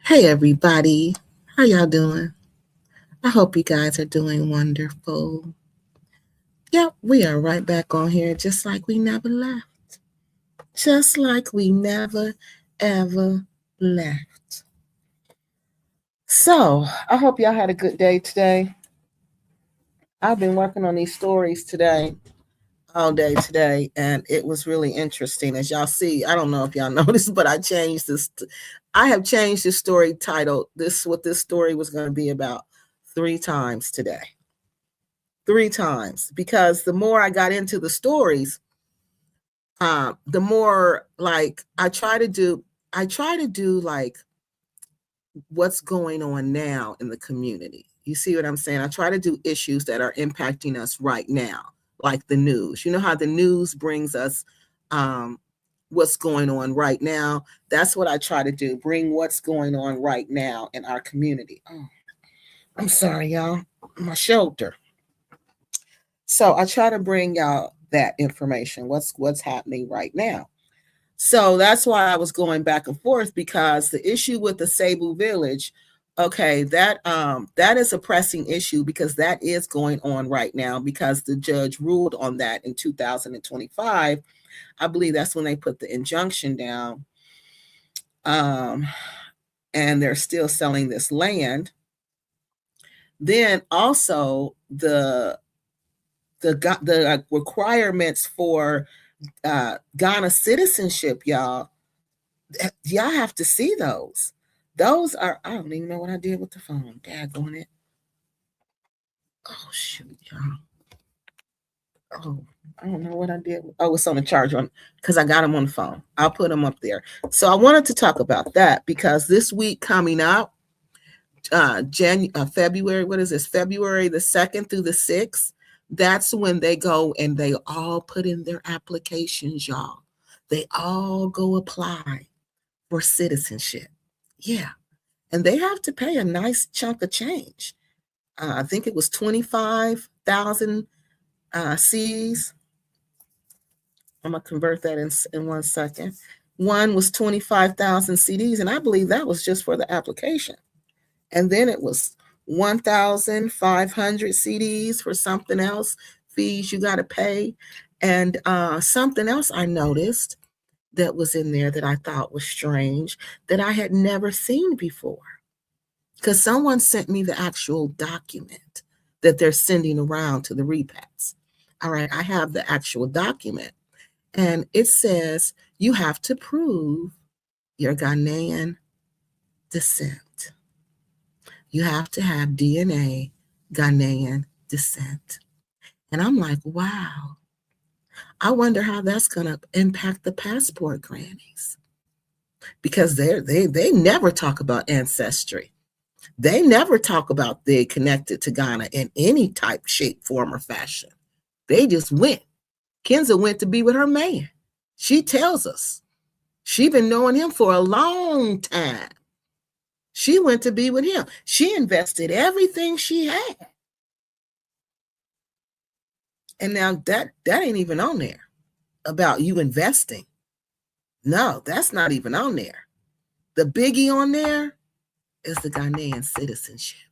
Hey everybody, how y'all doing? I hope you guys are doing wonderful. Yep, we are right back on here just like we never left. Just like we never ever left. So, I hope y'all had a good day today. I've been working on these stories today, all day today, and it was really interesting. As y'all see, I don't know if y'all noticed, but I changed this. I have changed the story title. What this story was going to be about 3 times today. 3 times, because the more I got into the stories, the more like I try to do like what's going on now in the community. You see what I'm saying? I try to do issues that are impacting us right now, like the news. You know how the news brings us what's going on right now? That's what I try to do, bring what's going on right now in our community. Oh, I'm sorry, y'all. My shoulder. So I try to bring y'all that information, what's happening right now. So that's why I was going back and forth, because the issue with the Cebu village, okay, that is a pressing issue, because that is going on right now, because the judge ruled on that in 2025. I believe that's when they put the injunction down. And they're still selling this land. Then also the requirements for Ghana citizenship, y'all have to see those. Those are, I don't even know what I did with the phone. Daggone it. Oh, shoot, y'all. Oh, I don't know what I did. Oh, it's on the charger on, because I got them on the phone. I'll put them up there. So I wanted to talk about that, because this week coming up, February, what is this? February the 2nd through the 6th. That's when they go and they all put in their applications, y'all. They all go apply for citizenship. Yeah. And they have to pay a nice chunk of change. I think it was 25,000 C's. I'm going to convert that in 1 second. One was 25,000 CDs, and I believe that was just for the application. And then it was 1,500 CDs for something else, fees you got to pay. And something else I noticed that was in there that I thought was strange, that I had never seen before. Because someone sent me the actual document that they're sending around to the repats. All right, I have the actual document. And it says you have to prove your Ghanaian descent. You have to have DNA Ghanaian descent. And I'm like, wow. I wonder how that's going to impact the passport grannies. Because they never talk about ancestry. They never talk about they're connected to Ghana in any type, shape, form, or fashion. They just went. Kenza went to be with her man. She tells us. She been knowing him for a long time. She went to be with him. She invested everything she had. And now that ain't even on there about you investing. No, that's not even on there. The biggie on there is the Ghanaian citizenship.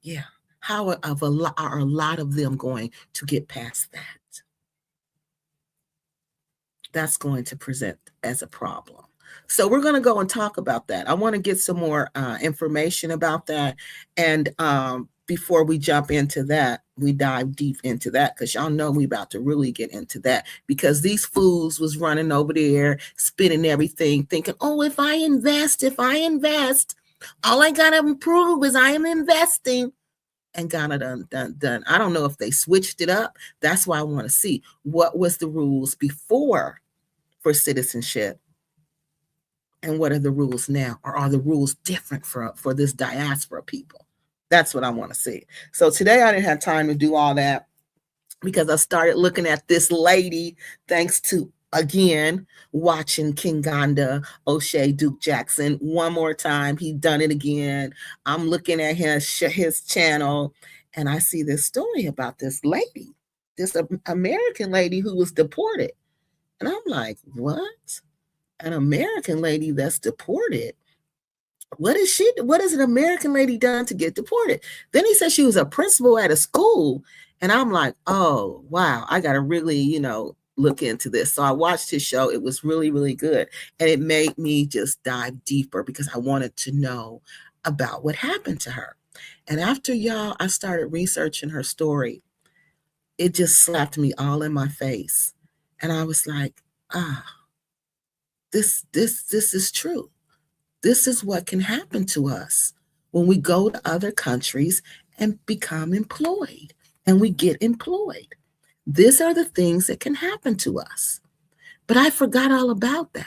Yeah. How are a lot of them going to get past that? That's going to present as a problem. So we're going to go and talk about that. I want to get some more information about that. And before we jump into that, we dive deep into that, because y'all know we about to really get into that, because these fools was running over there, spending everything, thinking, oh, if I invest, all I got to prove is I am investing. And Ghana done. I don't know if they switched it up. That's why I want to see what was the rules before for citizenship and what are the rules now, or are the rules different for this diaspora people? That's what I want to see. So today I didn't have time to do all that, because I started looking at this lady, thanks to, again, watching King Ganda, O'Shea Duke Jackson one more time. He done it again. I'm looking at his channel, and I see this story about this lady, this American lady who was deported. And I'm like, what? An American lady that's deported? what is an American lady done to get deported? Then he said she was a principal at a school. And I'm like, oh, wow, I got to really, look into this. So I watched his show. It was really, really good. And it made me just dive deeper because I wanted to know about what happened to her. And after I started researching her story, it just slapped me all in my face. And I was like, this is true. This is what can happen to us when we go to other countries and become employed and we get employed. These are the things that can happen to us. But I forgot all about that.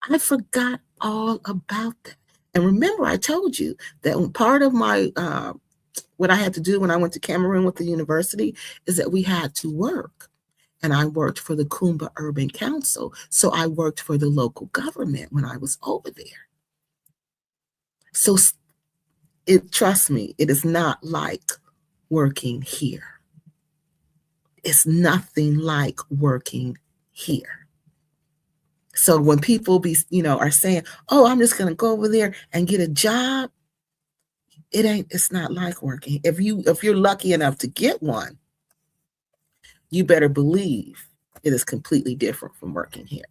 I forgot all about that. And remember, I told you that part of my what I had to do when I went to Cameroon with the university is that we had to work. And I worked for the Kumba Urban Council. So I worked for the local government when I was over there. So trust me, it is not like working here. It's nothing like working here. So when people are saying, oh, I'm just going to go over there and get a job, it's not like working. If you're lucky enough to get one, you better believe it is completely different from working here.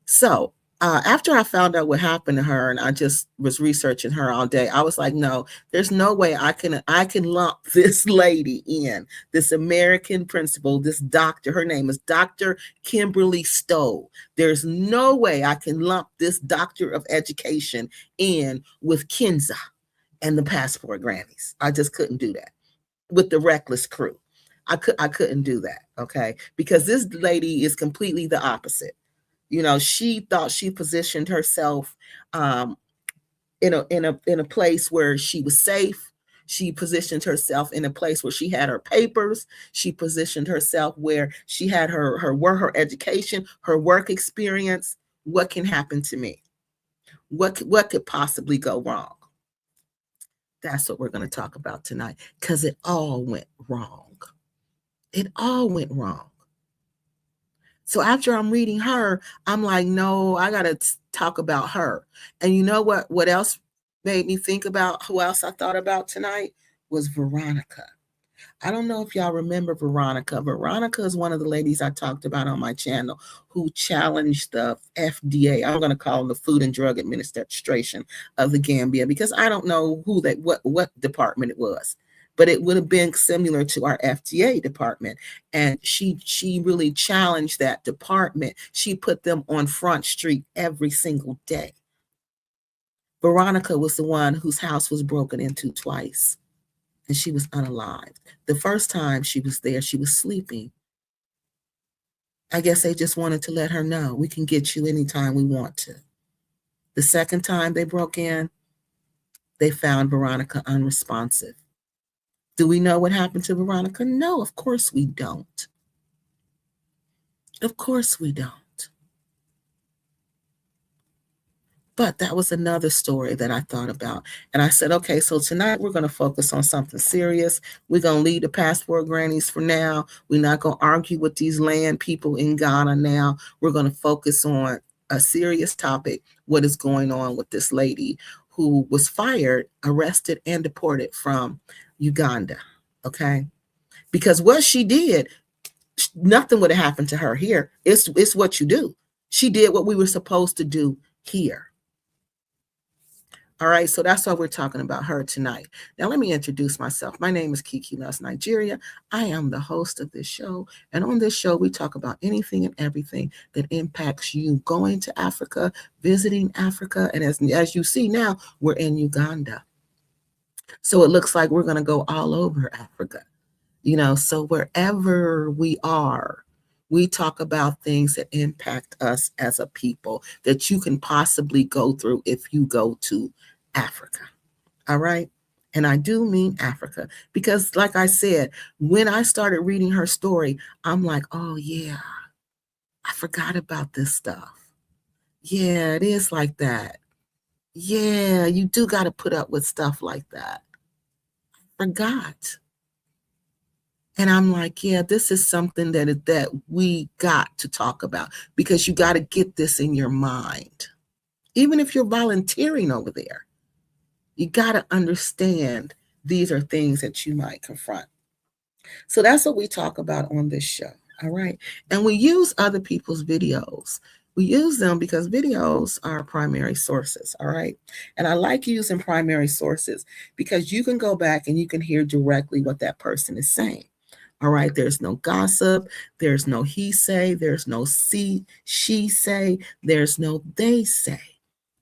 So after I found out what happened to her, and I just was researching her all day, I was like, no, there's no way I can lump this lady in, this American principal, this doctor. Her name is Dr. Kimberly Stowe. There's no way I can lump this doctor of education in with Kinza and the passport grannies. I just couldn't do that with the reckless crew. I couldn't do that, okay? Because this lady is completely the opposite. She thought she positioned herself in a place where she was safe. She positioned herself in a place where she had her papers. She positioned herself where she had her work, her education, her work experience. What can happen to me? What could possibly go wrong? That's what we're going to talk about tonight, because it all went wrong. It all went wrong. So after I'm reading her, I'm like, no, I got to talk about her. And you know what else made me think about who else I thought about tonight was Veronica. I don't know if y'all remember Veronica. Veronica is one of the ladies I talked about on my channel who challenged the FDA. I'm going to call them the Food and Drug Administration of the Gambia, because I don't know what department it was, but it would have been similar to our FDA department. And she really challenged that department. She put them on Front Street every single day. Veronica was the one whose house was broken into twice, and she was unalived. The first time she was there, she was sleeping. I guess they just wanted to let her know, we can get you anytime we want to. The second time they broke in, they found Veronica unresponsive. Do we know what happened to Veronica? No, of course we don't. Of course we don't. But that was another story that I thought about. And I said, okay, so tonight we're going to focus on something serious. We're going to leave the passport grannies for now. We're not going to argue with these land people in Ghana now. We're going to focus on a serious topic, what is going on with this lady who was fired, arrested, and deported from Uganda, okay? Because what she did, nothing would have happened to her here. It's what you do. She did what we were supposed to do here. All right, so that's why we're talking about her tonight. Now, let me introduce myself. My name is Kiki Loves Nigeria. I am the host of this show. And on this show, we talk about anything and everything that impacts you going to Africa, visiting Africa. And as you see now, we're in Uganda. So it looks like we're going to go all over Africa. So wherever we are, we talk about things that impact us as a people that you can possibly go through if you go to Africa. All right. And I do mean Africa, because like I said, when I started reading her story, I'm like, oh yeah, I forgot about this stuff. Yeah, it is like that. Yeah, you do got to put up with stuff like that. I forgot. And I'm like, yeah, this is something that we got to talk about, because you got to get this in your mind. Even if you're volunteering over there, You got to understand these are things that you might confront. So that's what we talk about on this show. All right. And we use other people's videos. We use them because videos are primary sources. All right. And I like using primary sources because you can go back and you can hear directly what that person is saying. All right. There's no gossip. There's no he say. There's no she say. There's no they say.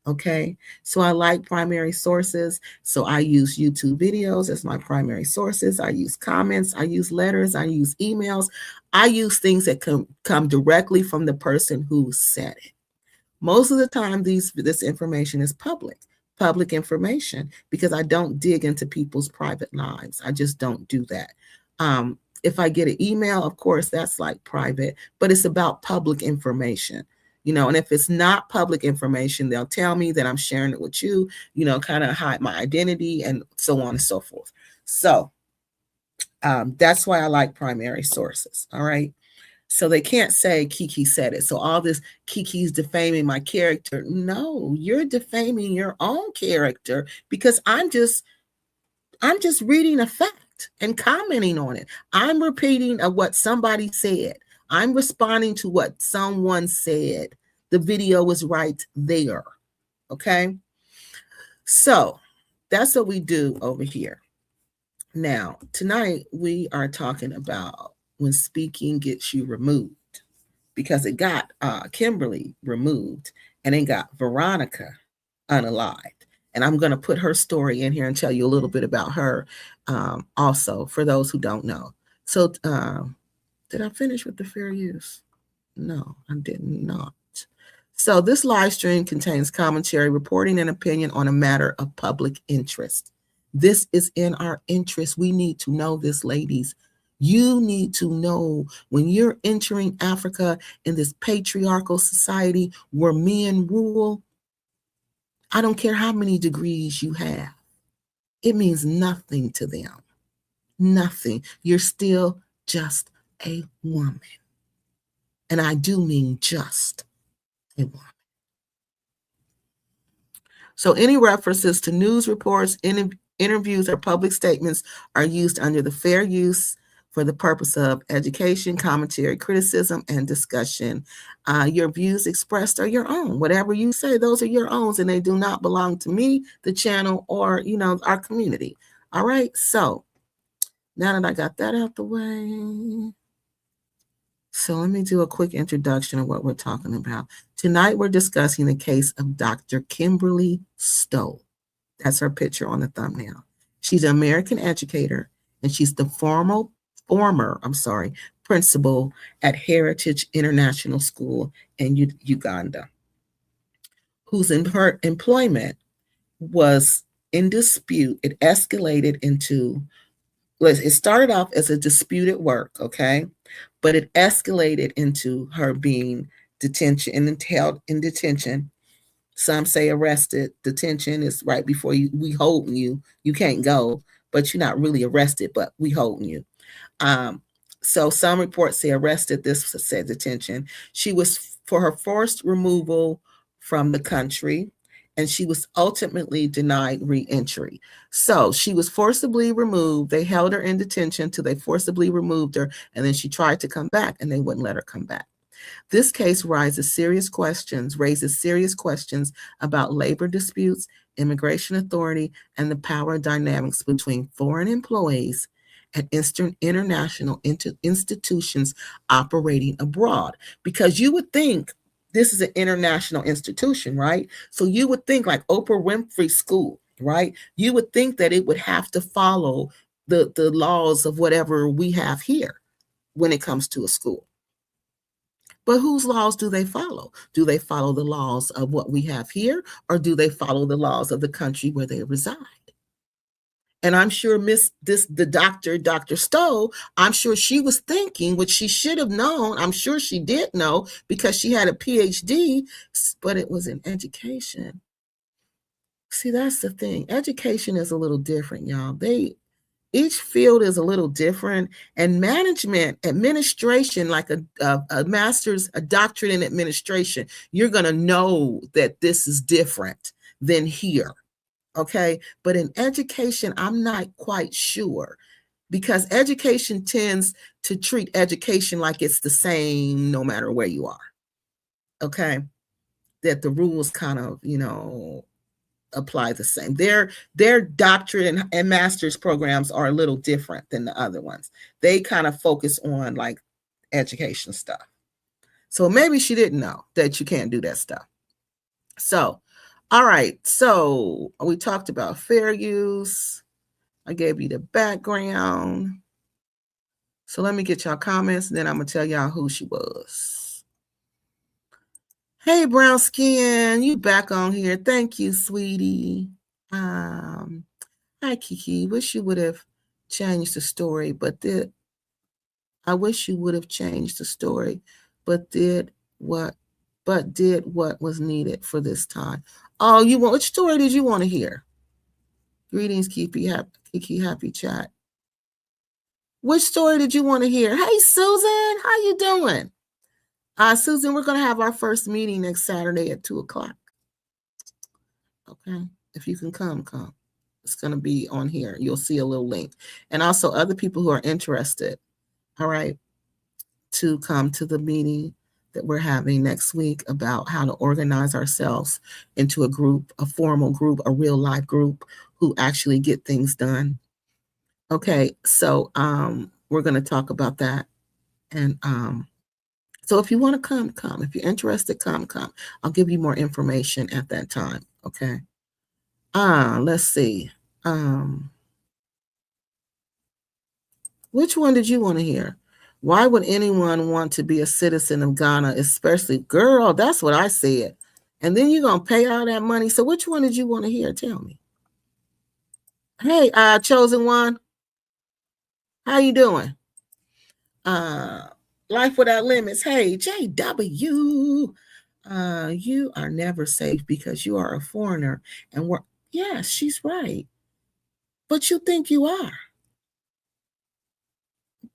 Okay, so I like primary sources. So I use YouTube videos as my primary sources. I use comments, I use letters, I use emails. I use things that come directly from the person who said it. Most of the time, this information is public information, because I don't dig into people's private lives. I just don't do that. If I get an email, of course, that's like private, but it's about public information. And if it's not public information, they'll tell me that I'm sharing it with you, kind of hide my identity and so on and so forth. So that's why I like primary sources. All right. So they can't say Kiki said it. So all this Kiki's defaming my character. No, you're defaming your own character, because I'm just reading a fact and commenting on it. I'm repeating what somebody said. I'm responding to what someone said. The video was right there. Okay. So that's what we do over here. Now, tonight we are talking about when speaking gets you removed, because it got Kimberly removed and it got Veronica unalived. And I'm going to put her story in here and tell you a little bit about her also, for those who don't know. So did I finish with the fair use? No, I did not. So this live stream contains commentary, reporting, and opinion on a matter of public interest. This is in our interest. We need to know this, ladies. You need to know, when you're entering Africa in this patriarchal society where men rule, I don't care how many degrees you have. It means nothing to them. Nothing. You're still just a woman. And I do mean just a woman. So any references to news reports, interviews, or public statements are used under the fair use for the purpose of education, commentary, criticism, and discussion. Your views expressed are your own. Whatever you say, those are your own, and they do not belong to me, the channel, or, our community. All right. So now that I got that out the way, so let me do a quick introduction of what we're talking about. Tonight, we're discussing the case of Dr. Kimberly Stowe. That's her picture on the thumbnail. She's an American educator, and she's the former principal at Heritage International School in Uganda, whose her employment was in dispute. It escalated into, it started off as a dispute at work, okay? But it escalated into her being held in detention. Some say arrested. Detention is right before we holding you. You can't go, but you're not really arrested, but we holding you. So some reports say arrested. This said detention. She was for her forced removal from the country, and she was ultimately denied re-entry. So she was forcibly removed. They held her in detention till they forcibly removed her, and then she tried to come back, and they wouldn't let her come back. This case raises serious questions about labor disputes, immigration authority, and the power dynamics between foreign employees and international institutions operating abroad. Because you would think this is an international institution, right? So you would think like Oprah Winfrey School, right? You would think that it would have to follow the laws of whatever we have here when it comes to a school. But whose laws do they follow? Do they follow the laws of what we have here, or do they follow the laws of the country where they reside? And I'm sure Dr. Stowe, I'm sure she was thinking, which she should have known. I'm sure she did know, because she had a PhD, but it was in education. See, that's the thing. Education is a little different, y'all. Each field is a little different, and administration, like a master's, a doctorate in administration, you're going to know that this is different than here. Okay. But in education, I'm not quite sure, because education tends to treat education like it's the same no matter where you are. Okay. That the rules kind of, apply the same. Their doctorate and master's programs are a little different than the other ones. They kind of focus on like education stuff. So maybe she didn't know that you can't do that stuff. So, all right. So we talked about fair use. I gave you the background. So let me get y'all comments, and then I'm going to tell y'all who she was. Hey, brown skin, you back on here. Thank you, sweetie. Hi, Kiki. Wish you would have changed the story, I wish you would have changed the story, but did what was needed for this time. Oh, which story did you want to hear? Greetings, Kiki. Happy chat. Which story did you want to hear? Hey, Susan, how you doing? Susan, we're going to have our first meeting next Saturday at 2:00. Okay. If you can come. It's going to be on here. You'll see a little link. And also other people who are interested, all right, to come to the meeting that we're having next week about how to organize ourselves into a group, a formal group, a real life group who actually get things done. Okay. So, we're going to talk about that. And, so if you want to come. If you're interested, come. I'll give you more information at that time. Okay. Let's see. Which one did you want to hear? Why would anyone want to be a citizen of Ghana, especially, girl, that's what I said. And then you're going to pay all that money. So which one did you want to hear? Tell me. Hey, chosen one. How you doing? Life Without Limits. Hey, JW. You are never safe because you are a foreigner. And yes, she's right. But you think you are.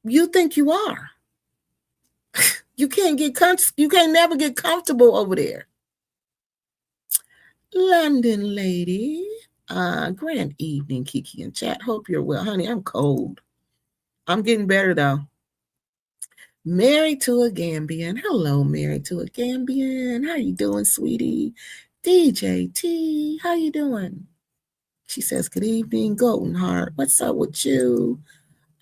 You think you are. You can't never get comfortable over there. London lady. Grand evening, Kiki and chat. Hope you're well. Honey, I'm cold. I'm getting better though. Married to a Gambian. Hello, married to a Gambian. How you doing, sweetie? DJ T, how you doing? She says, good evening, Golden Heart. What's up with you?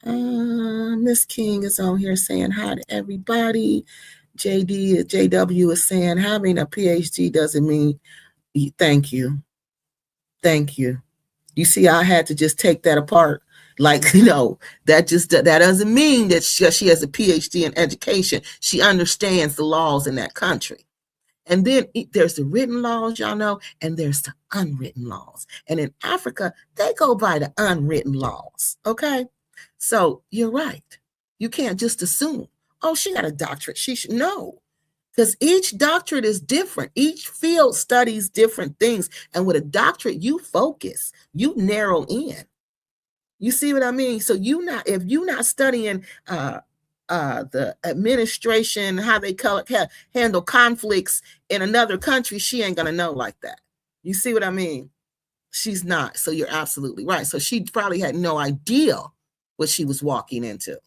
Miss King is on here saying hi to everybody. JW is saying having a PhD doesn't mean thank you. Thank you. You see, I had to just take that apart. Like, that doesn't mean that she has a PhD in education. She understands the laws in that country. And then there's the written laws, y'all know, and there's the unwritten laws. And in Africa, they go by the unwritten laws. Okay. So you're right. You can't just assume, oh, she got a doctorate. She should know. Because each doctorate is different. Each field studies different things. And with a doctorate, you focus, you narrow in. You see what I mean? So if you're not studying the administration, how they handle conflicts in another country, she ain't gonna know like that. You see what I mean? She's not. So you're absolutely right. So she probably had no idea what she was walking into.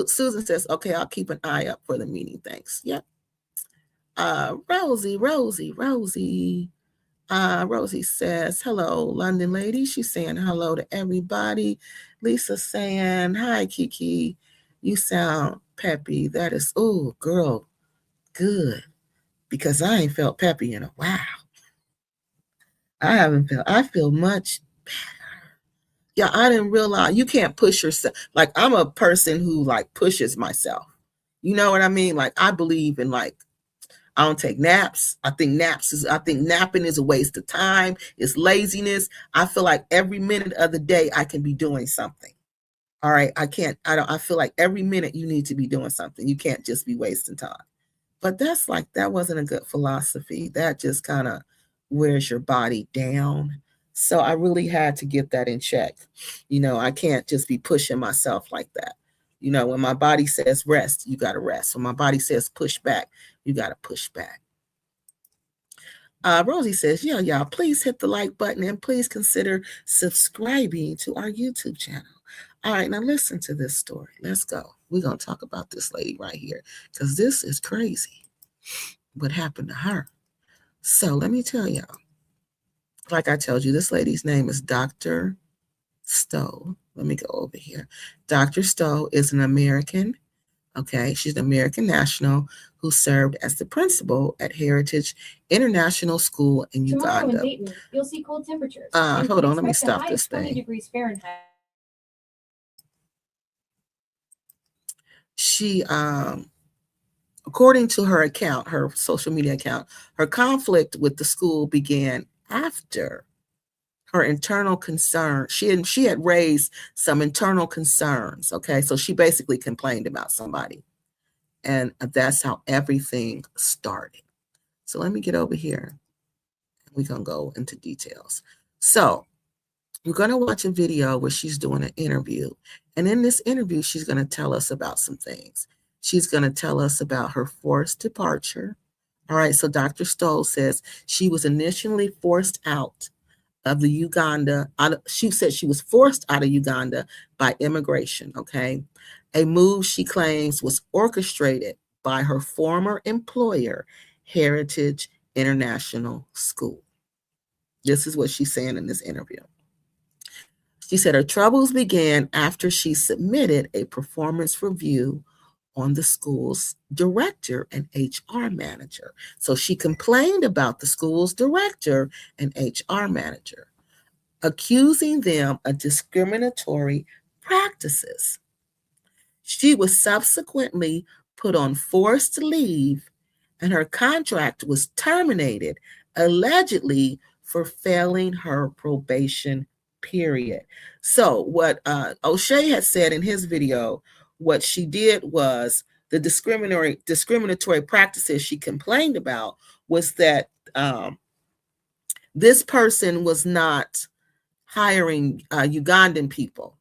Susan says, okay, I'll keep an eye up for the meeting. Thanks. Yep. Rosie. Rosie says, hello, London lady. She's saying hello to everybody. Lisa saying, hi, Kiki. You sound peppy. That is, oh, girl, good. Because I ain't felt peppy in a while. I feel much better. Yeah, I didn't realize you can't push yourself. Like, I'm a person who like pushes myself. You know what I mean? Like, I believe in I don't take naps. I think napping is a waste of time. It's laziness. I feel like every minute of the day I can be doing something. All right. I feel like every minute you need to be doing something. You can't just be wasting time. But that wasn't a good philosophy. That just kind of wears your body down. So I really had to get that in check. I can't just be pushing myself like that. When my body says rest, you got to rest. When my body says push back, you got to push back. Rosie says, yeah, y'all, please hit the like button and please consider subscribing to our YouTube channel. All right, now listen to this story. Let's go. We're going to talk about this lady right here because this is crazy what happened to her. So let me tell y'all, like I told you, this lady's name is Dr. Stowe. Let me go over here. Dr. Stowe is an American. Okay, she's an American national who served as the principal at Heritage International School in Uganda. Tomorrow in Dayton, you'll see cold temperatures. Hold on, let me stop this thing. 20 degrees Fahrenheit. She, according to her account, her social media account, her conflict with the school began after her internal concern. She had raised some internal concerns. Okay, so she basically complained about somebody. And that's how everything started. So let me get over here. We're going to go into details. So we're going to watch a video where she's doing an interview. And in this interview, she's going to tell us about some things. She's going to tell us about her forced departure. All right, so Dr. Stowe says she was initially forced out of the Uganda. She said she was forced out of Uganda by immigration, okay? A move she claims was orchestrated by her former employer, Heritage International School. This is what she's saying in this interview. She said her troubles began after she submitted a performance review on the school's director and HR manager. So she complained about the school's director and HR manager, accusing them of discriminatory practices. She was subsequently put on forced leave, and her contract was terminated, allegedly for failing her probation period. So what O'Shea had said in his video, what she did was the discriminatory practices she complained about was that this person was not hiring Ugandan people.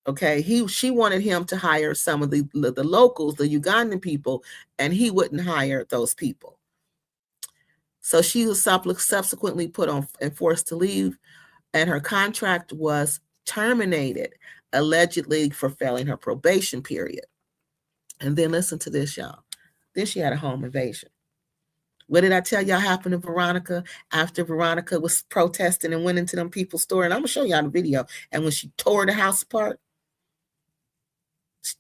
Okay, she wanted him to hire some of the locals, the Ugandan people, and he wouldn't hire those people. So she was subsequently put on and forced to leave, and her contract was terminated, allegedly for failing her probation period. And then listen to this, y'all. Then she had a home invasion. What did I tell y'all happened to Veronica after Veronica was protesting and went into them people's store? And I'm going to show y'all the video. And when she tore the house apart,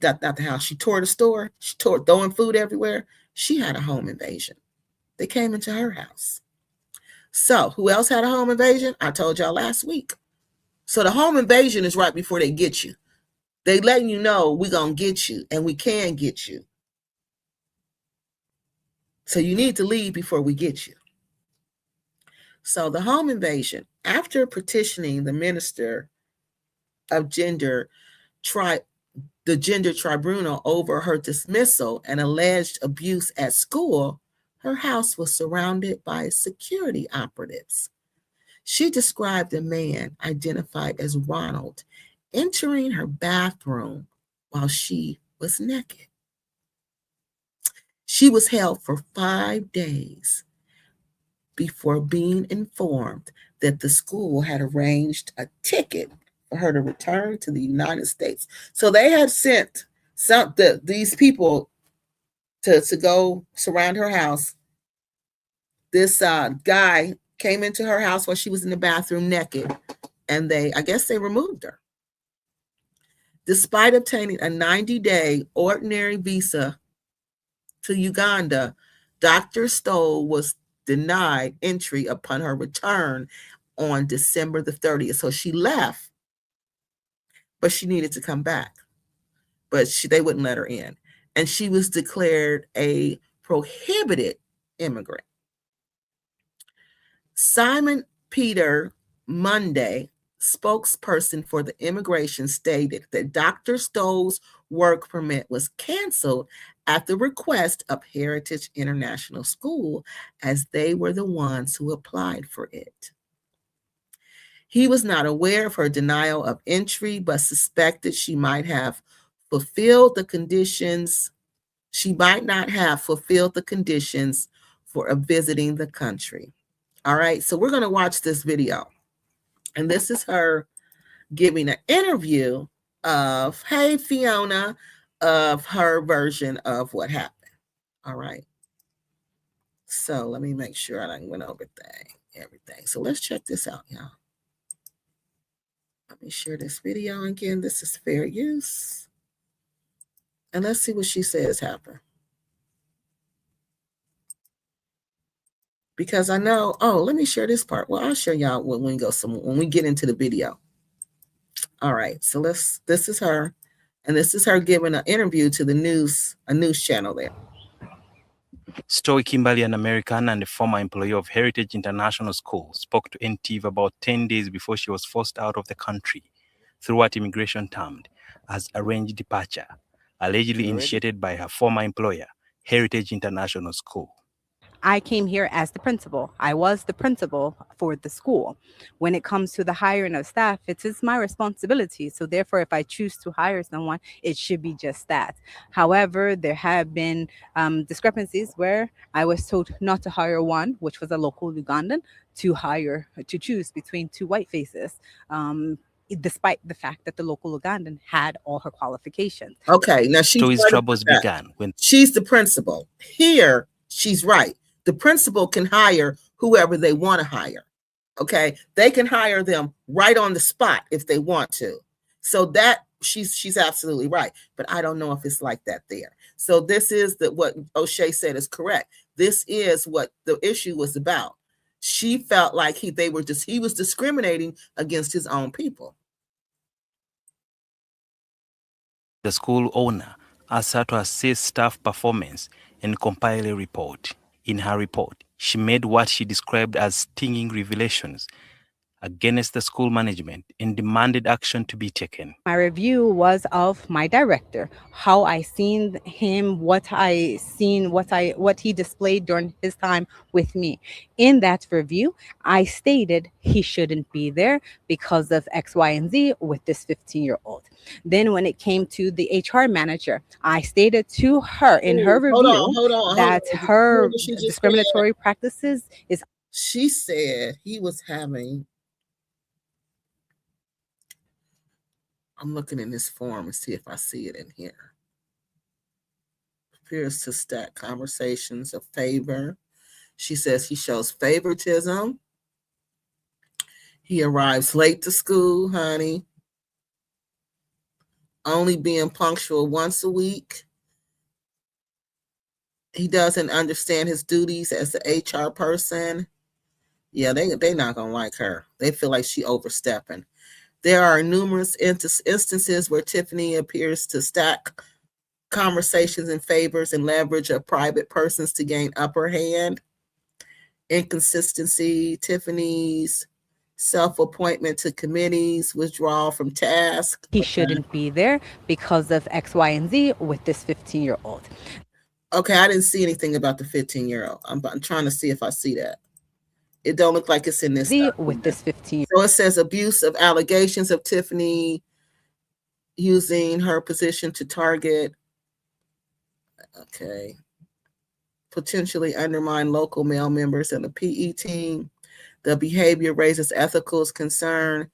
not the house, she tore the store, she tore throwing food everywhere. She had a home invasion. They came into her house. So who else had a home invasion? I told y'all last week. So the home invasion is right before they get you. They letting you know we're going to get you and we can get you. So you need to leave before we get you. So the home invasion, after petitioning the Minister of Gender, the Gender Tribunal over her dismissal and alleged abuse at school, her house was surrounded by security operatives. She described a man identified as Ronald entering her bathroom while she was naked. She was held for 5 days before being informed that the school had arranged a ticket for her to return to the United States. So they had sent these people to go surround her house. This guy came into her house while she was in the bathroom naked, and I guess they removed her. Despite obtaining a 90-day ordinary visa to Uganda, Dr. Stowe was denied entry upon her return on December the 30th. So she left, but she needed to come back. But they wouldn't let her in. And she was declared a prohibited immigrant. Simon Peter Monday, spokesperson for the immigration, stated that Dr. Stowe's work permit was canceled at the request of Heritage International School, as they were the ones who applied for it. He was not aware of her denial of entry, but suspected she might have fulfilled the conditions. She might not have fulfilled the conditions for visiting the country. All right, so we're going to watch this video. And this is her giving an interview of, hey, Fiona, of her version of what happened. All right. So let me make sure I went over everything. So let's check this out, y'all. Let me share this video again. This is fair use. And let's see what she says happened. Because I know, let me share this part. Well, I'll show y'all when we get into the video. All right, so this is her, and this is her giving an interview to a news channel there. Story Kimberly, an American and a former employee of Heritage International School, spoke to NTV about 10 days before she was forced out of the country through what immigration termed as arranged departure, allegedly initiated by her former employer, Heritage International School. I came here as the principal. I was the principal for the school. When it comes to the hiring of staff, it is my responsibility. So therefore, if I choose to hire someone, it should be just that. However, there have been discrepancies where I was told not to hire one, which was a local Ugandan, to choose between two white faces. Despite the fact that the local Ugandan had all her qualifications. Okay, now Story's troubles began when she's the principal. Here, she's right. The principal can hire whoever they want to hire. Okay, they can hire them right on the spot if they want to. So that she's absolutely right. But I don't know if it's like that there. So this is what O'Shea said is correct. This is what the issue was about. She felt like he was discriminating against his own people. The school owner asked her to assess staff performance and compile a report. In her report, she made what she described as stinging revelations against the school management and demanded action to be taken. My review was of my director, how I seen him, what he displayed during his time with me. In that review, I stated he shouldn't be there because of X, Y, and Z with this 15-year-old. Then when it came to the HR manager, I stated to her in her review that her discriminatory practices is. She said he was having. I'm looking in this form and see if I see it in here. Appears to stack conversations of favor. She says he shows favoritism. He arrives late to school, honey. Only being punctual once a week. He doesn't understand his duties as the HR person. Yeah, they're not going to like her. They feel like she overstepping. There are numerous instances where Tiffany appears to stack conversations and favors and leverage of private persons to gain upper hand. Inconsistency, Tiffany's self-appointment to committees, withdrawal from tasks. He shouldn't be there because of X, Y, and Z with this 15-year-old. Okay, I didn't see anything about the 15-year-old. I'm trying to see if I see that. It don't look like it's in this. With this 15. So it says abuse of allegations of Tiffany using her position to target. Okay. Potentially undermine local male members in the PE team. The behavior raises ethical concern.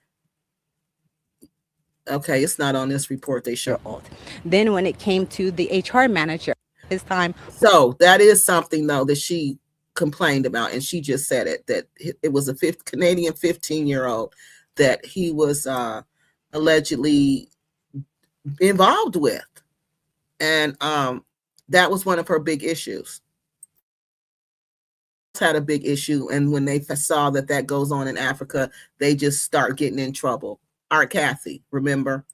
Okay, it's not on this report they show. Then when it came to the HR manager, his time. So that is something though that she complained about, and she just said it, that it was a Canadian 15-year-old that he was allegedly involved with, and that was one of her big issues. Had a big issue, and when they saw that goes on in Africa, they just start getting in trouble. Art Kathy, remember?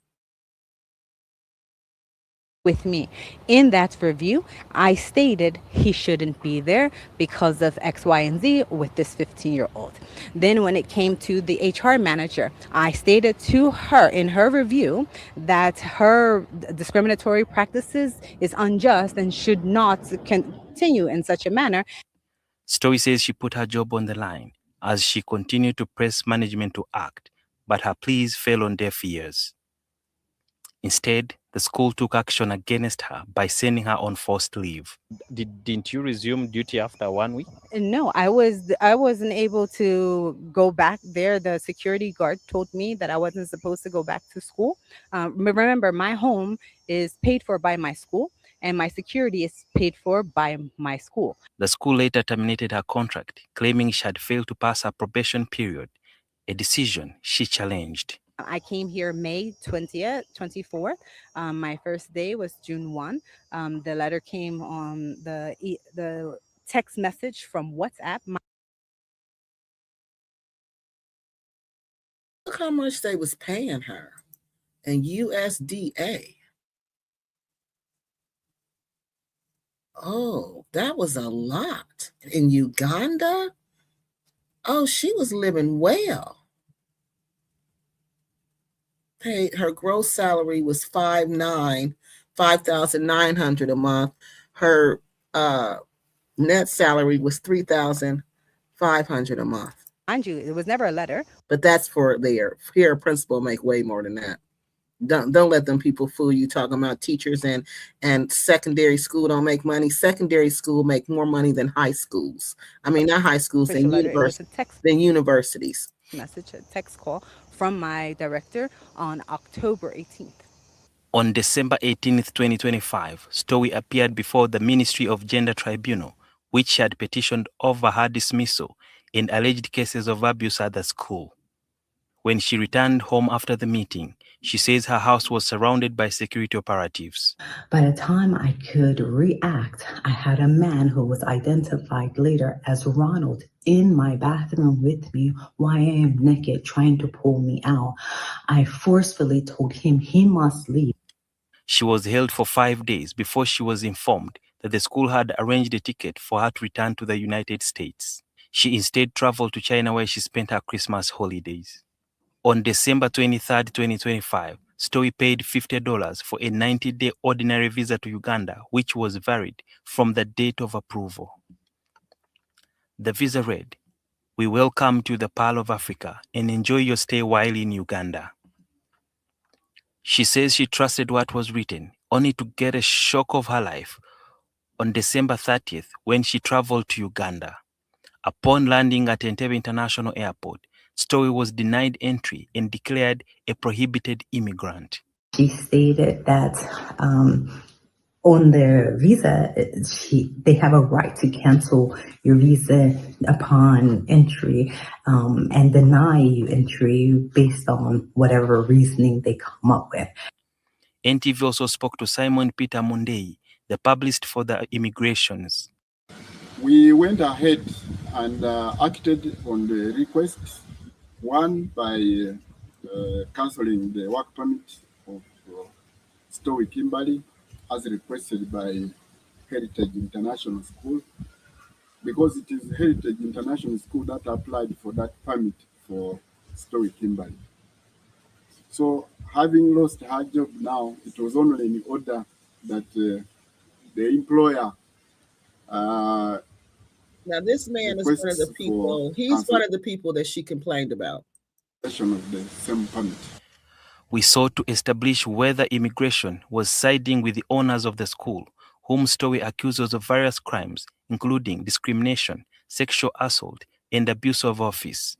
With me. In that review, I stated he shouldn't be there because of X, Y, and Z with this 15-year-old. Then when it came to the HR manager, I stated to her in her review that her discriminatory practices is unjust and should not continue in such a manner. Story says she put her job on the line as she continued to press management to act, but her pleas fell on deaf ears. Instead, The school took action against her by sending her on forced leave. Didn't you resume duty after 1 week? No, I wasn't able to go back there. The security guard told me that I wasn't supposed to go back to school. Remember, my home is paid for by my school, and my security is paid for by my school. The school later terminated her contract, claiming she had failed to pass her probation period, a decision she challenged. I came here May 20th, 24th. My first day was June 1. The letter came on the text message from WhatsApp. Look how much they was paying her in USDA. Oh, that was a lot. In Uganda? Oh, she was living well. Paid her gross salary was $5,900 a month. Her net salary was $3,500 a month. Mind you, it was never a letter. But that's for their here principal make way more than that. Don't let them people fool you talking about teachers and secondary school don't make money. Secondary school make more money than high schools. I mean, not high schools, than universities. Message, a text call from my director on October 18th. On December 18th, 2025, Stowe appeared before the Ministry of Gender Tribunal, which had petitioned over her dismissal in alleged cases of abuse at the school. When she returned home after the meeting, she says her house was surrounded by security operatives. By the time I could react, I had a man who was identified later as Ronald in my bathroom with me while I am naked trying to pull me out. I forcefully told him he must leave. She was held for 5 days before she was informed that the school had arranged a ticket for her to return to the United States. She instead traveled to China, where she spent her Christmas holidays. On December 23, 2025, Stowe paid $50 for a 90-day ordinary visa to Uganda, which was varied from the date of approval. The visa read, "We welcome you to the Pearl of Africa and enjoy your stay while in Uganda." She says she trusted what was written, only to get a shock of her life on December 30th when she traveled to Uganda. Upon landing at Entebbe International Airport, Stowe was denied entry and declared a prohibited immigrant. She stated that on their visa, they have a right to cancel your visa upon entry and deny you entry based on whatever reasoning they come up with. NTV also spoke to Simon Peter Mundei, the publicist for the immigrations. We went ahead and acted on the request, one by cancelling the work permit of Stowe Kimberly as requested by Heritage International School, because it is Heritage International School that applied for that permit for Stowe Kimberly. So having lost her job now, it was only in order that the employer now this man is one of the people, he's one of the people that she complained about. Of the same permit. We sought to establish whether immigration was siding with the owners of the school, whom Stowe accuses of various crimes, including discrimination, sexual assault, and abuse of office.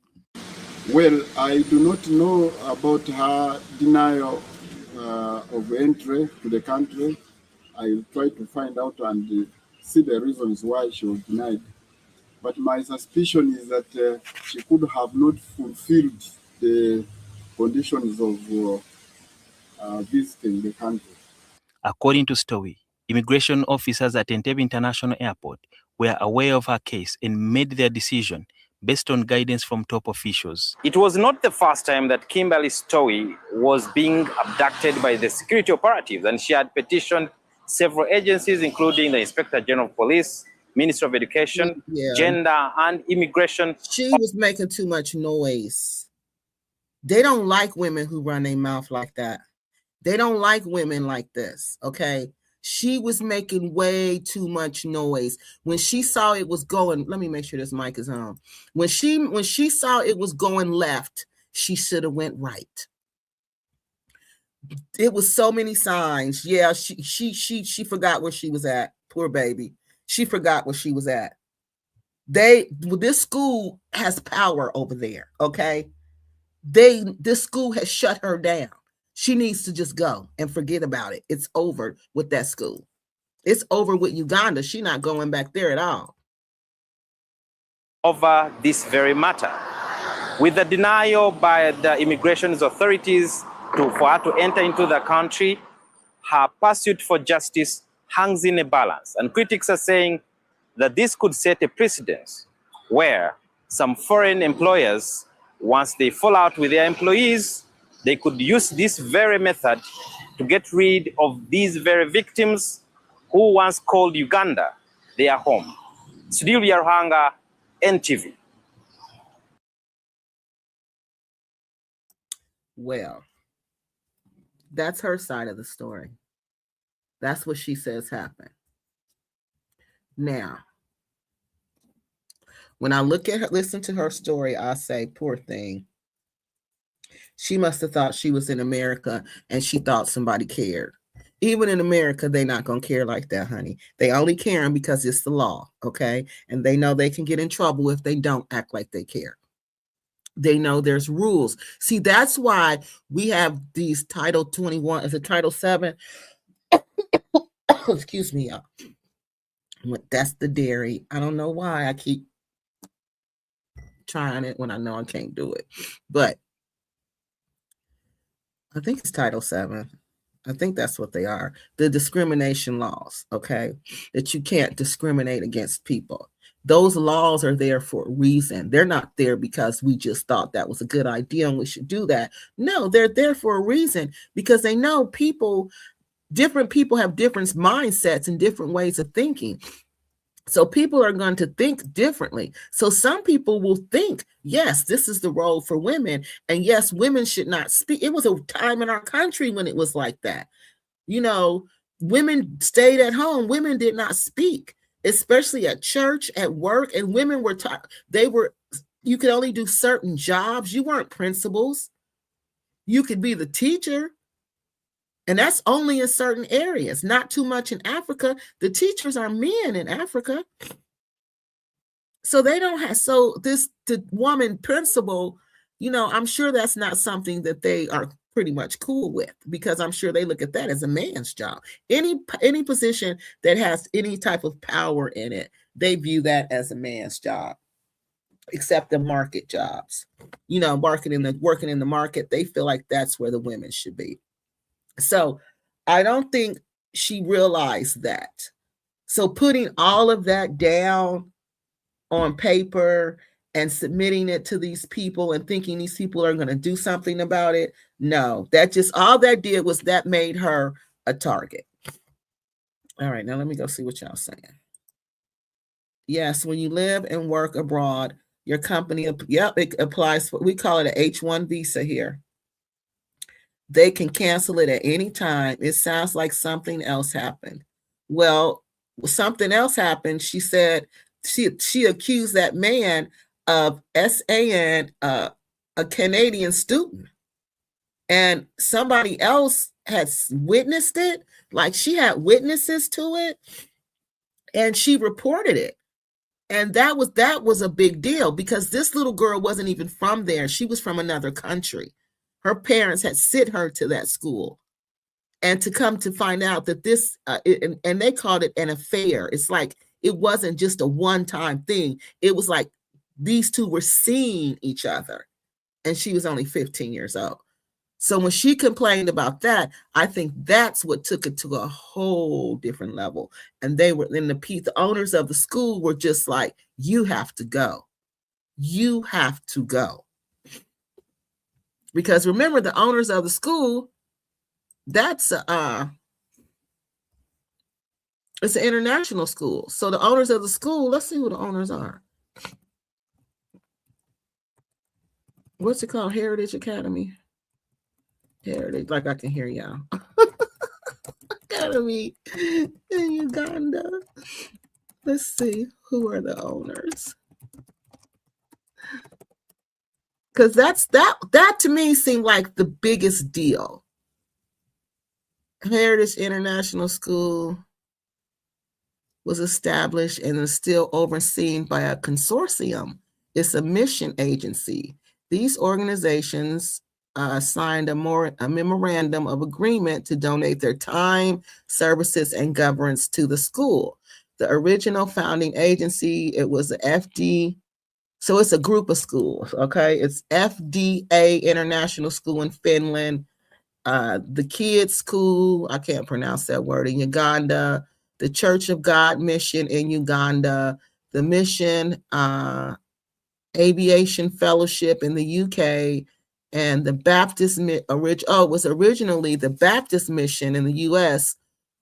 Well, I do not know about her denial of entry to the country. I'll try to find out and see the reasons why she was denied. But my suspicion is that she could have not fulfilled the conditions of visiting the country. According to Stowe, immigration officers at Entebbe International Airport were aware of her case and made their decision based on guidance from top officials. It was not the first time that Kimberly Stowe was being abducted by the security operatives, and she had petitioned several agencies, including the Inspector General of Police, Ministry of Education, Gender and Immigration. She was making too much noise. They don't like women who run their mouth like that. They don't like women like this, okay? She was making way too much noise. When she saw it was going, let me make sure this mic is on. When she saw it was going left, she should have went right. It was so many signs. Yeah, she forgot where she was at. Poor baby. She forgot where she was at. This school has power over there, okay? This school has shut her down. She needs to just go and forget about it. It's over with that school. It's over with Uganda. She's not going back there at all. Over this very matter, with the denial by the immigration authorities for her to enter into the country, her pursuit for justice hangs in a balance. And critics are saying that this could set a precedent where some foreign employers, once they fall out with their employees, they could use this very method to get rid of these very victims who once called Uganda their home. Sudhir Ruhanga, NTV. Well, that's her side of the story. That's what she says happened. Now, when I look at her, listen to her story, I say, poor thing. She must have thought she was in America and she thought somebody cared. Even in America, they're not going to care like that, honey. They only caring because it's the law, okay? And they know they can get in trouble if they don't act like they care. They know there's rules. See, that's why we have these Title 21, is it Title 7? Excuse me, y'all. That's the dairy. I don't know why I keep trying it when I know I can't do it. But I think it's Title 7. I think that's what they are. The discrimination laws, okay? That you can't discriminate against people. Those laws are there for a reason. They're not there because we just thought that was a good idea and we should do that. No, they're there for a reason because they know different people have different mindsets and different ways of thinking. So people are going to think differently. So some people will think, yes, this is the role for women. And yes, women should not speak. It was a time in our country when it was like that. You know, women stayed at home. Women did not speak, especially at church, at work. And women were taught, you could only do certain jobs. You weren't principals. You could be the teacher. And that's only in certain areas, not too much in Africa. The teachers are men in Africa. So they don't have, the woman principal, you know, I'm sure that's not something that they are pretty much cool with because I'm sure they look at that as a man's job. Any position that has any type of power in it, they view that as a man's job, except the market jobs. You know, working in the market, they feel like that's where the women should be. So I don't think she realized that. So putting all of that down on paper and submitting it to these people and thinking these people are going to do something about it. No, all that did was that made her a target. All right, now let me go see what y'all saying. Yes, when you live and work abroad, your company, it applies for, we call it an H-1 visa here. They can cancel it at any time. It sounds like something else happened. Well, something else happened. She said she accused that man of SAN, a Canadian student. And somebody else has witnessed it. Like she had witnesses to it. And she reported it. And that was a big deal because this little girl wasn't even from there. She was from another country. Her parents had sent her to that school, and to come to find out that this, and they called it an affair. It's like, it wasn't just a one-time thing. It was like these two were seeing each other, and she was only 15 years old. So when she complained about that, I think that's what took it to a whole different level. And they were, then the owners of the school were just like, you have to go. You have to go. Because remember, the owners of the school, it's an international school. So the owners of the school, let's see who the owners are. What's it called? Heritage Academy. Heritage, like I can hear y'all. Academy in Uganda. Let's see, who are the owners? Because that to me seemed like the biggest deal. Heritage International School was established and is still overseen by a consortium. It's a mission agency. These organizations signed a memorandum of agreement to donate their time, services, and governance to the school. The original founding agency, it was the FD. So it's a group of schools, okay? It's FDA International School in Finland, the Kids School, I can't pronounce that word, in Uganda, the Church of God Mission in Uganda, the Mission Aviation Fellowship in the UK, and the Baptist, it was originally the Baptist Mission in the US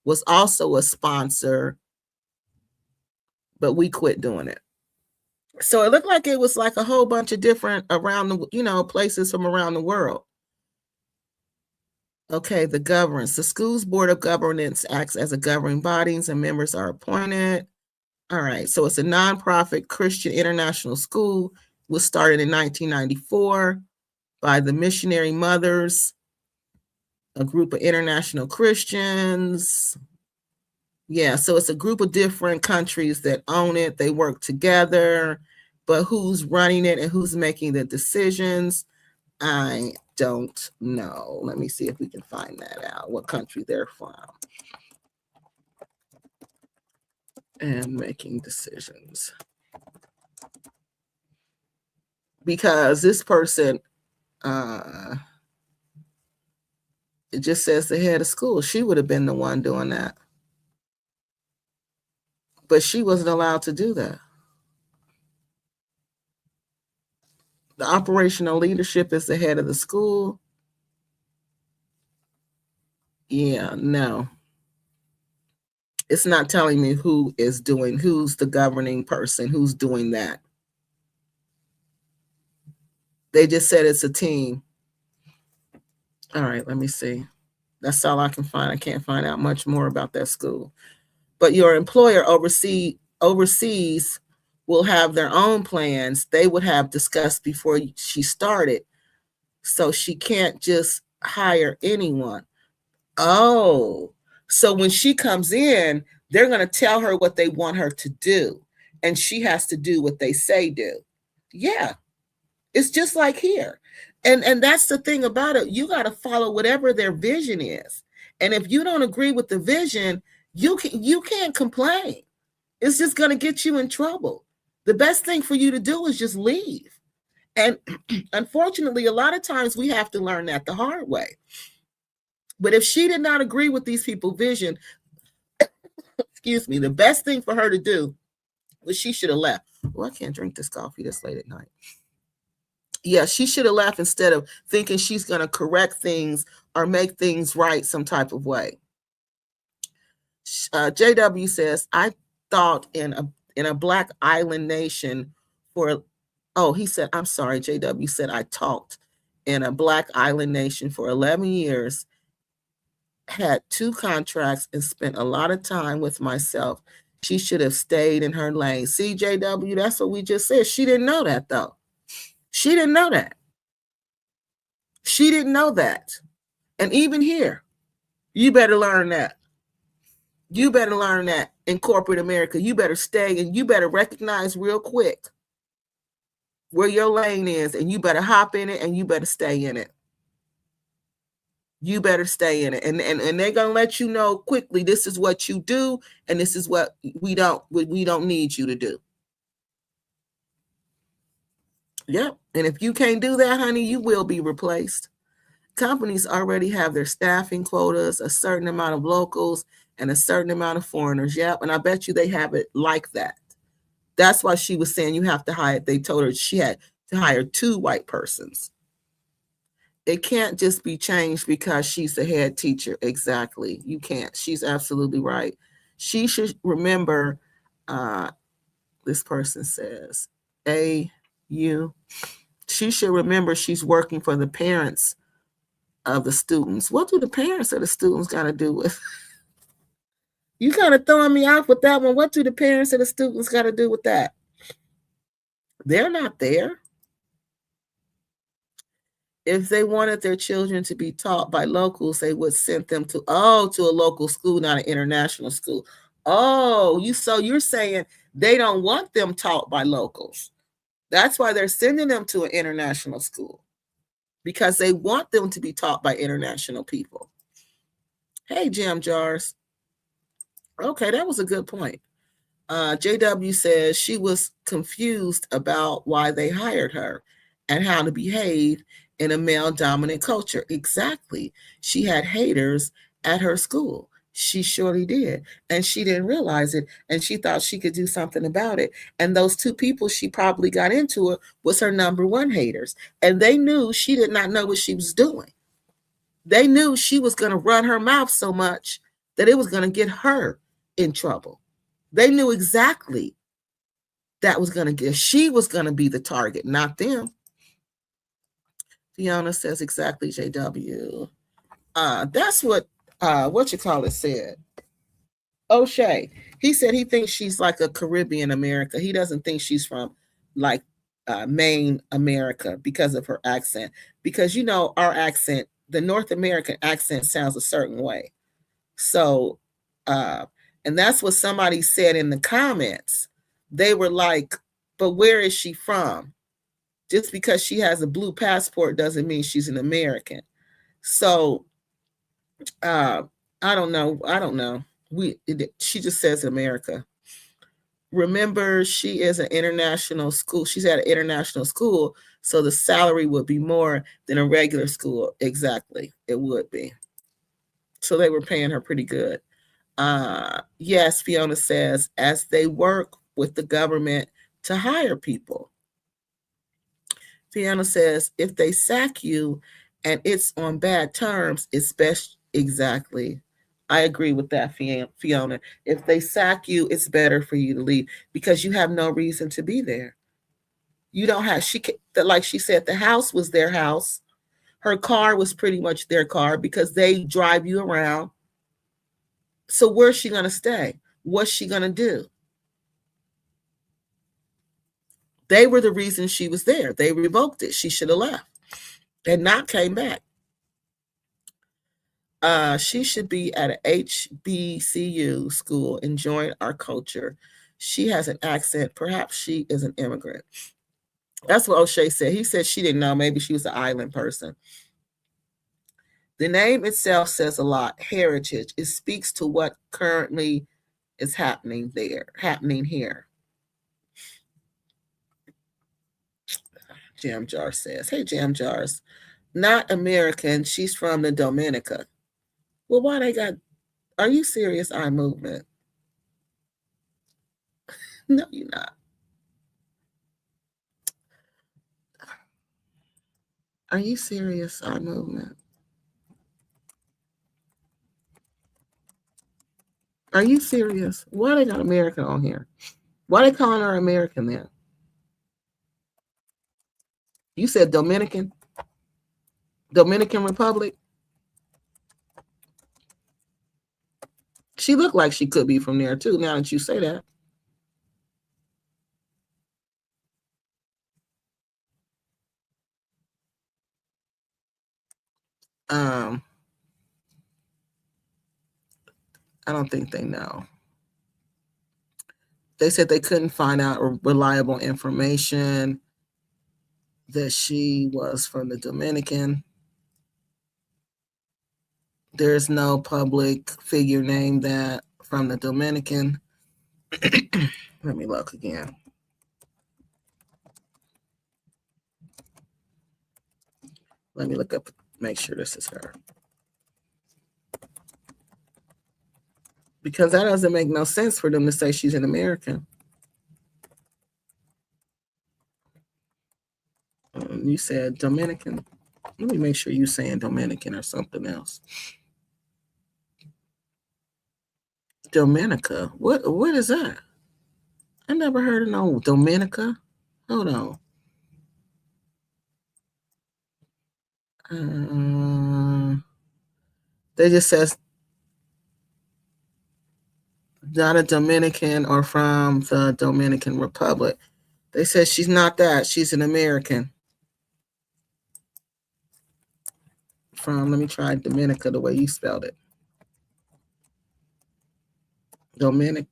was also a sponsor, but we quit doing it. So it looked like it was like a whole bunch of different around the, places from around the world. Okay, the governance. The school's board of governance acts as a governing body and members are appointed. All right, so it's a nonprofit Christian international school. It was started in 1994 by the Missionary Mothers, a group of international Christians. Yeah, so it's a group of different countries that own it. They work together, but who's running it and who's making the decisions, I don't know. Let me see if we can find that out, what country they're from. And making decisions. Because this person, it just says the head of school. She would have been the one doing that. But she wasn't allowed to do that. The operational leadership is the head of the school. Yeah, no. It's not telling me who's the governing person, who's doing that. They just said it's a team. All right, let me see. That's all I can find. I can't find out much more about that school. But your employer overseas will have their own plans they would have discussed before she started. So she can't just hire anyone. Oh, so when she comes in, they're going to tell her what they want her to do, and she has to do what they say do. Yeah, it's just like here. And that's the thing about it. You got to follow whatever their vision is. And if you don't agree with the vision, you can't complain. It's just going to get you in trouble. The best thing for you to do is just leave. And unfortunately, a lot of times we have to learn that the hard way. But if she did not agree with these people's vision, excuse me, the best thing for her to do was she should have left. Well, I can't drink this coffee this late at night. Yeah, she should have left instead of thinking she's going to correct things or make things right some type of way. JW says, I thought in a Black island nation he said, I'm sorry, JW said, I talked in a Black island nation for 11 years, had 2 contracts, and spent a lot of time with myself. She should have stayed in her lane. See, JW, that's what we just said. She didn't know that, though. She didn't know that. She didn't know that. And even here, you better learn that. You better learn that in corporate America. You better stay and you better recognize real quick where your lane is, and you better hop in it and you better stay in it. You better stay in it. And they're going to let you know quickly, this is what you do, and this is what we don't need you to do. Yep. And if you can't do that, honey, you will be replaced. Companies already have their staffing quotas, a certain amount of locals and a certain amount of foreigners. Yep. And I bet you they have it like that. That's why she was saying you have to hire. They told her she had to hire 2 white persons. It can't just be changed because she's the head teacher. Exactly. You can't. She's absolutely right. She should remember, this person says, she should remember she's working for the parents of the students. What do the parents of the students got to do with? You kind of throwing me off with that one. What do the parents of the students got to do with that? They're not there. If they wanted their children to be taught by locals, they would send them to a local school, not an international school. Oh, so you're saying they don't want them taught by locals. That's why they're sending them to an international school, because they want them to be taught by international people. Hey, Jam Jars. Okay, that was a good point. JW says she was confused about why they hired her and how to behave in a male-dominant culture. Exactly. She had haters at her school. She surely did. And she didn't realize it. And she thought she could do something about it. And those two people she probably got into it was her number one haters. And they knew she did not know what she was doing. They knew she was going to run her mouth so much that it was going to get her in trouble. They knew exactly she was going to be the target, not them. Fiona says exactly, JW. That's what you call it said. O'Shea, he said he thinks she's like a Caribbean America. He doesn't think she's from like Maine America because of her accent. Because our accent, the North American accent sounds a certain way. So, and that's what somebody said in the comments. They were like, but where is she from? Just because she has a blue passport doesn't mean she's an American. So, I don't know. She just says America. Remember, she is an international school. She's at an international school, so the salary would be more than a regular school. Exactly. It would be. So they were paying her pretty good. Yes, Fiona says, as they work with the government to hire people. Fiona says, if they sack you and it's on bad terms, it's best. Exactly. I agree with that, Fiona. If they sack you, it's better for you to leave because you have no reason to be there. You don't have, like she said, the house was their house. Her car was pretty much their car because they drive you around. So where's she going to stay? What's she going to do? They were the reason she was there. They revoked it. She should have left and not came back. She should be at an HBCU school enjoying our culture. She has an accent. Perhaps she is an immigrant. That's what O'Shea said. He said she didn't know. Maybe she was an island person. The name itself says a lot. Heritage. It speaks to what currently is happening here. Jam Jar says, hey, Jam Jars, not American. She's from the Dominica. Well, why they got, are you serious, eye movement? No, you're not. Are you serious, eye movement? Are you serious? Why they got American on here? Why they calling her American then? You said Dominican? Dominican Republic? She looked like she could be from there too, now that you say that. I don't think they know. They said they couldn't find out reliable information that she was from the Dominican. There's no public figure named that from the Dominican. Let me look again. Let me look up, make sure this is her. Because that doesn't make no sense for them to say she's an American. You said Dominican. Let me make sure you're saying Dominican or something else. Dominica. What is that? I never heard of no Dominica. Hold on. They just says not a Dominican or from the Dominican Republic. They said she's not that. She's an American. from, let me try Dominica the way you spelled it. Dominica,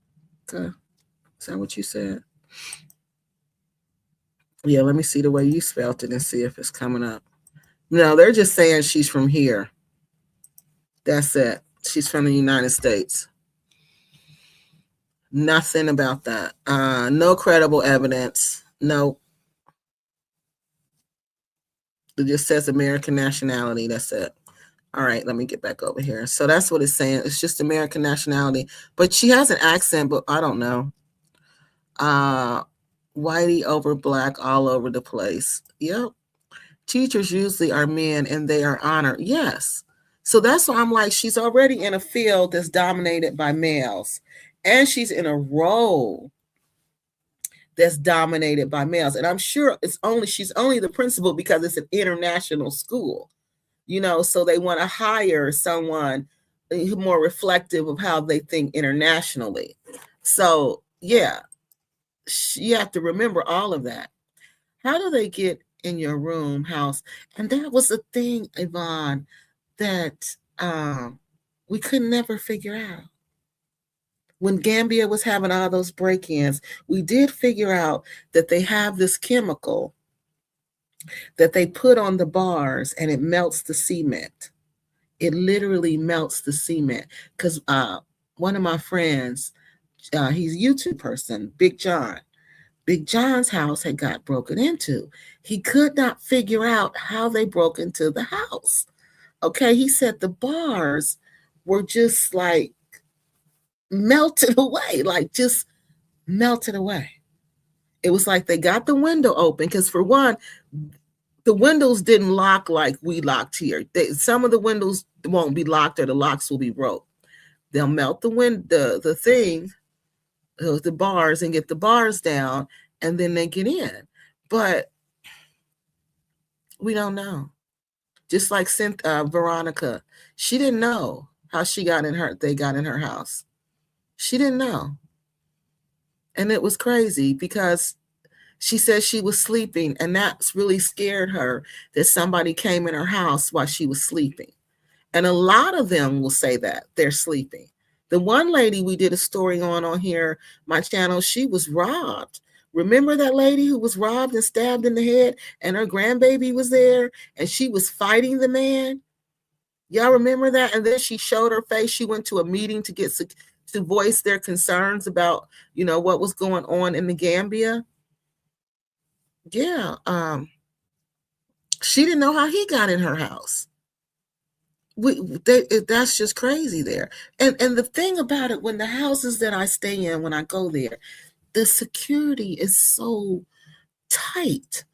is that what you said? Yeah, let me see the way you spelled it and see if it's coming up. No, they're just saying she's from here. That's it. She's from the United States. Nothing about that. No credible evidence. No. It just says American nationality. That's it. All right, let me get back over here. So that's what it's saying. It's just American nationality. But she has an accent, but I don't know. Whitey over black all over the place. Yep. Teachers usually are men and they are honored. Yes. So that's why I'm like, she's already in a field that's dominated by males. And she's in a role that's dominated by males. And I'm sure she's only the principal because it's an international school, so they want to hire someone more reflective of how they think internationally. So yeah, you have to remember all of that. How do they get in your room, house? And that was the thing, Yvonne, that we could never figure out. When Gambia was having all those break-ins, we did figure out that they have this chemical that they put on the bars and it melts the cement. It literally melts the cement. Because one of my friends, he's a YouTube person, Big John. Big John's house had got broken into. He could not figure out how they broke into the house. Okay, he said the bars were just like melted away, just melted away. It was like they got the window open because, for one, the windows didn't lock like we locked here. Some of the windows won't be locked or the locks will be broke. They'll melt the bars and get the bars down, and then they get in. But we don't know. Just like Veronica, she didn't know how they got in her house. She didn't know. And it was crazy because she said she was sleeping, and that's really scared her that somebody came in her house while she was sleeping. And a lot of them will say that they're sleeping. The one lady we did a story on here, my channel, she was robbed. Remember that lady who was robbed and stabbed in the head, and her grandbaby was there, and she was fighting the man? Y'all remember that? And then she showed her face. She went to a meeting to voice their concerns about, what was going on in the Gambia. Yeah. She didn't know how he got in her house. That's just crazy there. And the thing about it, when the houses that I stay in, when I go there, the security is so tight.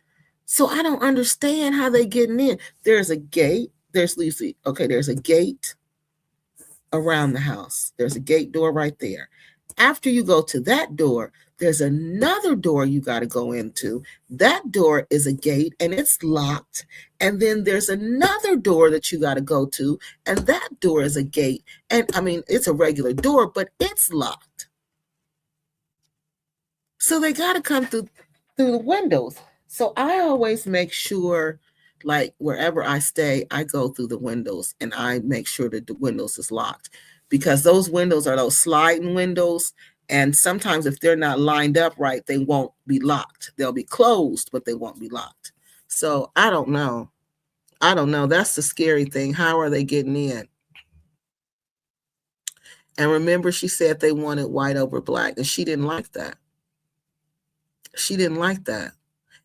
So I don't understand how they getting in. There's a gate. There's a gate around the house. There's a gate door right there. After you go to that door, there's another door you got to go into. That door is a gate and it's locked. And then there's another door that you got to go to, and that door is a gate. And I mean, it's a regular door, but it's locked. So they got to come through the windows. So I always make sure, like wherever I stay, I go through the windows and I make sure that the windows is locked, because those windows are those sliding windows. And sometimes if they're not lined up right, they won't be locked. They'll be closed, but they won't be locked. So I don't know. That's the scary thing. How are they getting in? And remember, she said they wanted white over black, and she didn't like that. She didn't like that.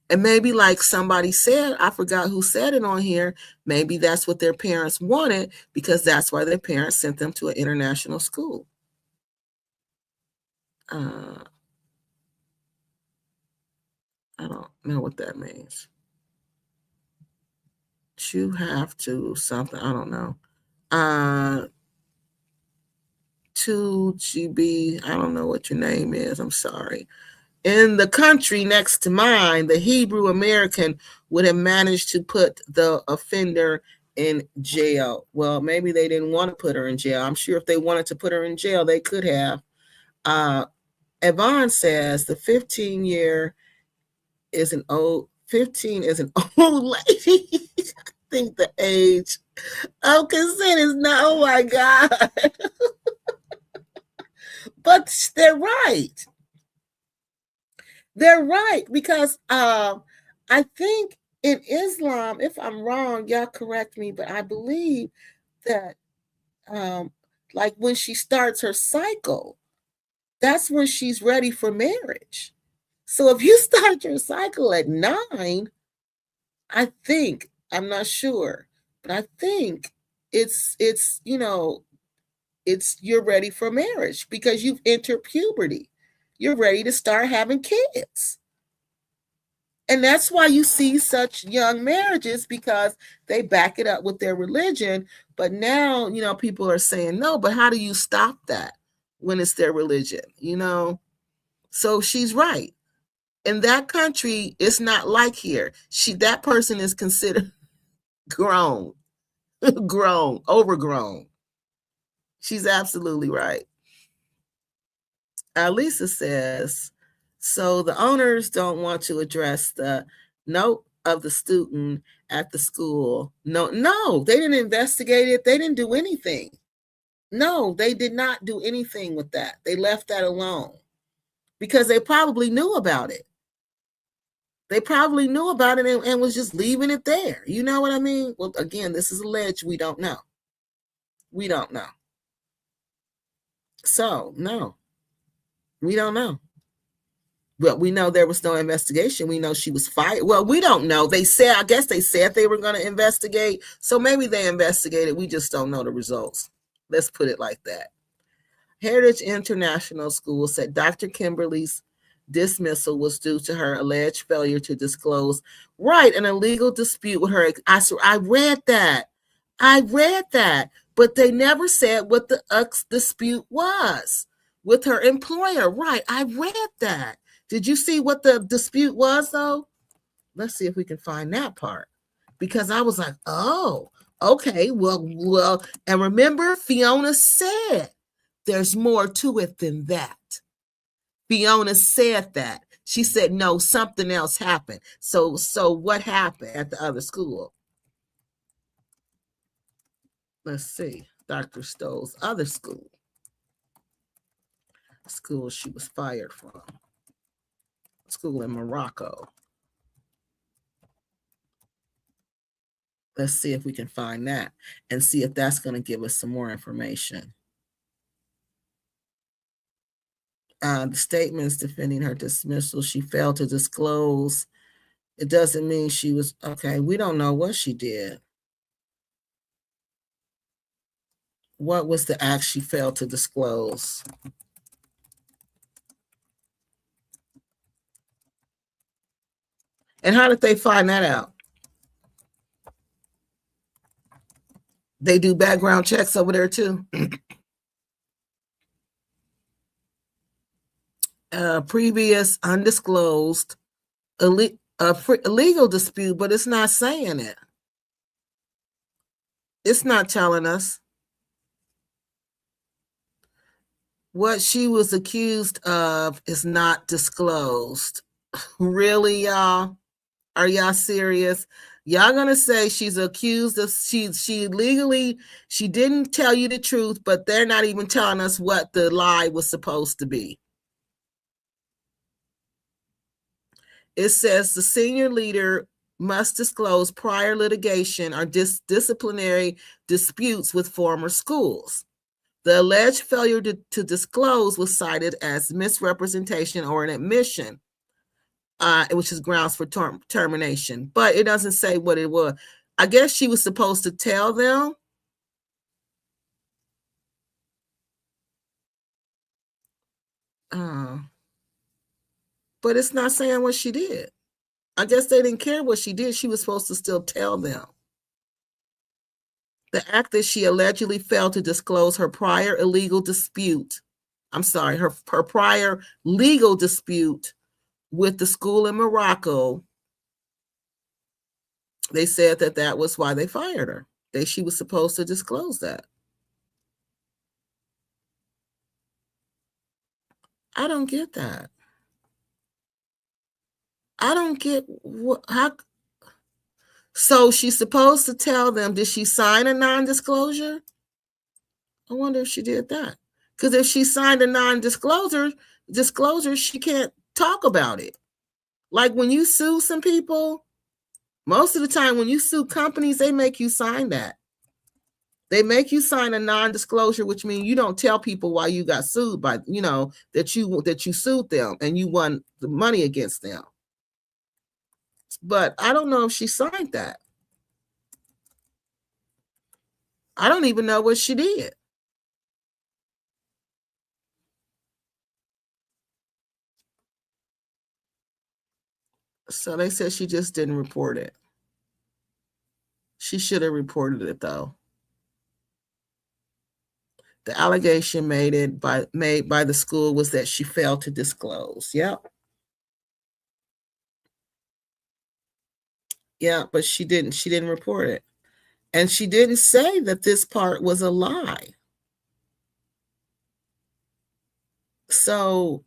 And maybe, like somebody said, I forgot who said it on here, maybe that's what their parents wanted, because that's why their parents sent them to an international school. I don't know what that means. You have to something, I don't know. 2GB, I don't know what your name is, I'm sorry. In the country next to mine, the Hebrew American would have managed to put the offender in jail. Well, maybe they didn't want to put her in jail. I'm sure if they wanted to put her in jail, they could have. Yvonne says the 15 is an old lady. I think the age Oh, consent is not, oh my God. But they're right. They're right, because I think in Islam, if I'm wrong, y'all correct me, but I believe that like when she starts her cycle, that's when she's ready for marriage. So if you start your cycle at 9, I think, I'm not sure, but I think it's it's you're ready for marriage because you've entered puberty. You're ready to start having kids. And that's why you see such young marriages, because they back it up with their religion. But now, people are saying, no, but how do you stop that when it's their religion? So she's right. In that country, it's not like here. That person is considered grown, overgrown. She's absolutely right. Lisa says, so the owners don't want to address the note of the student at the school. No, they didn't investigate it. They didn't do anything. No, they did not do anything with that. They left that alone because they probably knew about it. They probably knew about it and was just leaving it there. You know what I mean? Well, again, this is alleged. We don't know. We don't know. So, no, we don't know. But we know there was no investigation. We know she was fired. Well, we don't know. I guess they said they were going to investigate. So maybe they investigated. We just don't know the results. Let's put it like that. Heritage International School said Dr. Kimberly's dismissal was due to her alleged failure to disclose, an illegal dispute with her. I read that. But they never said what the dispute was with her employer. Right. I read that. Did you see what the dispute was, though? Let's see if we can find that part. Because I was like, oh, okay, well, and remember, Fiona said there's more to it than that. Fiona said that. She said, no, something else happened. So what happened at the other school? Let's see. Dr. Stowe's other school she was fired from. School in Morocco. Let's see if we can find that and see if that's going to give us some more information. The statements defending her dismissal, she failed to disclose. It doesn't mean she was, okay, we don't know what she did. What was the act she failed to disclose? And how did they find that out? They do background checks over there too. Previous undisclosed illegal dispute, but it's not saying it. It's not telling us. What she was accused of is not disclosed. Really, y'all? Are y'all serious? Y'all gonna say she's accused of she didn't tell you the truth, but they're not even telling us what the lie was supposed to be. It says the senior leader must disclose prior litigation or disciplinary disputes with former schools. The alleged failure to disclose was cited as misrepresentation or an admission, which is grounds for termination. But it doesn't say what it was. I guess she was supposed to tell them. But it's not saying what she did. I guess they didn't care what she did. She was supposed to still tell them. The act that she allegedly failed to disclose her prior illegal dispute. I'm sorry, her prior legal dispute with the school in Morocco. They said that was why they fired her. She was supposed to disclose that. I don't get that. I don't get how. So she's supposed to tell them, did she sign a non-disclosure? I wonder if she did that. Because if she signed a non-disclosure, she can't talk about it. Like when you sue some people, most of the time when you sue companies, they make you sign that. They make you sign a non-disclosure, which means you don't tell people why you got sued by, that you sued them and you won the money against them. But I don't know if she signed that. I don't even know what she did. So they said she just didn't report it. She should have reported it though. The allegation made by the school was that she failed to disclose. Yep. Yeah, but she didn't report it. And she didn't say that this part was a lie. So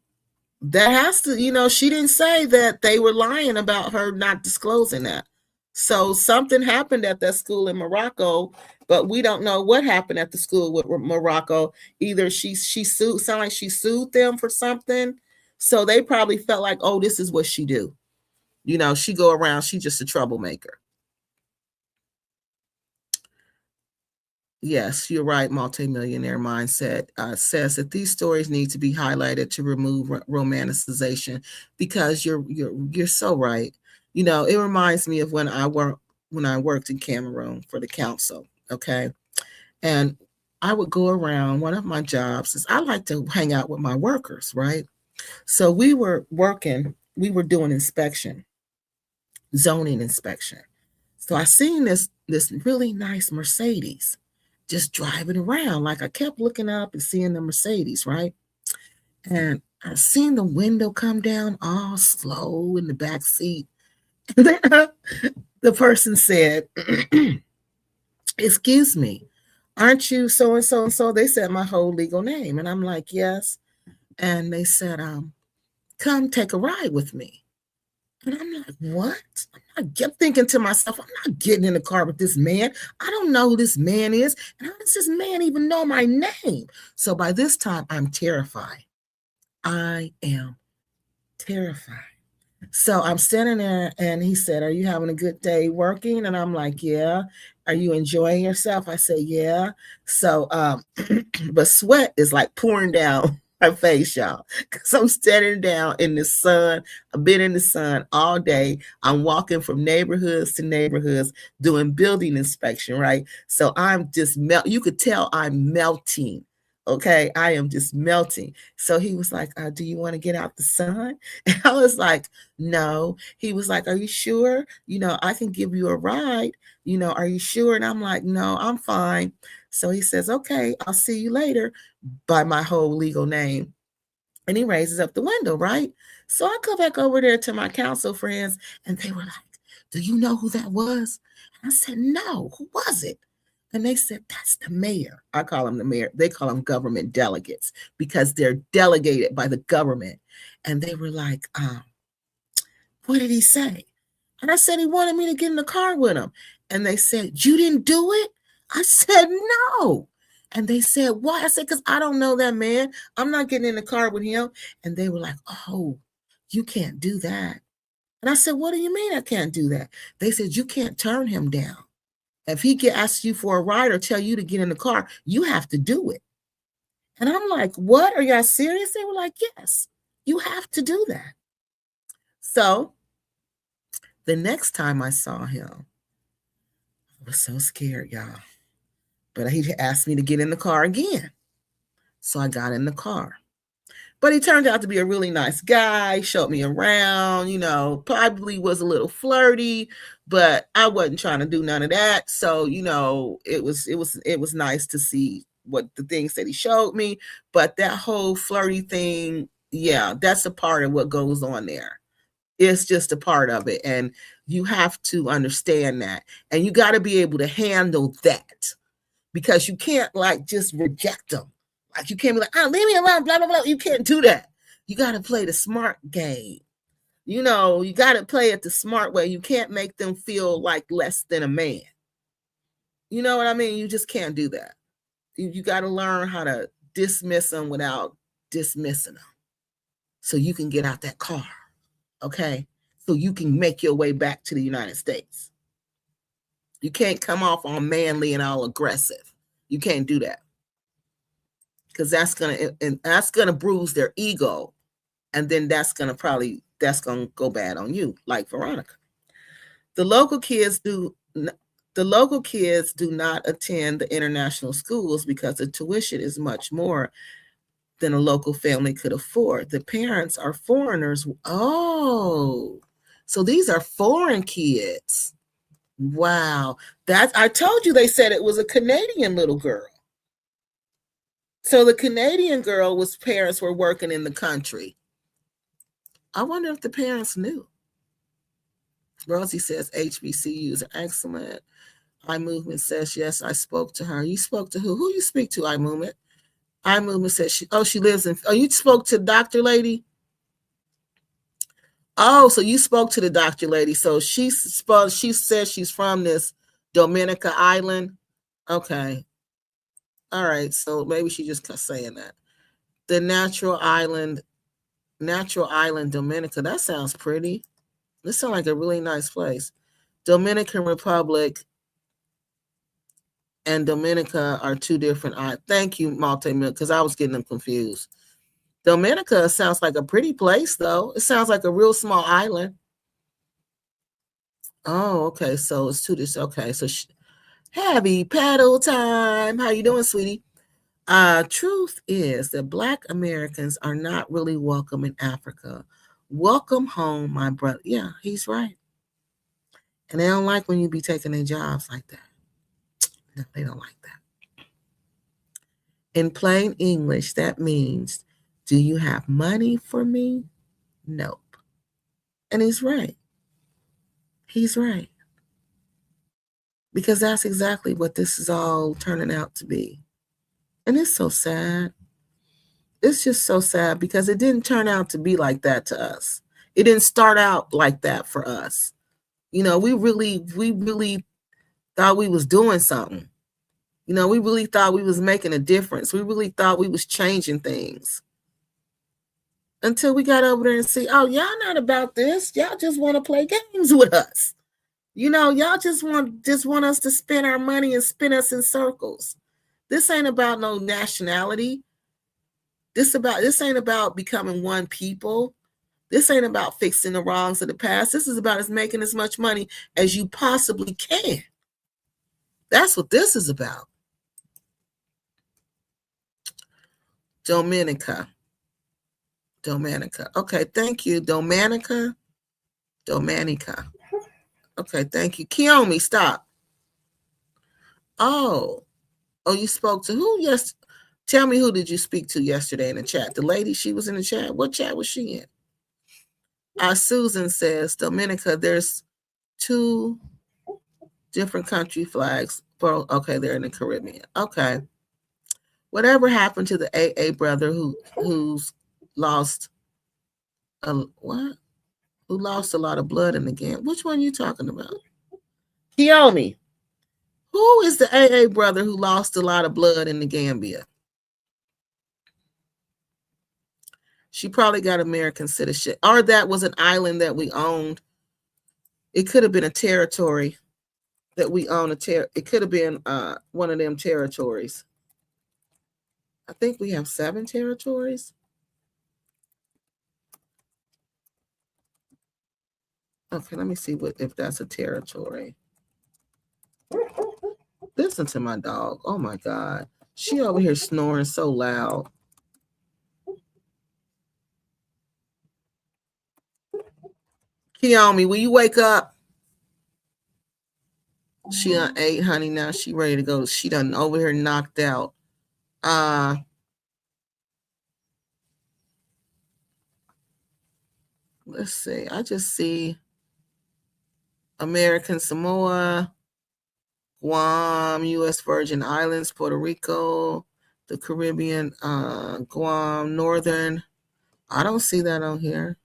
that has to, she didn't say that they were lying about her not disclosing that. So something happened at that school in Morocco, but we don't know what happened at the school with Morocco. Either she sued, sound like she sued them for something. So they probably felt like, oh, this is what she do. She go around, she just a troublemaker. Yes, you're right. Multimillionaire Mindset says that these stories need to be highlighted to remove romanticization, because you're so right. It reminds me of when I worked in Cameroon for the council. Okay, and I would go around. One of my jobs is I like to hang out with my workers, right? So we were doing inspection, zoning inspection. So I seen this really nice Mercedes just driving around. Like I kept looking up and seeing the Mercedes, right? And I seen the window come down all slow in the back seat. The person said, excuse me, aren't you so-and-so and so? They said my whole legal name. And I'm like, yes. And they said, come take a ride with me. And I'm like, what? I kept thinking to myself, I'm not getting in the car with this man. I don't know who this man is. And how does this man even know my name? So by this time, I'm terrified. I am terrified. So I'm standing there and he said, are you having a good day working? And I'm like, yeah. Are you enjoying yourself? I said, yeah. So, but sweat is like pouring down my face, y'all, because I'm standing down in the sun. I've been in the sun all day. I'm walking from neighborhoods to neighborhoods doing building inspection, right? So I'm just you could tell I'm melting. Okay, I am just melting. So he was like, do you want to get out the sun? And I was like, no. He was like, are you sure? I can give you a ride. Are you sure? And I'm like, no, I'm fine. So he says, okay, I'll see you later, by my whole legal name. And he raises up the window, right? So I go back over there to my council friends and they were like, do you know who that was? And I said, no, who was it? And they said, that's the mayor. I call him the mayor. They call them government delegates because they're delegated by the government. And they were like, what did he say? And I said, he wanted me to get in the car with him. And they said, you didn't do it? I said, no. And they said, why? I said, because I don't know that man. I'm not getting in the car with him. And they were like, oh, you can't do that. And I said, what do you mean I can't do that? They said, you can't turn him down. If he asks you for a ride or tell you to get in the car, you have to do it. And I'm like, what? Are y'all serious? They were like, yes, you have to do that. So the next time I saw him, I was so scared, y'all. But he asked me to get in the car again. So I got in the car. But he turned out to be a really nice guy, showed me around, probably was a little flirty, but I wasn't trying to do none of that. So, it was nice to see what the things that he showed me. But that whole flirty thing, yeah, that's a part of what goes on there. It's just a part of it. And you have to understand that. And you got to be able to handle that, because you can't just reject them. You can't be like, leave me alone, blah, blah, blah. You can't do that. You got to play the smart game. You know, you got to play it the smart way. You can't make them feel like less than a man. You know what I mean? You just can't do that. You got to learn how to dismiss them without dismissing them. So you can get out that car, okay? So you can make your way back to the United States. You can't come off all manly and all aggressive. You can't do that. Because that's gonna bruise their ego. And then that's gonna go bad on you, like Veronica. The local kids do not attend the international schools because the tuition is much more than a local family could afford. The parents are foreigners. Oh, so these are foreign kids. Wow. I told you they said it was a Canadian little girl. So the Canadian girl parents were working in the country. I wonder if the parents knew. Rosie says HBCUs are excellent. iMovement says, yes, I spoke to her. You spoke to who? Who you speak to, iMovement? iMovement says, she lives in, you spoke to Dr. Lady? Oh, so you spoke to the Dr. Lady. So she says she's from this Dominica Island. Okay. All right. So maybe she just saying that. The natural island, Dominica. That sounds pretty. This sounds like a really nice place. Dominican Republic and Dominica are two different islands. Thank you, Multi-Milk, because I was getting them confused. Dominica sounds like a pretty place, though. It sounds like a real small island. Oh, okay. So it's two this. Okay, so happy paddle time. How you doing, sweetie? Truth is that Black Americans are not really welcome in Africa. Welcome home, my brother. Yeah, he's right. And they don't like when you be taking their jobs like that. No, they don't like that. In plain English, that means, do you have money for me? Nope. And he's right. He's right. Because that's exactly what this is all turning out to be. And it's so sad. It's just so sad because it didn't turn out to be like that to us. It didn't start out like that for us. You know, we really thought we was doing something. You know, we really thought we was making a difference. We really thought we was changing things. Until we got over there and see, oh, y'all not about this. Y'all just want to play games with us. You know, y'all just want us to spend our money and spin us in circles. This ain't about no nationality. This ain't about becoming one people. This ain't about fixing the wrongs of the past. This is about us making as much money as you possibly can. That's what this is about. Dominica. Okay, thank you. Dominica. Okay, thank you. Kiyomi, stop. Oh, you spoke to who? Yes. Tell me, who did you speak to yesterday in the chat? The lady, she was in the chat. What chat was she in? Susan says, Dominica, there's 2 different country flags. Okay, they're in the Caribbean. Okay. Whatever happened to the AA brother who's lost Who lost a lot of blood in the game? Which one are you talking about? Kiyomi. Who is the AA brother who lost a lot of blood in the Gambia? She probably got American citizenship. Or that was an island that we owned. It could have been a territory that we own. It could have been one of them territories. I think we have 7 territories. Okay, let me see if that's a territory. Listen to my dog. Oh my God. She over here snoring so loud. Kiyomi, will you wake up? She done ate, honey. Now she ready to go. She done over here knocked out. Let's see. I just see American Samoa, Guam, U.S. Virgin Islands, Puerto Rico, the Caribbean, Guam, Northern. I don't see that on here.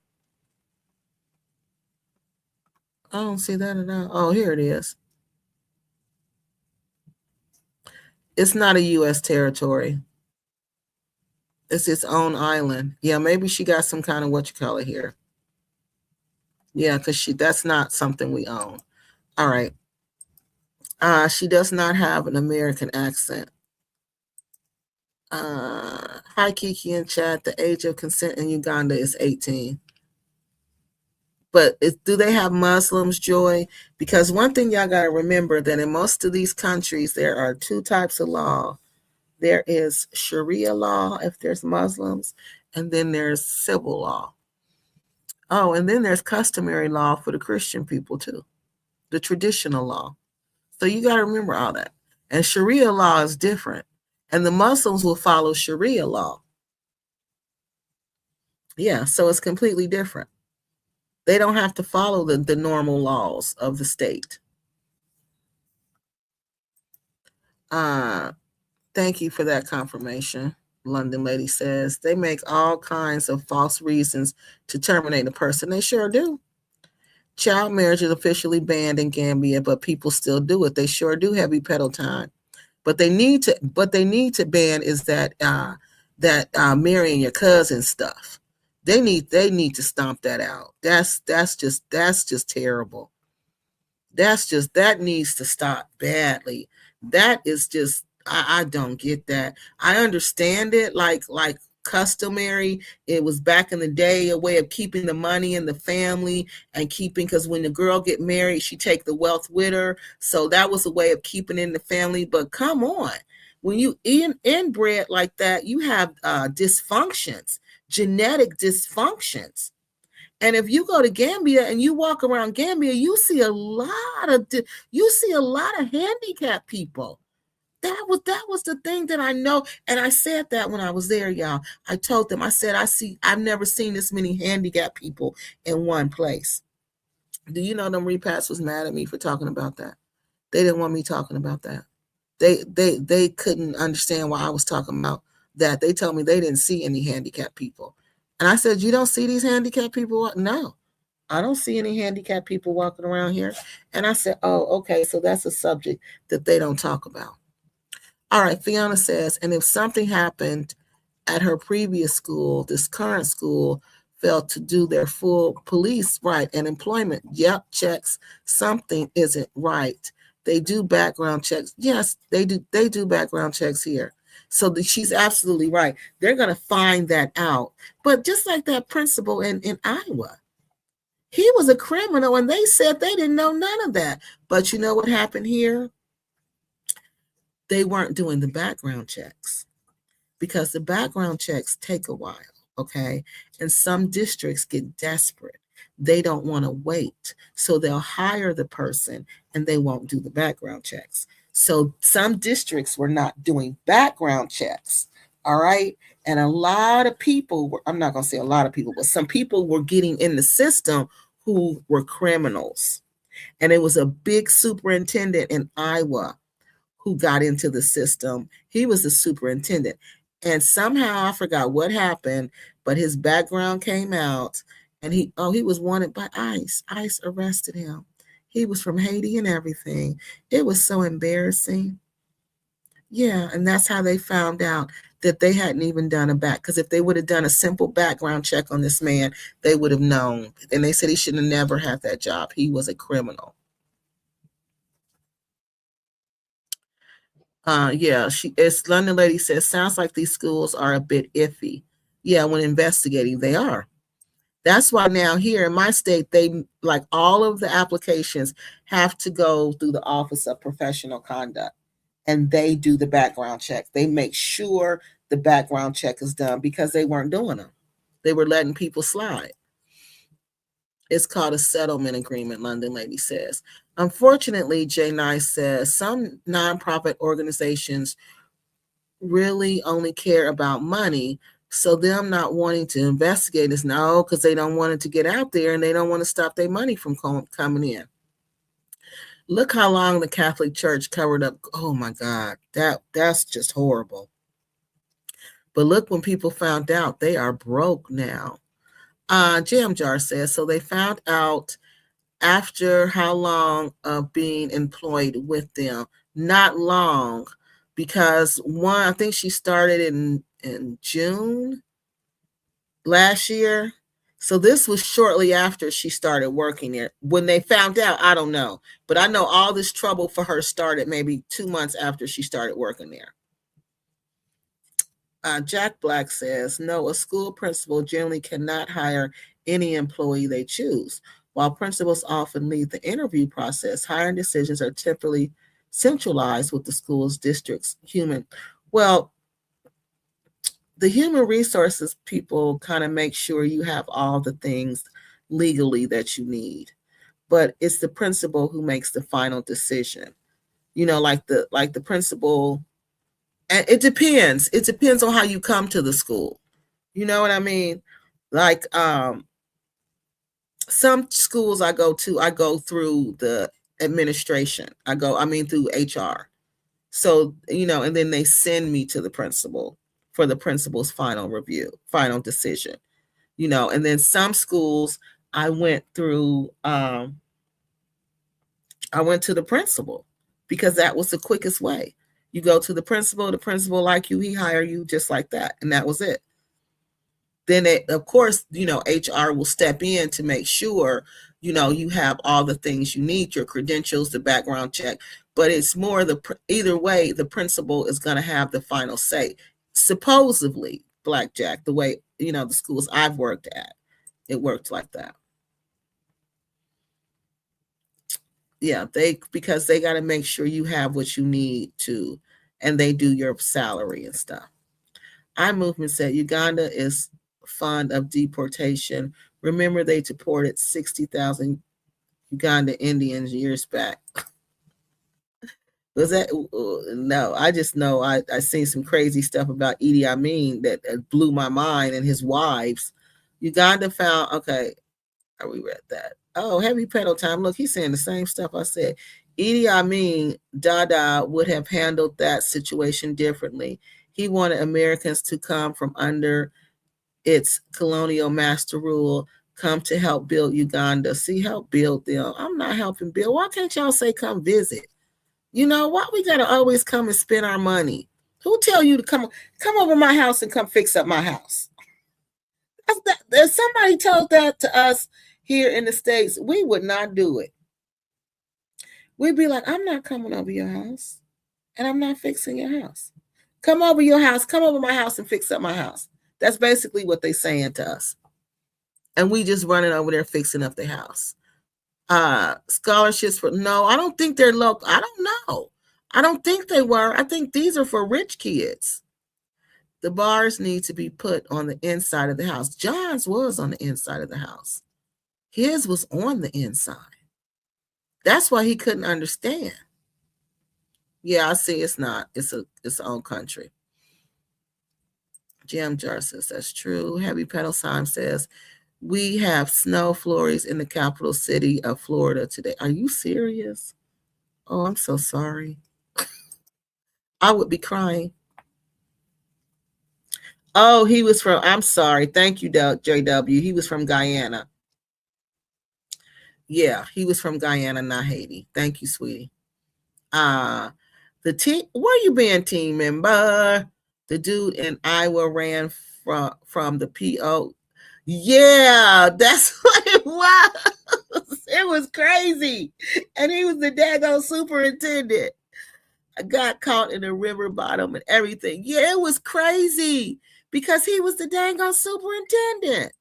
I don't see that at all. Oh, here it is. It's not a U.S. territory. It's its own island. Yeah, maybe she got some kind of what you call it here. Yeah, because that's not something we own. All right. She does not have an American accent. Hi, Kiki in chat. The age of consent in Uganda is 18. But do they have Muslims, Joy? Because one thing y'all got to remember that in most of these countries, there are two types of law. There is Sharia law if there's Muslims, and then there's civil law. Oh, and then there's customary law for the Christian people too, the traditional law. So you got to remember all that. And Sharia law is different. And the Muslims will follow Sharia law. Yeah, so it's completely different. They don't have to follow the normal laws of the state. Thank you for that confirmation. London Lady says they make all kinds of false reasons to terminate a person. They sure do. Child marriage is officially banned in Gambia, but people still do it. They sure do heavy pedal time. But they need to ban is that marrying your cousin stuff. They need to stomp that out. That's just terrible. That needs to stop badly. That is just I don't get that. I understand it like customary. It was back in the day a way of keeping the money in the family and keeping, because when the girl get married, she take the wealth with her. So that was a way of keeping in the family. But come on, when you inbred like that, you have dysfunctions, genetic dysfunctions. And if you go to Gambia and you walk around Gambia, you see a lot of handicapped people. That was the thing that I know. And I said that when I was there, y'all. I told them, I said, I've never seen this many handicapped people in one place. Do you know them repats was mad at me for talking about that? They didn't want me talking about that. They couldn't understand why I was talking about that. They told me they didn't see any handicapped people. And I said, you don't see these handicapped people? No, I don't see any handicapped people walking around here. And I said, oh, okay, so that's a subject that they don't talk about. All right, Fiona says, and if something happened at her previous school, this current school failed to do their full police right and employment checks, something isn't right. They do background checks. Yes, they do. They do background checks here. So she's absolutely right. They're going to find that out. But just like that principal in Iowa, he was a criminal, and they said they didn't know none of that. But you know what happened here? They weren't doing the background checks because the background checks take a while, okay? And some districts get desperate. They don't want to wait. So they'll hire the person and they won't do the background checks. So some districts were not doing background checks, all right? And a lot of people, I'm not going to say a lot of people, but some people were getting in the system who were criminals. And it was a big superintendent in Iowa who got into the system. He was the superintendent. And somehow, I forgot what happened, but his background came out, and he was wanted by ICE. ICE arrested him. He was from Haiti and everything. It was so embarrassing. Yeah, and that's how they found out that they hadn't even done a because if they would have done a simple background check on this man, they would have known. And they said he should have never had that job. He was a criminal. As London Lady says, sounds like these schools are a bit iffy. Yeah, when investigating, they are. That's why now here in my state, they like all of the applications have to go through the Office of Professional Conduct, and they do the background check. They make sure the background check is done because they weren't doing them. They were letting people slide. It's called a settlement agreement, London Lady says. Unfortunately, Jay Nice says some nonprofit organizations really only care about money. So them not wanting to investigate is no, because they don't want it to get out there and they don't want to stop their money from coming in. Look how long the Catholic Church covered up. Oh my God, that's just horrible. But look, when people found out, they are broke now. Jam Jar says, so they found out After how long of being employed with them? Not long, because one, I think she started in June last year. So this was shortly after she started working there. When they found out, I don't know. But I know all this trouble for her started maybe 2 months after she started working there. Jack Black says, no, a school principal generally cannot hire any employee they choose. While principals often lead the interview process, hiring decisions are typically centralized with the school's district's human. Well, the human resources people kind of make sure you have all the things legally that you need, but it's the principal who makes the final decision. You know, like the principal, and it depends. It depends on how you come to the school. You know what I mean? Like some schools I go through the administration. Through HR. So, you know, and then they send me to the principal for the principal's final review, final decision. You know, and then some schools I went to the principal because that was the quickest way. You go to the principal like you, he hire you just like that. And that was it. Then of course, you know, HR will step in to make sure, you know, you have all the things you need, your credentials, the background check, but it's more either way, the principal is going to have the final say. Supposedly, Blackjack, the way, you know, the schools I've worked at, it worked like that. Yeah, because they got to make sure you have what you need to, and they do your salary and stuff. iMovement said Uganda is fond of deportation. Remember, they deported 60,000 Uganda Indians years back. Was that no? I just know I seen some crazy stuff about Idi Amin that blew my mind and his wives. Uganda found okay. We read that. Oh, heavy pedal time. Look, he's saying the same stuff I said. Idi Amin Dada would have handled that situation differently. He wanted Americans to come from under its colonial master rule, come to help build Uganda. See, help build them. I'm not helping build. Why can't y'all say come visit? You know, why we gotta always come and spend our money? Who tell you to come over my house and come fix up my house? If somebody told that to us here in the States, we would not do it. We'd be like, I'm not coming over your house, and I'm not fixing your house. Come over your house, come over my house and fix up my house. That's basically what they're saying to us. And we just running over there fixing up the house. Scholarships for, no, I don't think they're local. I don't know. I don't think they were. I think these are for rich kids. The bars need to be put on the inside of the house. John's was on the inside of the house. His was on the inside. That's why he couldn't understand. Yeah, I see it's not. It's its own country. Jim Jar says that's true. Heavy Pedal Time says we have snow flurries in the capital city of Florida today. Are you serious? Oh, I'm so sorry. I would be crying. Oh, he was from, I'm sorry. Thank you, JW. He was from Guyana. Yeah, he was from Guyana, not Haiti. Thank you, sweetie. The team, where you been, team member? The dude in Iowa ran from the PO. Yeah, that's what it was. It was crazy. And he was the daggone superintendent. I got caught in the river bottom and everything. Yeah, it was crazy because he was the daggone superintendent.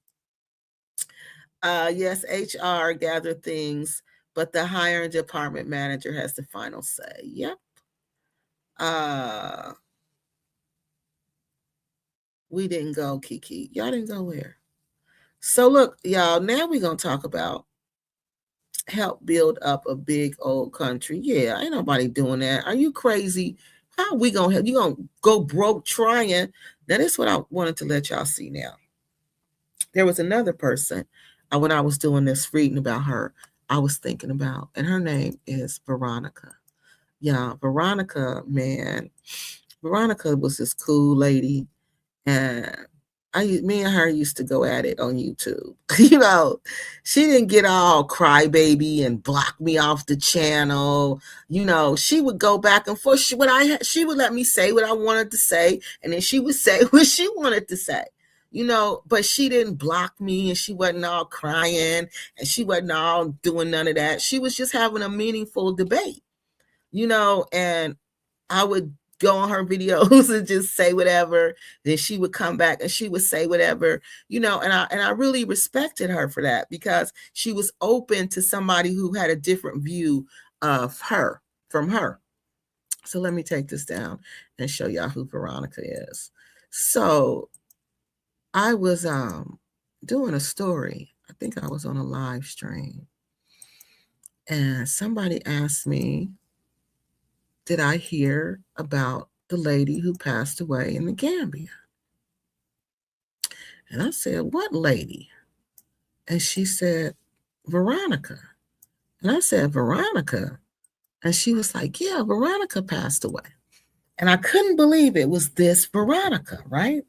Yes, HR gathered things, but the hiring department manager has the final say. Yep. We didn't go, Kiki. Y'all didn't go where? So look, y'all, now we're going to talk about help build up a big old country. Yeah, ain't nobody doing that. Are you crazy? How are we going to help? You going to go broke trying? That is what I wanted to let y'all see now. There was another person, when I was doing this, reading about her, I was thinking about, and her name is Veronica. Yeah, Veronica, man. Veronica was this cool lady, and me and her used to go at it on YouTube. You know, she didn't get all crybaby and block me off the channel. You know, she would go back and forth. She would let me say what I wanted to say, and then she would say what she wanted to say. You know, but she didn't block me, and she wasn't all crying, and she wasn't all doing none of that. She was just having a meaningful debate, you know, and I would go on her videos and just say whatever. Then she would come back and she would say whatever, you know, and I really respected her for that, because she was open to somebody who had a different view of her from her. So let me take this down and show y'all who Veronica is. So I was doing a story. I think I was on a live stream, and somebody asked me, did I hear about the lady who passed away in the Gambia? And I said, what lady? And she said, Veronica. And I said, Veronica? And she was like, yeah, Veronica passed away. And I couldn't believe it was this Veronica, right?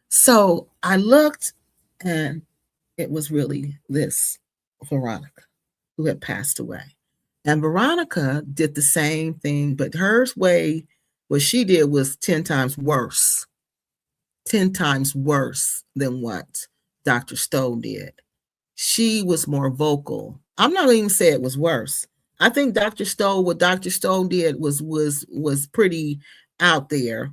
So I looked, and it was really this Veronica who had passed away. And Veronica did the same thing, but hers way, what she did was 10 times worse. 10 times worse than what Dr. Stowe did. She was more vocal. I'm not even saying it was worse. I think what Dr. Stowe did was pretty out there.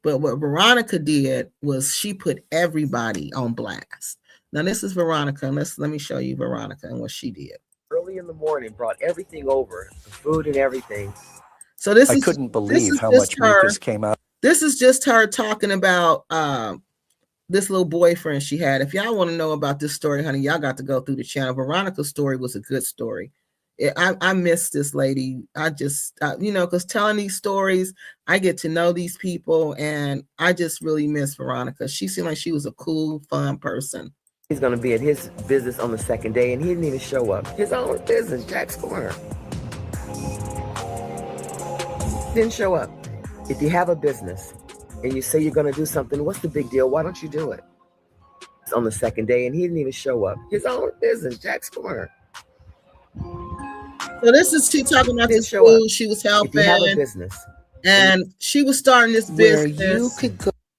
But what Veronica did was she put everybody on blast. Now this is Veronica. Let me show you Veronica and what she did. Early in the morning, brought everything over, the food and everything. So I couldn't believe how much mucus came out. This is just her talking about this little boyfriend she had. If y'all want to know about this story, honey, y'all got to go through the channel. Veronica's story was a good story. I miss this lady. I just, you know, because telling these stories, I get to know these people, and I just really miss Veronica. She seemed like she was a cool, fun person. He's going to be at his business on the second day, and he didn't even show up. His own business, Jack's Corner. Didn't show up. If you have a business and you say you're going to do something, what's the big deal? Why don't you do it? It's on the second day, and he didn't even show up. His own business, Jack's Corner. So this is she talking about the school she was helping. If you have a business. And she was starting this business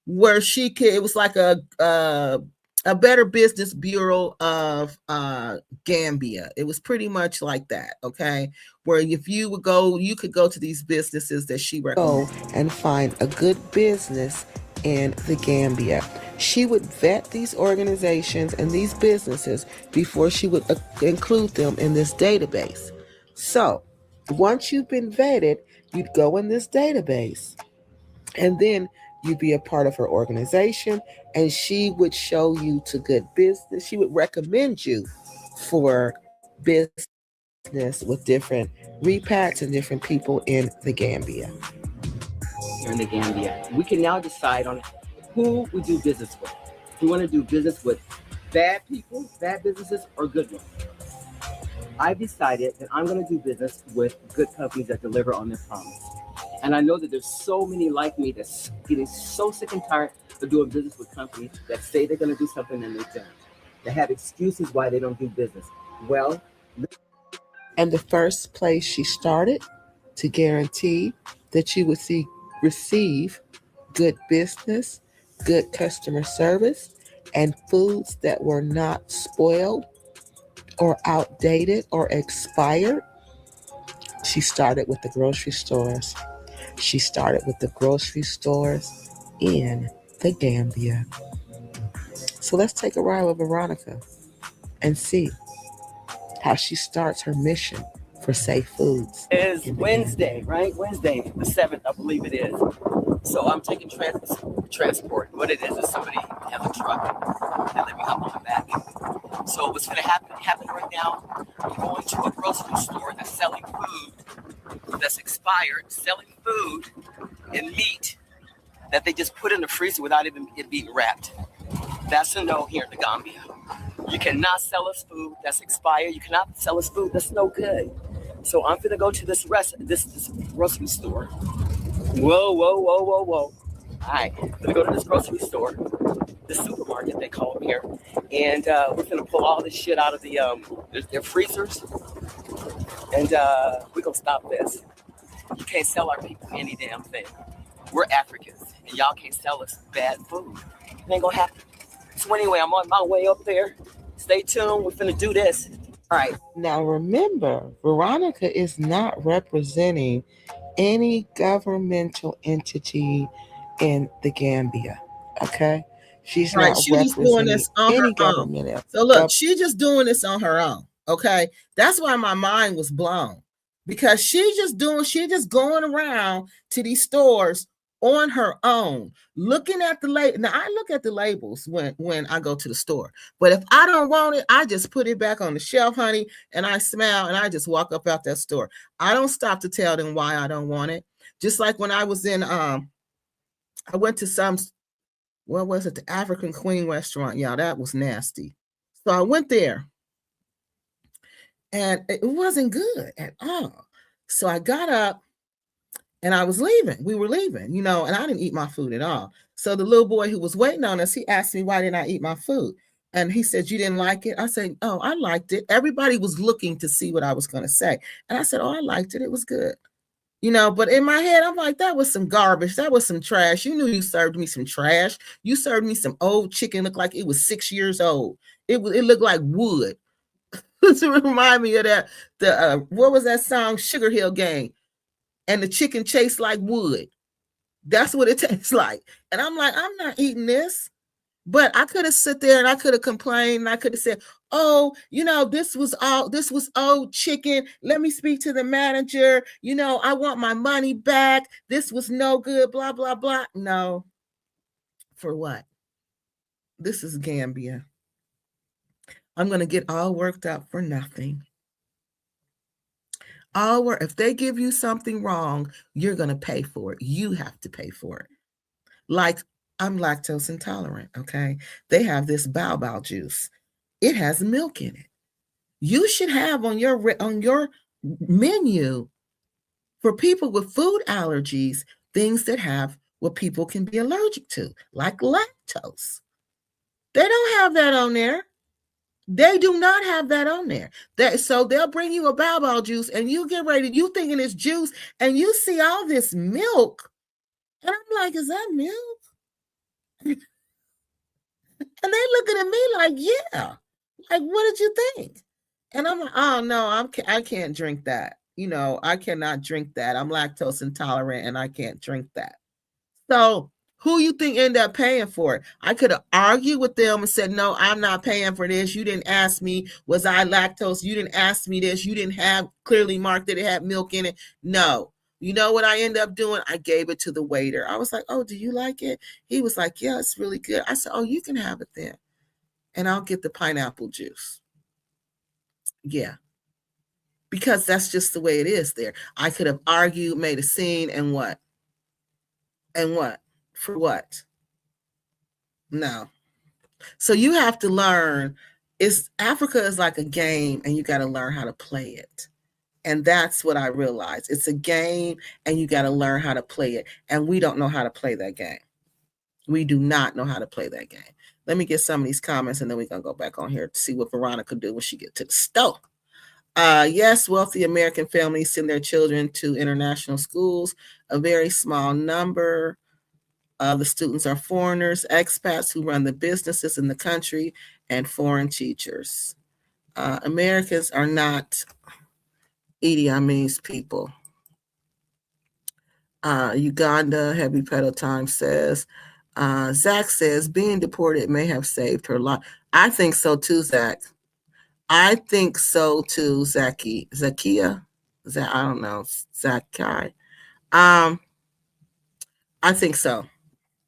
where she could, it was like a Better Business Bureau of Gambia. It was pretty much like that, okay? Where if you would go, you could go to these businesses that she recommended. Go and find a good business in the Gambia. She would vet these organizations and these businesses before she would include them in this database. So once you've been vetted, you'd go in this database, and then you'd be a part of her organization, and she would show you to good business. She would recommend you for business with different repats and different people in the Gambia. Here in the Gambia, we can now decide on who we do business with. We want to do business with bad people, bad businesses, or good ones. I've decided that I'm going to do business with good companies that deliver on their promise. And I know that there's so many like me that's getting so sick and tired of doing business with companies that say they're going to do something and they don't. They have excuses why they don't do business. Well, and the first place she started to guarantee that you would receive good business, good customer service, and foods that were not spoiled or outdated or expired. She started with the grocery stores. She started with the grocery stores in the Gambia. So let's take a ride with Veronica and see how she starts her mission for safe foods. It's Wednesday, right? Wednesday, the 7th, I believe it is. So I'm taking transport. What it is somebody has a truck and let me hop on the back. So what's going to happen right now, I'm going to a grocery store that's selling food that's expired, selling food and meat that they just put in the freezer without even it being wrapped. That's a no here in the Gambia. You cannot sell us food that's expired. You cannot sell us food that's no good. So I'm going to go to this grocery store. Whoa. All right, let me go to this grocery store, the supermarket they call them here, and we're gonna pull all this shit out of their freezers, and we're gonna stop this. You can't sell our people any damn thing. We're Africans, and y'all can't sell us bad food. It ain't gonna happen. So anyway, I'm on my way up there. Stay tuned. We're finna do this. All right. Now remember, Veronica is not representing any governmental entity in the Gambia. Okay? She's Right. not She's just doing representing this on any her own. government. So look, she's just doing this on her own. Okay. That's why my mind was blown. Because she's just going around to these stores on her own, looking at the label. Now I look at the labels when I go to the store, but if I don't want it, I just put it back on the shelf, honey, and I smile and I just walk up out that store. I don't stop to tell them why I don't want it. Just like when I was in, I went to what was it? The African Queen restaurant. Yeah, that was nasty. So I went there and it wasn't good at all. So I got up and I was leaving. We were leaving, and I didn't eat my food at all. So the little boy who was waiting on us, he asked me, why didn't I eat my food? And he said, you didn't like it? I said, oh, I liked it. Everybody was looking to see what I was going to say. And I said, oh, I liked it. It was good. But in my head, I'm like, that was some garbage. That was some trash. You knew you served me some trash. You served me some old chicken, looked like it was 6 years old. It looked like wood. To remind me of that, what was that song, Sugar Hill Gang? And the chicken chased like wood. That's what it tastes like. And I'm like, I'm not eating this. But I could have sit there and I could have complained. And I could have said, oh, this was old chicken. Let me speak to the manager. I want my money back. This was no good, blah, blah, blah. No. For what? This is Gambia. I'm going to get all worked up for nothing. If they give you something wrong, you're going to pay for it. You have to pay for it. Like, I'm lactose intolerant, okay? They have this baobab juice. It has milk in it. You should have on your menu for people with food allergies, things that have what people can be allergic to, like lactose. They don't have that on there. They do not have that on there. So they'll bring you a baobab juice and you get ready, you thinking it's juice, and you see all this milk. And I'm like, is that milk? And they looking at me like, yeah. Like, what did you think? And I'm like, oh, no, I can't drink that. I cannot drink that. I'm lactose intolerant and I can't drink that. So who you think ended up paying for it? I could have argued with them and said, no, I'm not paying for this. You didn't ask me, was I lactose? You didn't ask me this. You didn't have clearly marked that it had milk in it. No. You know what I ended up doing? I gave it to the waiter. I was like, oh, do you like it? He was like, yeah, it's really good. I said, oh, you can have it then. And I'll get the pineapple juice. Yeah. Because that's just the way it is there. I could have argued, made a scene, and what? And what? For what? No. So you have to learn. Africa is like a game, and you got to learn how to play it. And that's what I realized. It's a game, and you got to learn how to play it. And we don't know how to play that game. We do not know how to play that game. Let me get some of these comments, and then we're going to go back on here to see what Veronica do when she get to the store. Yes, wealthy American families send their children to international schools. A very small number of the students are foreigners, expats who run the businesses in the country, and foreign teachers. Americans are not Idi Amin's people. Uganda, Heavy Pedal Time says, Zach says, being deported may have saved her life. I think so too, Zach. I think so too, Zakia. I don't know, Zakai. I think so.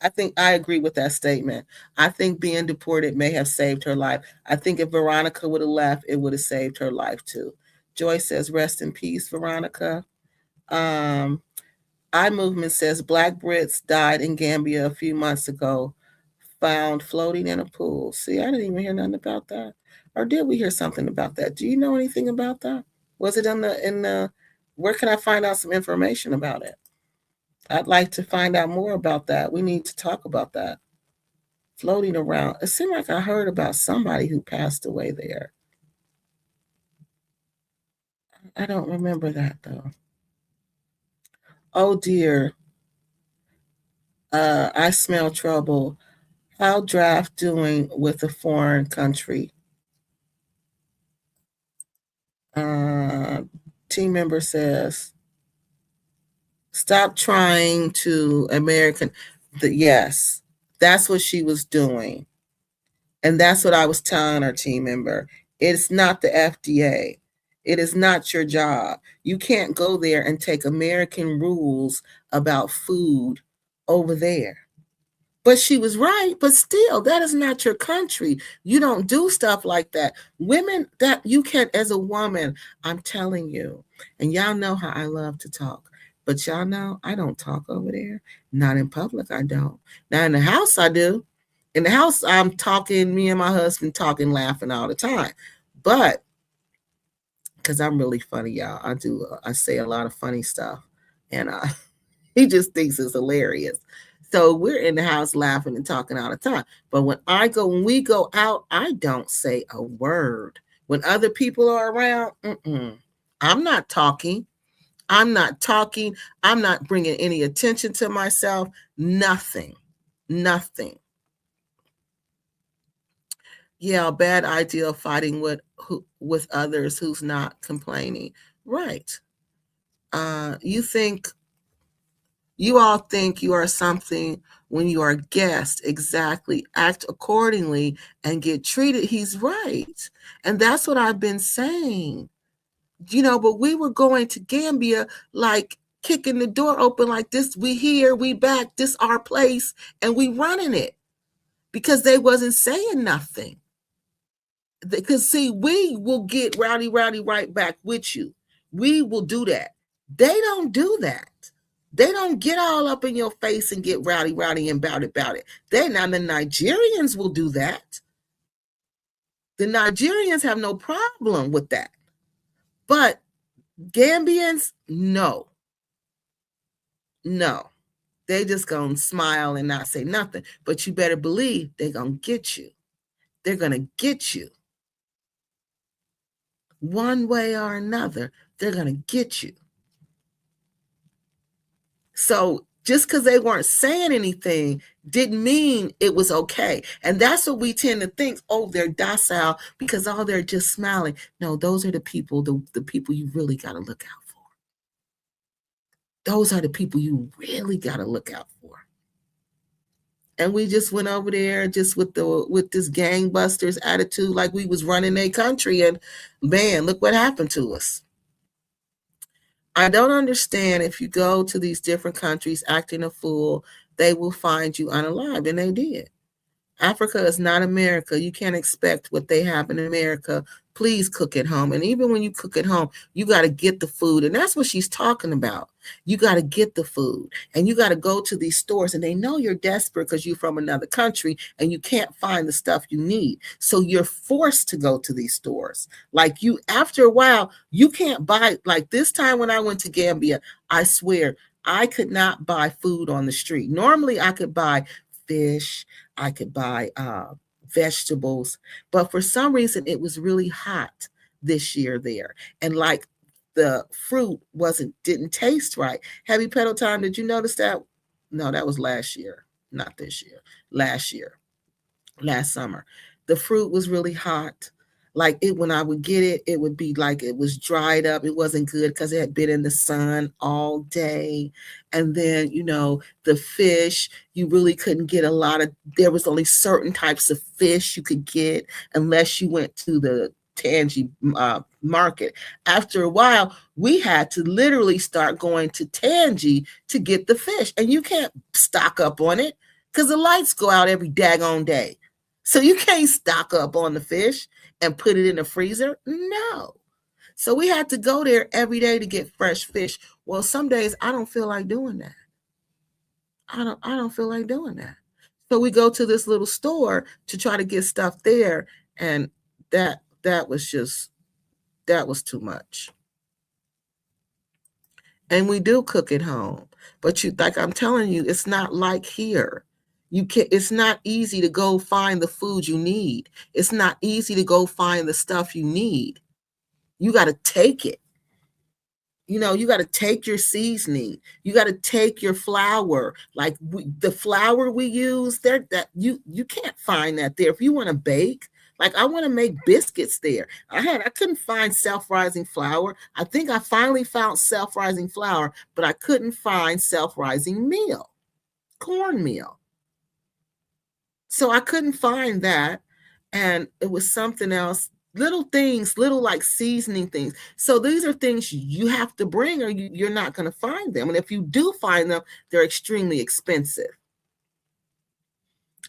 I think I agree with that statement. I think being deported may have saved her life. I think if Veronica would have left, it would have saved her life too. Joyce says, rest in peace, Veronica. iMovement says, Black Brits died in Gambia a few months ago, found floating in a pool. See, I didn't even hear nothing about that. Or did we hear something about that? Do you know anything about that? Was it in the where can I find out some information about it? I'd like to find out more about that. We need to talk about that. Floating around. It seemed like I heard about somebody who passed away there. I don't remember that though. Oh dear. I smell trouble. How draft doing with a foreign country? Team member says, stop trying to American. Yes, that's what she was doing. And that's what I was telling our team member. It's not the FDA. It is not your job. You can't go there and take American rules about food over there. But she was right. But still, that is not your country. You don't do stuff like that. Women, that you can, as a woman, I'm telling you, and y'all know how I love to talk. But y'all know I don't talk over there. Not in public, I don't. Now in the house, I do. In the house, I'm talking, me and my husband talking, laughing all the time. But, because I'm really funny, y'all. I say a lot of funny stuff. And he just thinks it's hilarious. So we're in the house laughing and talking all the time. But when we go out, I don't say a word. When other people are around, I'm not talking. I'm not talking. I'm not bringing any attention to myself. Nothing. Yeah, a bad idea of fighting with others who's not complaining. Right. You all think you are something when you are a guest. Exactly. Act accordingly and get treated. He's right. And that's what I've been saying. But we were going to Gambia like kicking the door open like this. We here, we back, this our place, and we running it because they wasn't saying nothing. Because see, we will get rowdy right back with you. We will do that. They don't do that. They don't get all up in your face and get rowdy and about it. The Nigerians will do that. The Nigerians have no problem with that. But Gambians, no. They just gonna smile and not say nothing. But you better believe they're gonna get you. They're gonna get you. One way or another, they're gonna get you. So just because they weren't saying anything didn't mean it was okay. And that's what we tend to think, oh, they're docile because they're just smiling. No, those are the people, the people you really got to look out for. Those are the people you really got to look out for. And we just went over there just with this gangbusters attitude like we was running a country. And man, look what happened to us. I don't understand if you go to these different countries acting a fool, they will find you unalive, and they did. Africa is not America. You can't expect what they have in America. Please cook at home. And even when you cook at home, you got to get the food. And that's what she's talking about. You got to get the food. And you got to go to these stores. And they know you're desperate because you're from another country and you can't find the stuff you need. So you're forced to go to these stores. Like after a while, you can't buy. Like this time when I went to Gambia, I swear, I could not buy food on the street. Normally, I could buy fish, I could buy vegetables, but for some reason it was really hot this year there, and like the fruit didn't taste right. Happy Pedal Time, did you notice that? No, that was last year, not this year. Last summer, the fruit was really hot. Like when I would get it, it would be like it was dried up. It wasn't good because it had been in the sun all day. And then, the fish, you really couldn't get there was only certain types of fish you could get unless you went to the Tangi market. After a while, we had to literally start going to Tangi to get the fish. And you can't stock up on it because the lights go out every daggone day. So you can't stock up on the fish and put it in the freezer. No. So we had to go there every day to get fresh fish. Well, some days I don't feel like doing that. I don't feel like doing that. So we go to this little store to try to get stuff there. And that was too much. And we do cook at home. But like I'm telling you, it's not like here. It's not easy to go find the food you need. It's not easy to go find the stuff you need. You got to take it. You got to take your seasoning. You got to take your flour. Like the flour we use there, that you can't find that there. If you want to bake, like I want to make biscuits there. I couldn't find self-rising flour. I think I finally found self-rising flour, but I couldn't find self-rising meal, cornmeal. So I couldn't find that. And it was something else. Little things, little like seasoning things. So these are things you have to bring, or you're not going to find them. And if you do find them, they're extremely expensive.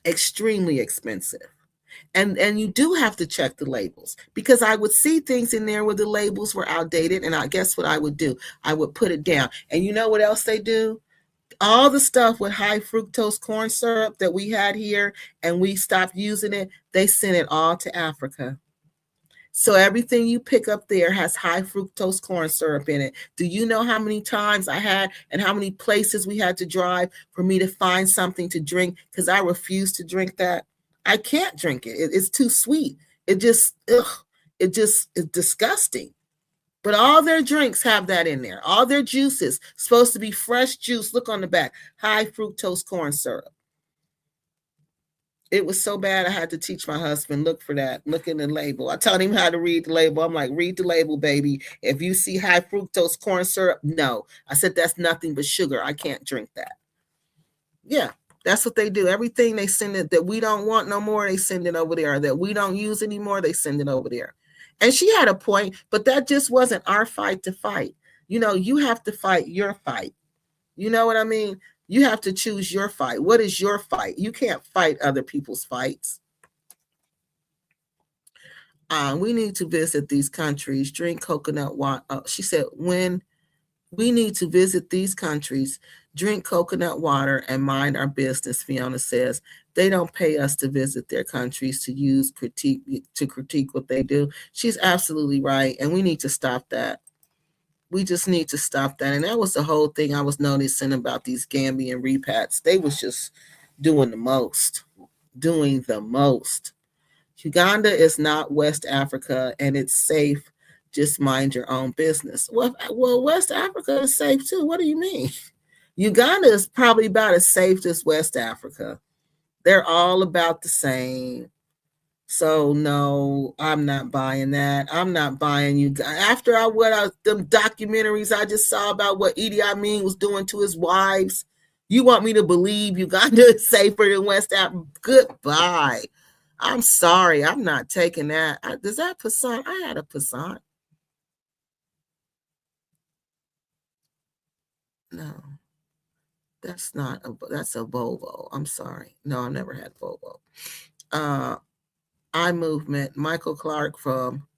Extremely expensive. And you do have to check the labels, because I would see things in there where the labels were outdated. And I guess what I would do, I would put it down. And you know what else they do? All the stuff with high fructose corn syrup that we had here and we stopped using it, they sent it all to Africa. So everything you pick up there has high fructose corn syrup in it. Do you know how many times I had and how many places we had to drive for me to find something to drink? Because I refuse to drink that. I can't drink it. It's too sweet. It's disgusting. But all their drinks have that in there. All their juices, supposed to be fresh juice. Look on the back, high fructose corn syrup. It was so bad I had to teach my husband, look for that. Look in the label. I taught him how to read the label. I'm like, read the label, baby. If you see high fructose corn syrup, no. I said, that's nothing but sugar. I can't drink that. Yeah, that's what they do. Everything they send it that we don't want no more, they send it over there. That we don't use anymore, they send it over there. And she had a point, but that just wasn't our fight to fight. You have to fight your fight. You know what I mean? You have to choose your fight. What is your fight? You can't fight other people's fights. We need to visit these countries, drink coconut water. She said, when we need to visit these countries, drink coconut water, and mind our business, Fiona says. They don't pay us to visit their countries to critique what they do. She's absolutely right, and we need to stop that. We just need to stop that. And that was the whole thing I was noticing about these Gambian repats. They was just doing the most. Uganda is not West Africa, and it's safe. Just mind your own business. Well, West Africa is safe too. What do you mean? Uganda is probably about as safe as West Africa. They're all about the same. So no, I'm not buying that. I'm not buying you. After them documentaries I just saw about what Idi Amin was doing to his wives, you want me to believe Uganda is safer than West Africa? Goodbye. I'm sorry. I'm not taking that. Does that Passat? I had a Passat. No, that's a Volvo. I'm sorry. No, I never had Volvo. Eye movement, Michael Clark from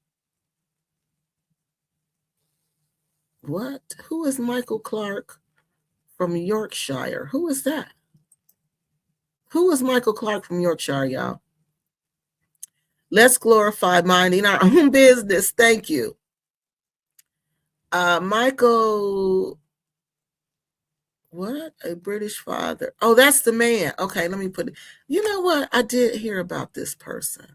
what? Who is Michael Clark from Yorkshire? Who is that? Who is Michael Clark from Yorkshire, y'all? Let's glorify minding our own business. Thank you. Michael, what? A British father. Oh, that's the man. Okay, let me put it. You know what? I did hear about this person.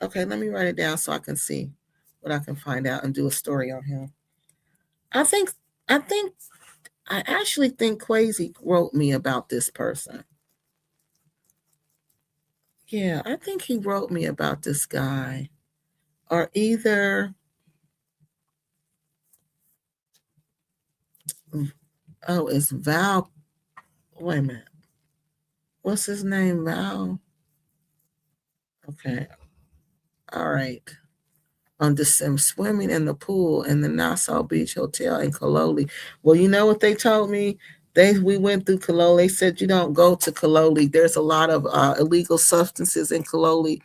Okay, let me write it down so I can see what I can find out and do a story on him. I actually think Kwesi wrote me about this person. Yeah, I think he wrote me about this guy. Or either, it's Val. Wait a minute. What's his name, Val? Okay. All right. On December, swimming in the pool in the Nassau Beach Hotel in Kololi. Well, you know what they told me? We went through Kololi. They said you don't go to Kololi. There's a lot of illegal substances in Kololi,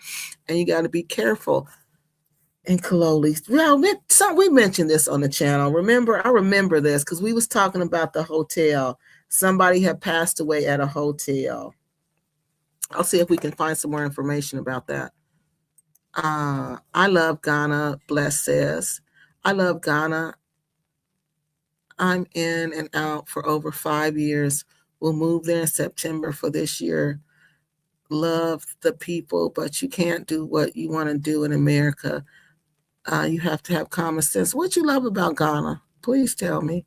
and you got to be careful in Kololi. Well, we mentioned this on the channel. I remember this because we was talking about the hotel. Somebody had passed away at a hotel. I'll see if we can find some more information about that. I love Ghana, Bless says. I love Ghana. I'm in and out for over 5 years. We'll move there in September for this year. Love the people, but you can't do what you want to do in America. You have to have common sense. What you love about Ghana? Please tell me.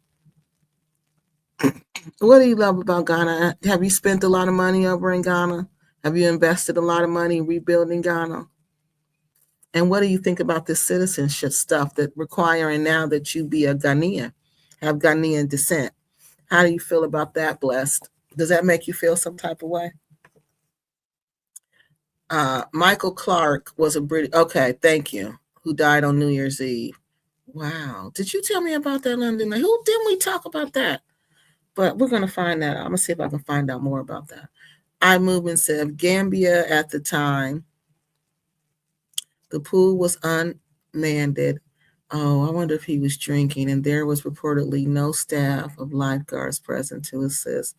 What do you love about Ghana? Have you spent a lot of money over in Ghana? Have you invested a lot of money rebuilding Ghana? And what do you think about this citizenship stuff that requiring now that you be a Ghanaian, have Ghanaian descent? How do you feel about that, Blessed? Does that make you feel some type of way? Michael Clark was a British, okay, thank you, who died on New Year's Eve. Wow. Did you tell me about that, London? Who didn't we talk about that? But we're going to find that out. I'm going to see if I can find out more about that. iMovement said Gambia at the time, the pool was unmanned. Oh, I wonder if he was drinking, and there was reportedly no staff of lifeguards present to assist.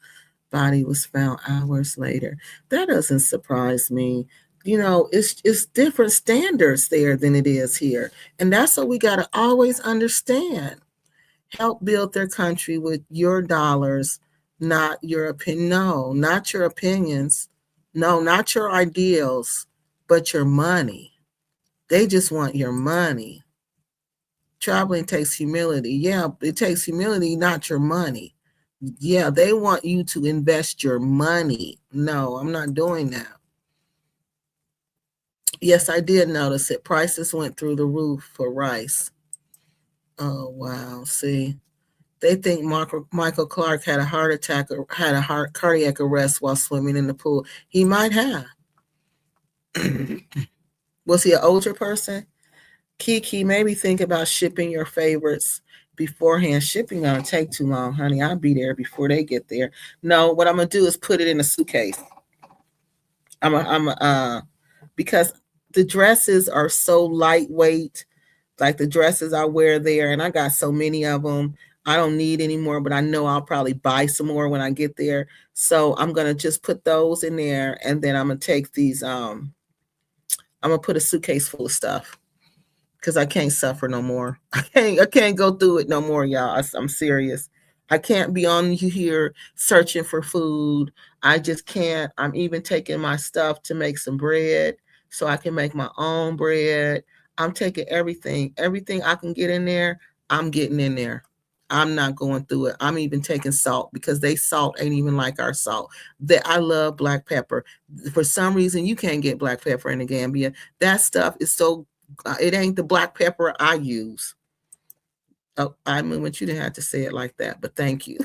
Body was found hours later. That doesn't surprise me. You know, it's different standards there than it is here. And that's what we got to always understand. Help build their country with your dollars, not your opinion. No, not your opinions. No, not your ideals, but your money. They just want your money. Traveling takes humility. Yeah, it takes humility, not your money. Yeah, they want you to invest your money. No, I'm not doing that. Yes, I did notice it. Prices went through the roof for rice. Oh, wow. See, they think Michael Clark had a heart attack or had a cardiac arrest while swimming in the pool. He might have. Was he an older person? Kiki, maybe think about shipping your favorites beforehand. Shipping gonna take too long, honey. I'll be there before they get there. No, what I'm gonna do is put it in a suitcase. Because the dresses are so lightweight, like the dresses I wear there, and I got so many of them. I don't need any more, but I know I'll probably buy some more when I get there. So I'm gonna just put those in there, and then I'm gonna take these. I'm gonna put a suitcase full of stuff. Because I can't suffer no more. I can't go through it no more, y'all. I'm serious. I can't be on here searching for food. I just can't. I'm even taking my stuff to make some bread so I can make my own bread. I'm taking everything I can get in there. I'm getting in there. I'm not going through it. I'm even taking salt because they salt ain't even like our salt. I love black pepper. For some reason, you can't get black pepper in the Gambia. That stuff is so it ain't the black pepper I use. Oh, I mean, you didn't have to say it like that, but thank you.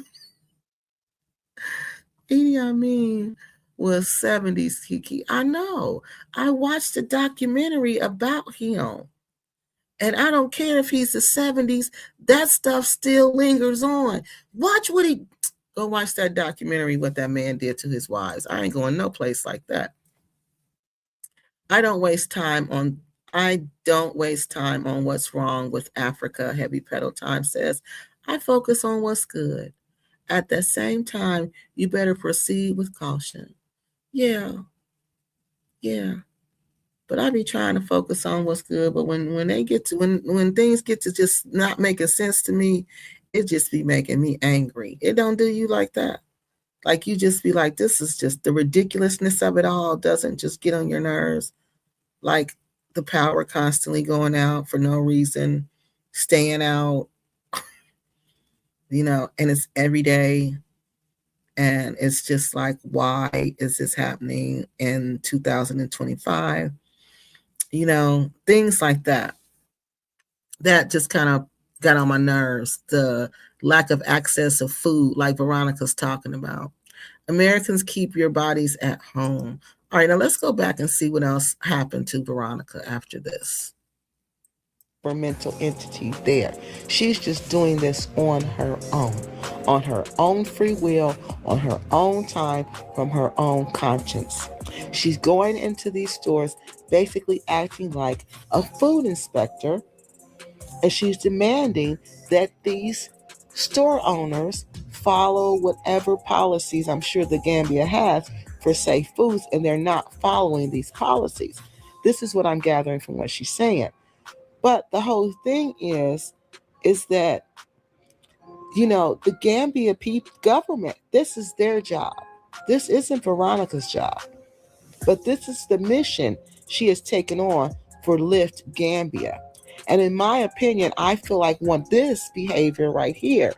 Idi Amin was 70s Kiki. I know. I watched a documentary about him. And I don't care if he's the 70s, that stuff still lingers on. Go watch that documentary, what that man did to his wives. I ain't going no place like that. I don't waste time on what's wrong with Africa, Heavy Pedal Time says. I focus on what's good. At the same time, you better proceed with caution. Yeah. But I be trying to focus on what's good. But when things get to just not making sense to me, it just be making me angry. It don't do you like that. Like you just be like, this is just the ridiculousness of it all doesn't just get on your nerves. Like the power constantly going out for no reason, staying out, and it's every day. And it's just like, why is this happening in 2025? Things like that. That just kind of got on my nerves. The lack of access of food, like Veronica's talking about. Americans, keep your bodies at home. All right, now let's go back and see what else happened to Veronica after this. Mental entity there. She's just doing this on her own free will, on her own time, from her own conscience. She's going into these stores basically acting like a food inspector, and she's demanding that these store owners follow whatever policies I'm sure the Gambia has for safe foods, and they're not following these policies. This is what I'm gathering from what she's saying. But the whole thing is that You know, the Gambia government, this is their job. This isn't Veronica's job, but this is the mission she has taken on for Lift Gambia. And in my opinion, I feel like this behavior right here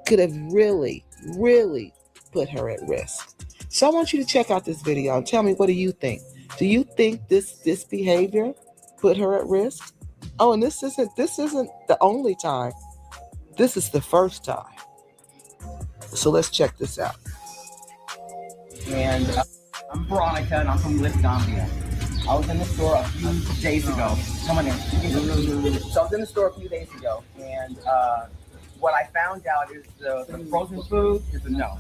could have really, really put her at risk. So I want you to check out this video and tell me, what do you think? Do you think this behavior put her at risk? Oh, and this isn't the only time. This is the first time. So let's check this out. And I'm Veronica, and I'm from Lift Gambia. I was in the store a few days ago. Come on in. So I was in the store a few days ago, and what I found out is the frozen food is a no.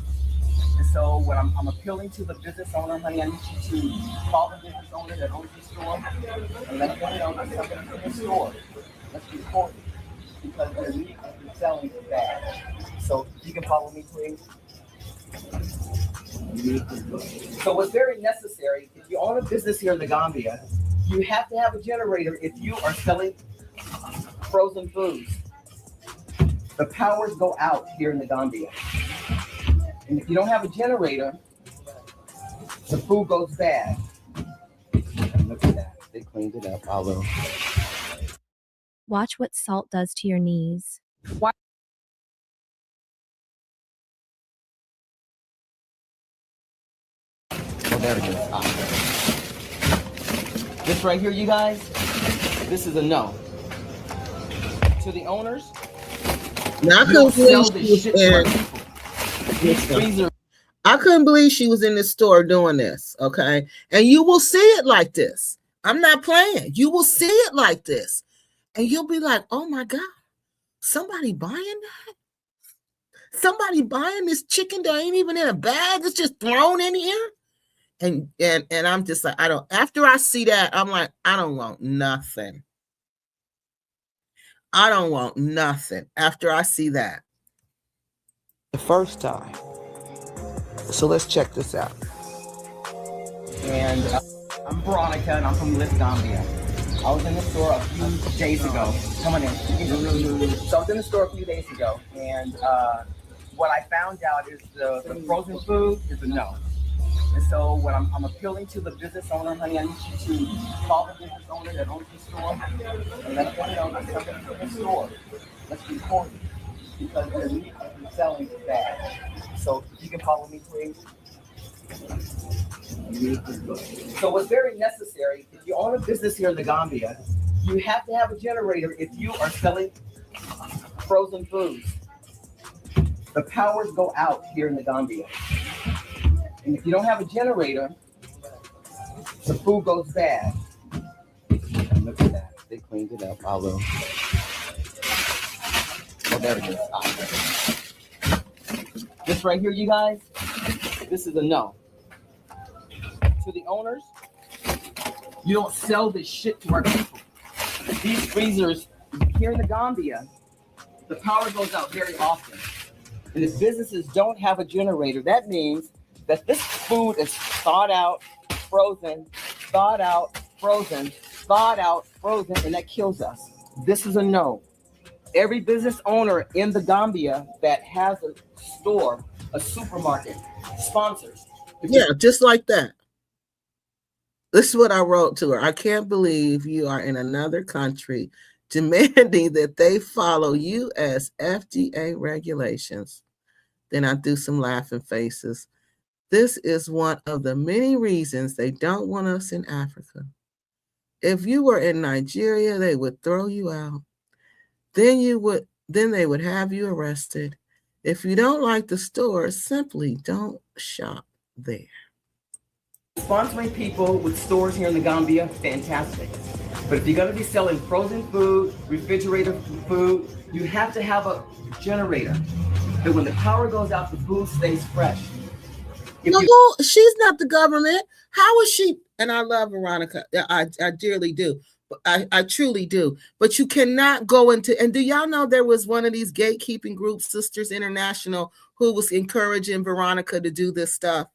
And so what I'm appealing to the business owner, honey, I need you to call the business owner that owns the store and let them know that somebody in the store. Let's report it, because their meat is selling bad. So you can follow me, please. So what's very necessary, if you own a business here in the Gambia, you have to have a generator if you are selling frozen foods. The powers go out here in the Gambia. And if you don't have a generator, the food goes bad. And look at that. They cleaned it up. Although. Watch what salt does to your knees. Oh, there it is. This right here, you guys, this is a no. To the owners, I couldn't believe she was in the store doing this, okay? And you will see it like this. I'm not playing. You will see it like this. And you'll be like, oh my God, somebody buying that? Somebody buying this chicken that ain't even in a bag? It's just thrown in here? And I'm just like, after I see that, I'm like, I don't want nothing. I don't want nothing after I see that. The first time. So let's check this out. And I'm Veronica, and I'm from Lift Gambia. I was in the store a few days ago. Come on in. So I was in the store a few days ago, and what I found out is the frozen food is a no. And so what I'm appealing to the business owner, honey, I need you to call the business owner that owns the store and let them know that somebody in the store. Let's report it, because their meat is selling bad. So you can follow me, please. So what's very necessary, if you own a business here in the Gambia, you have to have a generator if you are selling frozen foods. The powers go out here in the Gambia. And if you don't have a generator, the food goes bad. And look at that. They cleaned it up. Although. Oh, there it is. This right here, you guys, this is a no. To the owners, you don't sell this shit to our people. These freezers here in the Gambia, the power goes out very often. And if businesses don't have a generator, that means that this food is thawed out, frozen, thawed out, frozen, thawed out, frozen, and that kills us. This is a no. Every business owner in the Gambia that has a store, a supermarket, sponsors. Yeah, just like that. This is what I wrote to her. I can't believe you are in another country demanding that they follow U.S. FDA regulations. Then I do some laughing faces. This is one of the many reasons they don't want us in Africa. If you were in Nigeria, they would throw you out. Then they would have you arrested. If you don't like the store, simply don't shop there. Sponsoring people with stores here in the Gambia, fantastic. But if you're going to be selling frozen food, refrigerated food, you have to have a generator. That when the power goes out, the food stays fresh. She's not the government. How is she? And I love Veronica. I dearly do. I truly do. But you cannot go into, and do y'all know there was one of these gatekeeping groups, Sisters International, who was encouraging Veronica to do this stuff?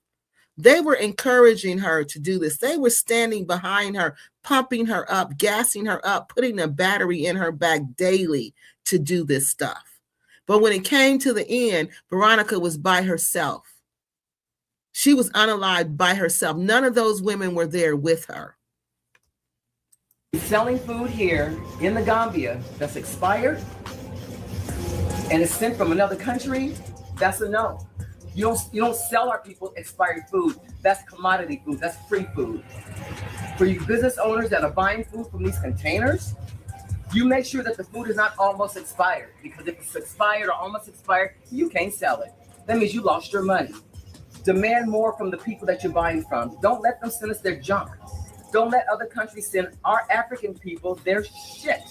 They were encouraging her to do this. They were standing behind her, pumping her up, gassing her up, putting a battery in her back daily to do this stuff. But when it came to the end, Veronica was by herself. She was unalived by herself. None of those women were there with her. Selling food here in the Gambia that's expired and it's sent from another country, that's a no. You don't sell our people expired food. That's commodity food. That's free food. For you business owners that are buying food from these containers, you make sure that the food is not almost expired, because if it's expired or almost expired, you can't sell it. That means you lost your money. Demand more from the people that you're buying from. Don't let them send us their junk. Don't let other countries send our African people their shit.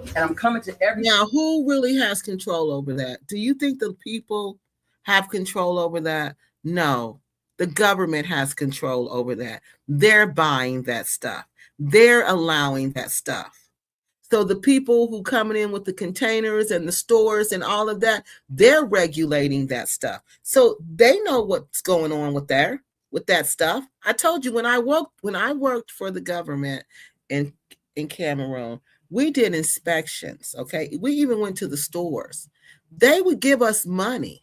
And I'm coming to every. Now, who really has control over that? Do you think the people have control over that? No, the government has control over that. They're buying that stuff. They're allowing that stuff. So the people who coming in with the containers and the stores and all of that, they're regulating that stuff. So they know what's going on with that stuff. I told you when I worked for the government in Cameroon, we did inspections. Okay, we even went to the stores. They would give us money.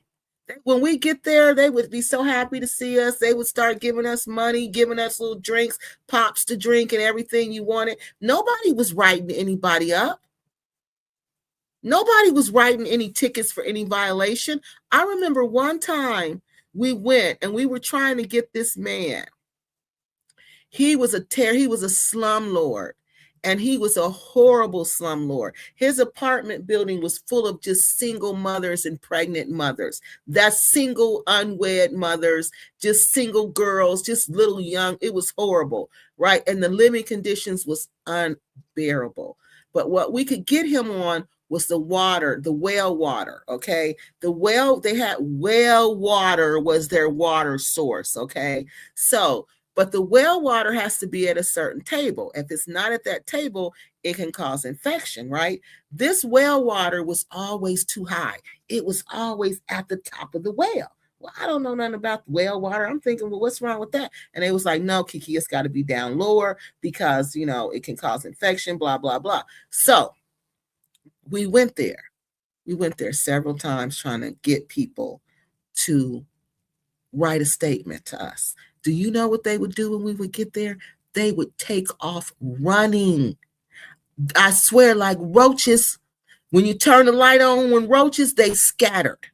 When we get there, they would be so happy to see us. They would start giving us money, giving us little drinks, pops to drink, and everything you wanted. Nobody was writing anybody up. Nobody was writing any tickets for any violation. I remember one time we went and we were trying to get this man. He was a slumlord. And he was a horrible slumlord. His apartment building was full of just single mothers and pregnant mothers. That's single unwed mothers, just single girls, just little young. It was horrible, right? And the living conditions was unbearable. But what we could get him on was the water, the well water, okay? They had well water was their water source, okay? But the well water has to be at a certain table. If it's not at that table, it can cause infection, right? This well water was always too high. It was always at the top of the well. Well, I don't know nothing about well water. I'm thinking, well, what's wrong with that? And they was like, no, Kiki, it's got to be down lower because, it can cause infection, blah, blah, blah. So we went there. We went there several times trying to get people to write a statement to us. Do you know what they would do when we would get there? They would take off running. I swear, like roaches. When you turn the light on, when roaches, they scattered.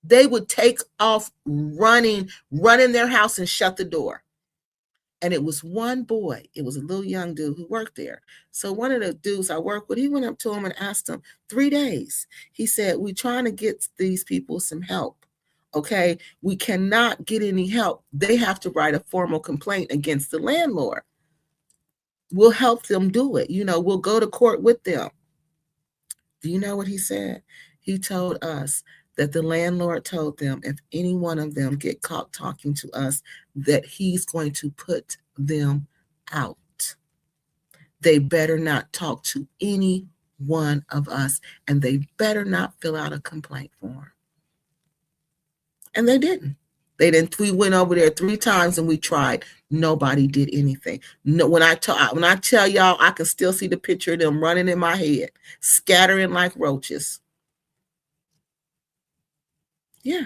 They would take off running, run in their house and shut the door. And it was one boy. It was a little young dude who worked there. So one of the dudes I worked with, he went up to him and asked him, 3 days. He said, we're trying to get these people some help. Okay, we cannot get any help. They have to write a formal complaint against the landlord. We'll help them do it. We'll go to court with them. Do you know what he said? He told us that the landlord told them if any one of them get caught talking to us, that he's going to put them out. They better not talk to any one of us, and they better not fill out a complaint form. And they didn't. We went over there 3 times and we tried. Nobody did anything. No, when I tell y'all, I can still see the picture of them running in my head, scattering like roaches. Yeah,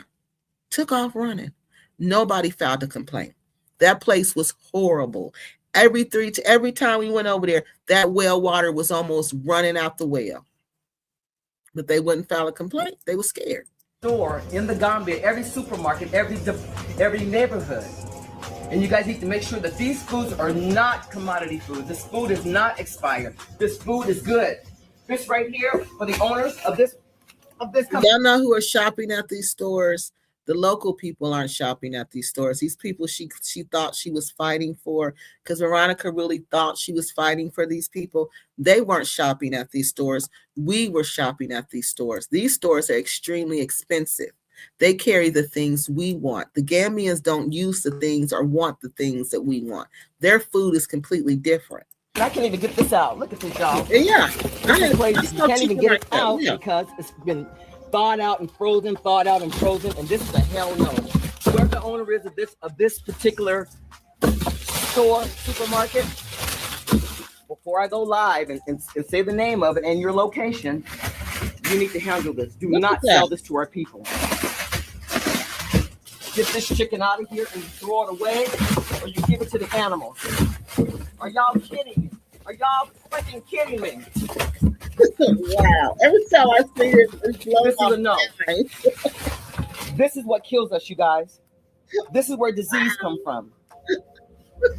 took off running. Nobody filed a complaint. That place was horrible. Every time we went over there, that well water was almost running out the well. But they wouldn't file a complaint. They were scared. Store in the Gambia, every supermarket, every neighborhood. And you guys need to make sure that these foods are not commodity food. This food is not expired. This food is good. This right here for the owners of this company. Y'all know who are shopping at these stores? The local people aren't shopping at these stores. These people she thought she was fighting for, because Veronica really thought she was fighting for these people. They weren't shopping at these stores. We were shopping at these stores. These stores are extremely expensive. They carry the things we want. The Gambians don't use the things or want the things that we want. Their food is completely different. I can't even get this out. Look at this, y'all. Yeah. This is crazy. You can't even get it out because it's been thawed out and frozen, and this is a hell no. Whoever the owner is of this particular supermarket, before I go live and say the name of it and your location, We need to handle this. Do Look not at that. sell this to our people. Get this chicken out of here and throw it away, or you give it to the animals. Are y'all kidding me? Are y'all freaking kidding me? Wow. Every time I see it, it's blows This is my a no. mind. This is what kills us, you guys. This is where disease come from.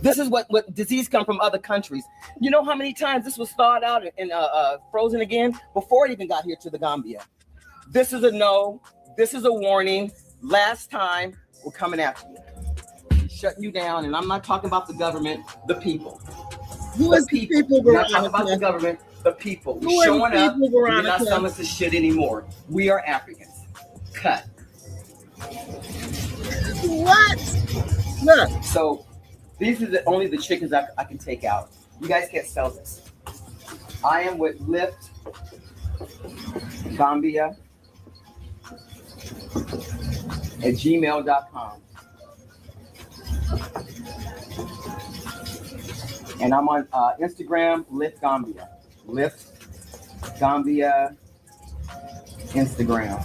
This is what disease come from other countries. You know how many times this was thawed out and frozen again before it even got here to the Gambia? This is a no. This is a warning. Last time, we're coming after you. Shutting you down, and I'm not talking about the government, the people. Who is the people, We're not talking about the Veronica? government, the people. Who are the Showing up, people, we're not Veronica? selling us this shit anymore. We are Africans. Cut. What? Look. So these are only the chickens I can take out. You guys can't sell this. I am with Lift Gambia at gmail.com. And I'm on Instagram, Lift Gambia. Lift Gambia Instagram.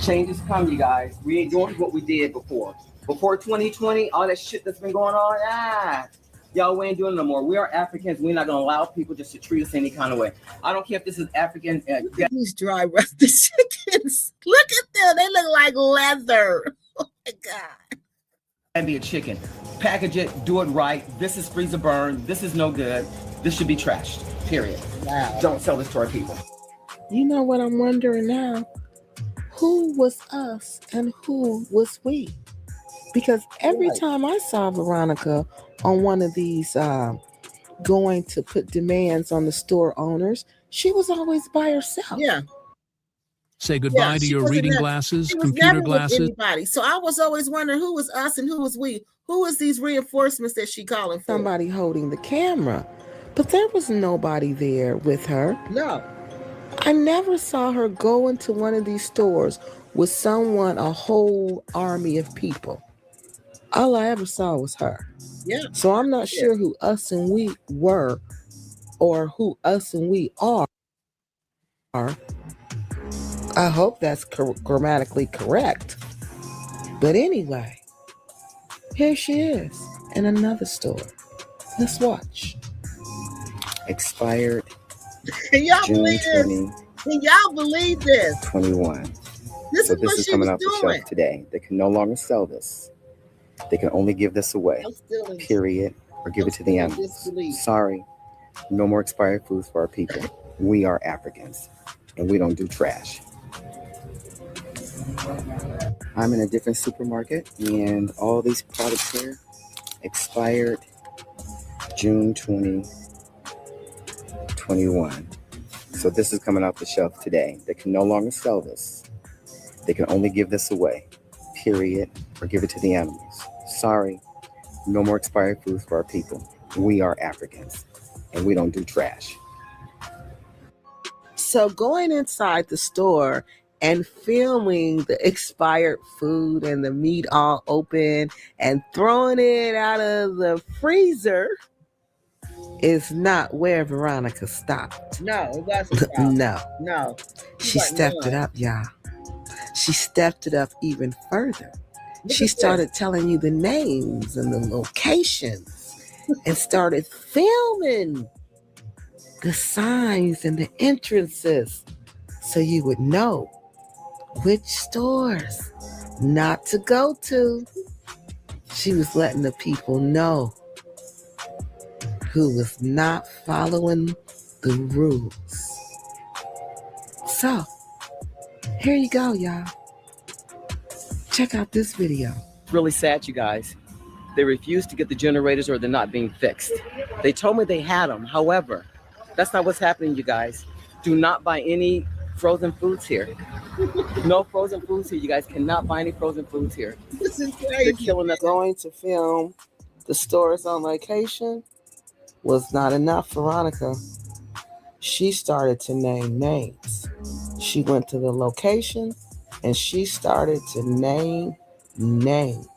Changes come, you guys. We ain't doing what we did before. Before 2020, all that shit that's been going on, y'all, we ain't doing it no more. We are Africans. We're not going to allow people just to treat us any kind of way. I don't care if this is African. Look at these dry rusted chickens. Look at them. They look like leather. Oh, my God. And be a chicken. Package it. Do it right. This is freezer burn. This is no good. This should be trashed. Period. Wow. Don't sell this to our people. You know what I'm wondering now? Who was us and who was we? Because every time I saw Veronica on one of these going to put demands on the store owners, she was always by herself. Yeah. Say goodbye to your reading glasses, She was computer never with glasses. anybody. So I was always wondering who was us and who was we. Who was these reinforcements that she calling for? Somebody holding the camera. But there was nobody there with her. No. I never saw her go into one of these stores with someone, a whole army of people. All I ever saw was her. Yeah. So I'm not sure who us and we were or who us and we are. I hope that's grammatically correct. But anyway, here she is in another store. Let's watch. Expired Can y'all June believe this? 20, Can y'all believe this? 21. This So is what this is she coming was off the doing. shelf today. They can no longer sell this. They can only give this away, I'm still in period, or give it to the animals. disbelief. Sorry, no more expired foods for our people. We are Africans, and we don't do trash. I'm in a different supermarket, and all these products here expired June 2021. So this is coming off the shelf today. They can no longer sell this. They can only give this away, period, or give it to the animals. Sorry, no more expired foods for our people. We are Africans, and we don't do trash. So going inside the store and filming the expired food and the meat all open and throwing it out of the freezer is not where Veronica stopped. No, it wasn't. No. No. She stepped it up, y'all. She stepped it up even further. She at started telling you the names and the locations and started filming the signs and the entrances so you would know which stores not to go to. She was letting the people know who was not following the rules. So, here you go, y'all. Check out this video. Really sad, you guys. They refuse to get the generators or they're not being fixed. They told me they had them. However, that's not what's happening, you guys. Do not buy any frozen foods here. No frozen foods here. You guys cannot buy any frozen foods here. This is They're crazy. killing us. Going to film the stores on location was not enough for Veronica. She started to name names. She went to the location and she started to name names.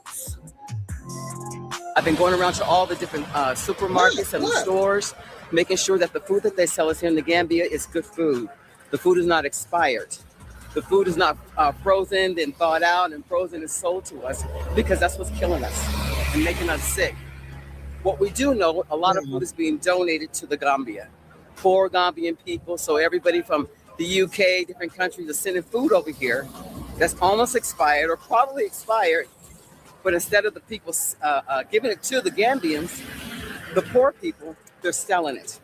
I've been going around to all the different supermarkets and stores, making sure that the food that they sell us here in the Gambia is good food. The food is not expired. The food is not frozen, then thawed out and frozen and sold to us, because that's what's killing us and making us sick. What we do know, a lot of food is being donated to the Gambia for Gambian people. So everybody from the UK, different countries are sending food over here that's almost expired or probably expired. But instead of the people giving it to the Gambians, the poor people, they're selling it.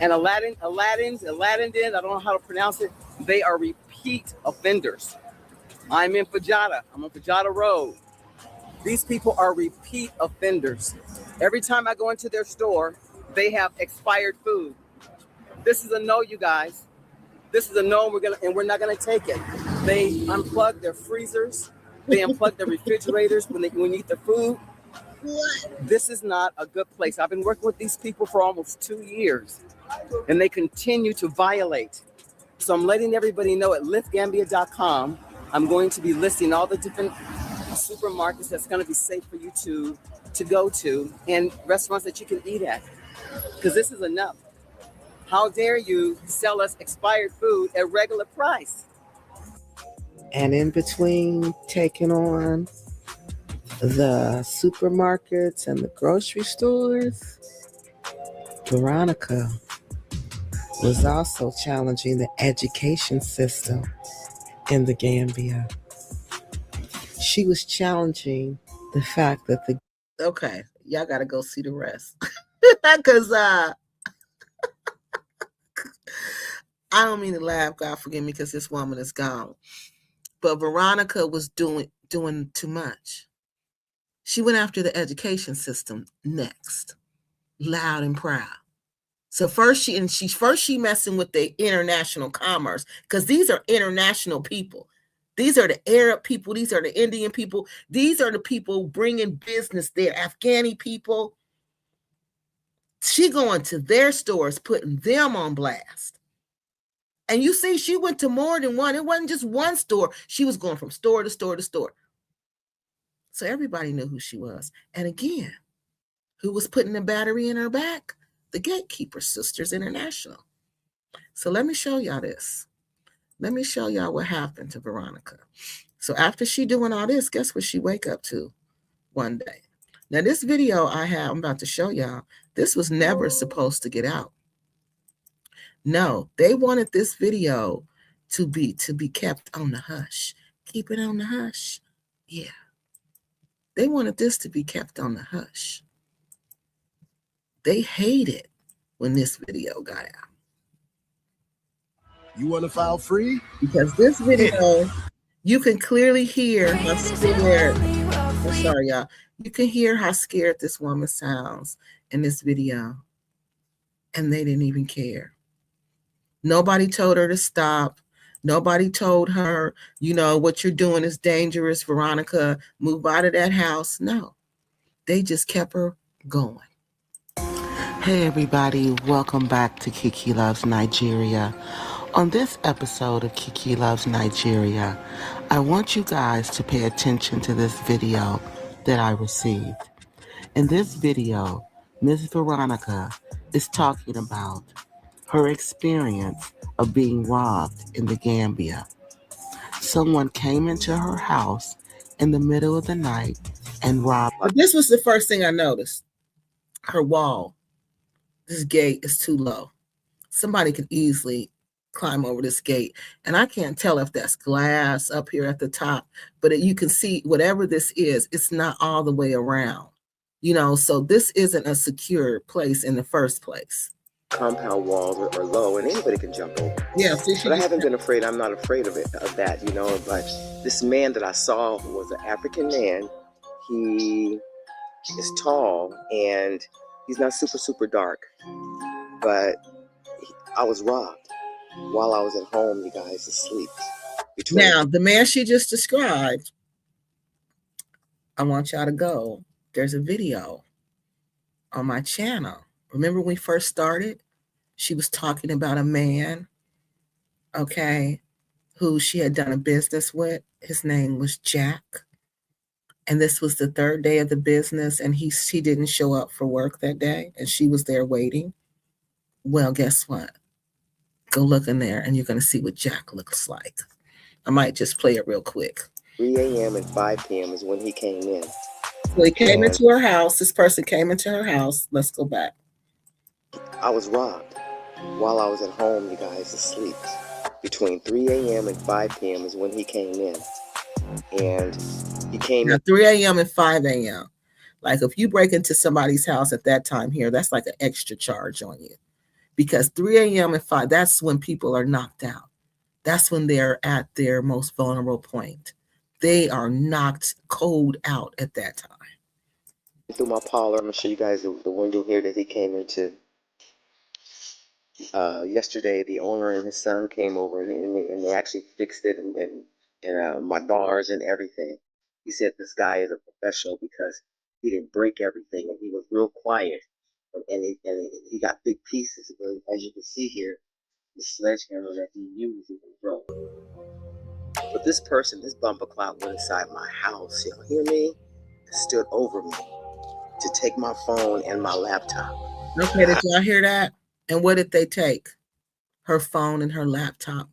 And Aladdin, I don't know how to pronounce it, they are repeat offenders. I'm in Fajada. I'm on Fajada Road. These people are repeat offenders. Every time I go into their store, they have expired food. This is a no, you guys. This is a no, we're not gonna take it. They unplug their freezers. They unplug their refrigerators when you eat the food. This is not a good place. I've been working with these people for almost 2 years, and they continue to violate. So I'm letting everybody know at liftgambia.com, I'm going to be listing all the different supermarkets that's going to be safe for you to go to, and restaurants that you can eat at, because this is enough. How dare you sell us expired food at regular price? And in between taking on the supermarkets and the grocery stores, Veronica was also challenging the education system in the Gambia. She was challenging the fact that the... Okay, y'all got to go see the rest. Because I don't mean to laugh, God forgive me, because this woman is gone. But Veronica was doing too much. She went after the education system next, loud and proud. So first she messing with the international commerce, because these are international people. These are the Arab people. These are the Indian people. These are the people bringing business there, Afghani people. She going to their stores, putting them on blast. And you see, she went to more than one. It wasn't just one store. She was going from store to store to store. So everybody knew who she was. And again, who was putting the battery in her back? The Gatekeeper Sisters International. So let me show y'all this. Let me show y'all what happened to Veronica. So after she doing all this, guess what she wake up to one day? Now this video I'm about to show y'all, this was never supposed to get out. No, they wanted this video to be kept on the hush. Keep it on the hush. Yeah. They wanted this to be kept on the hush. They hated when this video got out. You want to file free? Because this video, you can clearly hear how scared. I'm sorry, y'all. You can hear how scared this woman sounds in this video. And they didn't even care. Nobody told her to stop. Nobody told her, what you're doing is dangerous, Veronica. Move out of that house. No. They just kept her going. Hey, everybody. Welcome back to Kiki Loves Nigeria. On this episode of Kiki Loves Nigeria, I want you guys to pay attention to this video that I received. In this video, Miss Veronica is talking about her experience of being robbed in the Gambia. Someone came into her house in the middle of the night and robbed. But this was the first thing I noticed. Her wall. This gate is too low. Somebody could easily climb over this gate. And I can't tell if that's glass up here at the top, but you can see whatever this is, it's not all the way around. So this isn't a secure place in the first place. Compound walls are low and anybody can jump over. Yeah, but I haven't been afraid. I'm not afraid of that. But this man that I saw was an African man. He is tall and he's not super dark. But I was robbed while I was at home, you guys, asleep. Now, the man she just described, I want y'all to go. There's a video on my channel. Remember when we first started? She was talking about a man, okay, who she had done a business with. His name was Jack. And this was the third day of the business, and he didn't show up for work that day, and she was there waiting. Well, guess what? Go look in there and you're going to see what Jack looks like. I might just play it real quick. 3 a.m. and 5 p.m. is when he came in. So he came into her house. This person came into her house. Let's go back. I was robbed while I was at home, you guys, asleep. Between 3 a.m. and 5 p.m. is when he came in. And he came in 3 a.m. and 5 a.m. Like if you break into somebody's house at that time here, that's like an extra charge on you. Because 3 a.m. and 5, that's when people are knocked out. That's when they're at their most vulnerable point. They are knocked cold out at that time. through my parlor. I'm going to show you guys the window here that he came into. Yesterday, the owner and his son came over and they actually fixed it and my doors and everything. He said this guy is a professional because he didn't break everything and he was real quiet. And he got big pieces. But as you can see here, the sledgehammer that he used was broke. But this person, this bumper clock, went inside my house. Y'all hear me? Stood over me to take my phone and my laptop. Okay, did y'all hear that? And what did they take? Her phone and her laptop,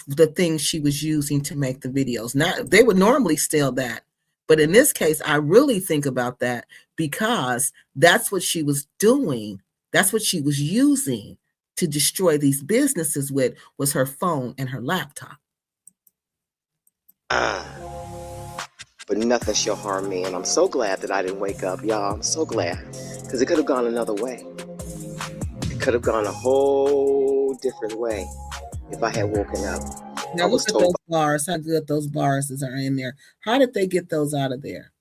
the things she was using to make the videos. Now, they would normally steal that. But in this case, I really think about that because that's what she was doing. That's what she was using to destroy these businesses with, was her phone and her laptop. But nothing shall harm me. And I'm so glad that I didn't wake up, y'all. I'm so glad. Because it could have gone another way. It could have gone a whole different way if I had woken up. Now look at those bars, how good those bars are in there. How did they get those out of there?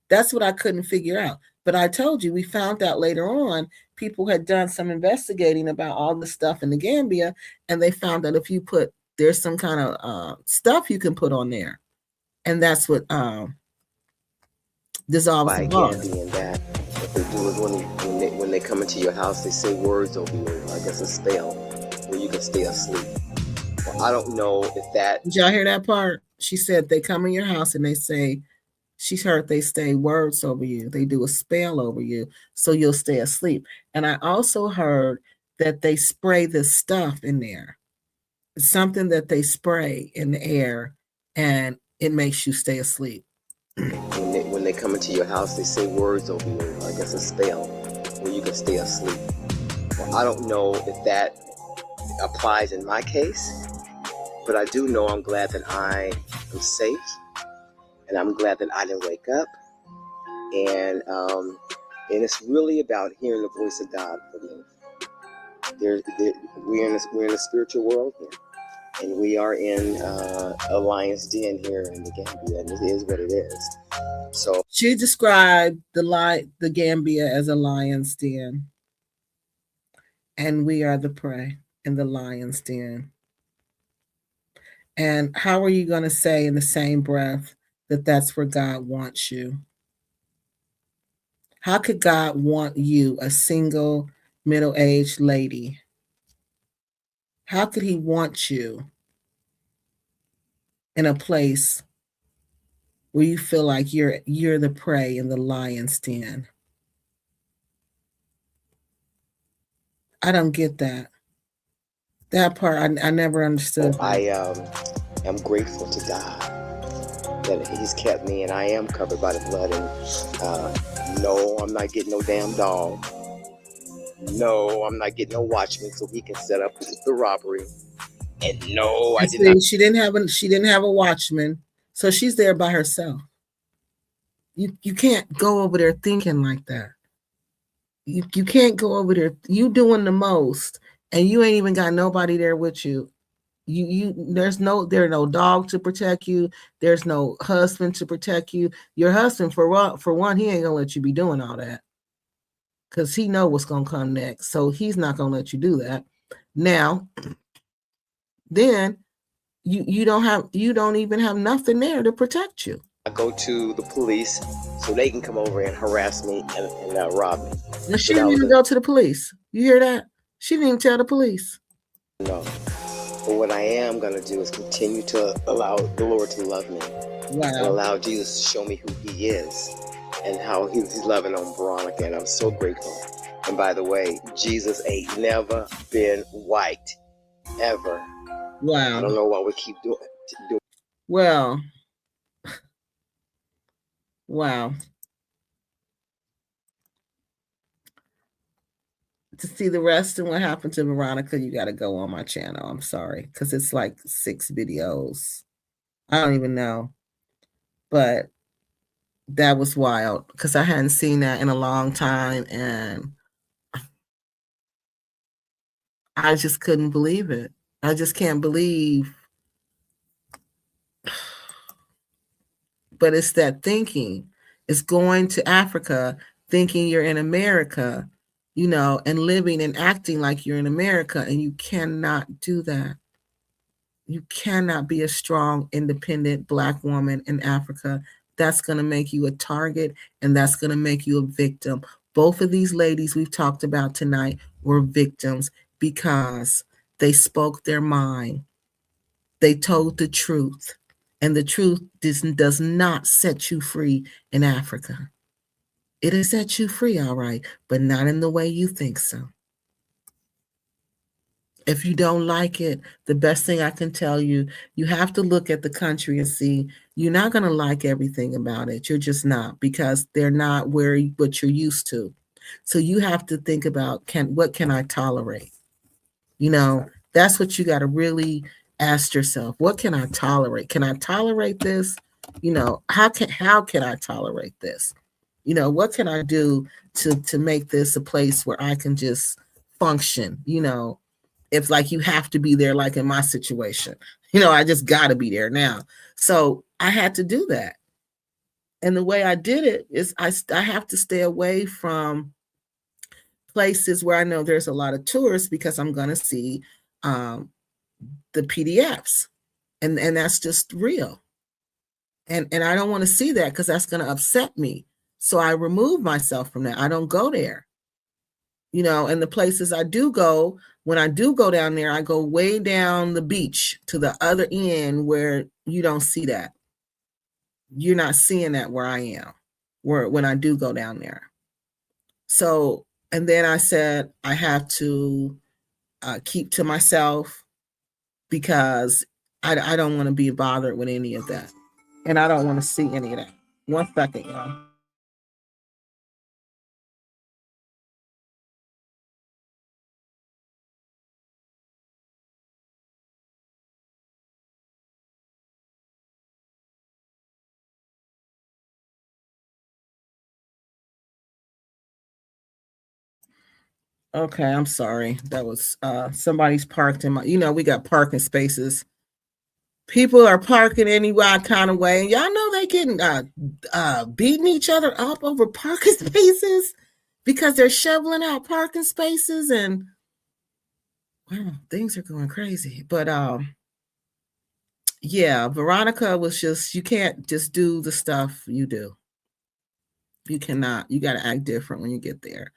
That's what I couldn't figure out. But I told you, we found out later on, people had done some investigating about all this stuff in the Gambia, and they found that if you put, there's some kind of stuff you can put on there. And that's what dissolves the bar. And that what they do is when they come into your house, they say words over you, like it's a spell where you can stay asleep. Well, I don't know if that. Did y'all hear that part? She said they come in your house and they say, she's heard they say words over you. They do a spell over you so you'll stay asleep. And I also heard that they spray this stuff in there. It's something that they spray in the air and it makes you stay asleep. When they come into your house, they say words over you, like it's a spell where you can stay asleep. Well, I don't know if that applies in my case, but I do know I'm glad that I am safe, and I'm glad that I didn't wake up, and it's really about hearing the voice of God for me. We're in a spiritual world here. And we are in a lion's den here in the Gambia, and it is what it is. So she described the Gambia as a lion's den, and we are the prey in the lion's den. And how are you going to say in the same breath that that's where God wants you? How could God want you, a single middle-aged lady? How could he want you in a place where you feel like you're the prey in the lion's den? I don't get that. That part I never understood. I am grateful to God that he's kept me and I am covered by the blood. And no, I'm not getting no damn dog. No, I'm not getting no watchman so he can set up the robbery. And no, I didn't. She didn't have a watchman, so she's there by herself. You can't go over there thinking like that. You can't go over there. You doing the most, and you ain't even got nobody there with you. There are no dog to protect you. There's no husband to protect you. Your husband, for one, he ain't gonna let you be doing all that, because he know what's gonna come next. So he's not gonna let you do that. Now, then you don't even have nothing there to protect you. I go to the police so they can come over and harass me and rob me. Now, she didn't even go to the police. You hear that? She didn't even tell the police. No. But what I am going to do is continue to allow the Lord to love me. Wow. And allow Jesus to show me who he is and how he's loving on Veronica. And I'm so grateful. And by the way, Jesus ain't never been white. ever. Wow. I don't know why we keep doing. Well, wow. To see the rest and what happened to Veronica, you got to go on my channel. I'm sorry, because it's like 6 videos. I don't even know. But that was wild because I hadn't seen that in a long time. And I just couldn't believe it. I just can't believe. But it's that thinking. It's going to Africa, thinking you're in America, you know, and living and acting like you're in America. And you cannot do that. You cannot be a strong, independent Black woman in Africa. That's going to make you a target, and that's going to make you a victim. Both of these ladies we've talked about tonight were victims because they spoke their mind. They told the truth, and the truth does not set you free in Africa. It'll set you free, all right, but not in the way you think so. If you don't like it, the best thing I can tell you, you have to look at the country and see you're not going to like everything about it. You're just not, because they're not what you're used to. So you have to think about, what can I tolerate? You know, that's what you got to really ask yourself. What can I tolerate? Can I tolerate this? You know, how can I tolerate this? You know, what can I do to make this a place where I can just function, you know? It's like you have to be there, like in my situation. You know, I just got to be there now. So I had to do that. And the way I did it is I have to stay away from places where I know there's a lot of tourists, because I'm going to see the PDFs. And that's just real. And I don't want to see that, because that's going to upset me. So I remove myself from that. I don't go there. You know, and the places I do go, when I do go down there, I go way down the beach to the other end where you don't see that. You're not seeing that where I am, when I do go down there. So, and then I said, I have to keep to myself, because I don't want to be bothered with any of that. And I don't want to see any of that. 1 second, y'all. Okay, I'm sorry. That was somebody's parked in my, you know, we got parking spaces. People are parking any kind of way. And y'all know they getting beating each other up over parking spaces because they're shoveling out parking spaces, and wow, things are going crazy. But yeah, Veronica was just, you can't just do the stuff you do. You cannot. You got to act different when you get there.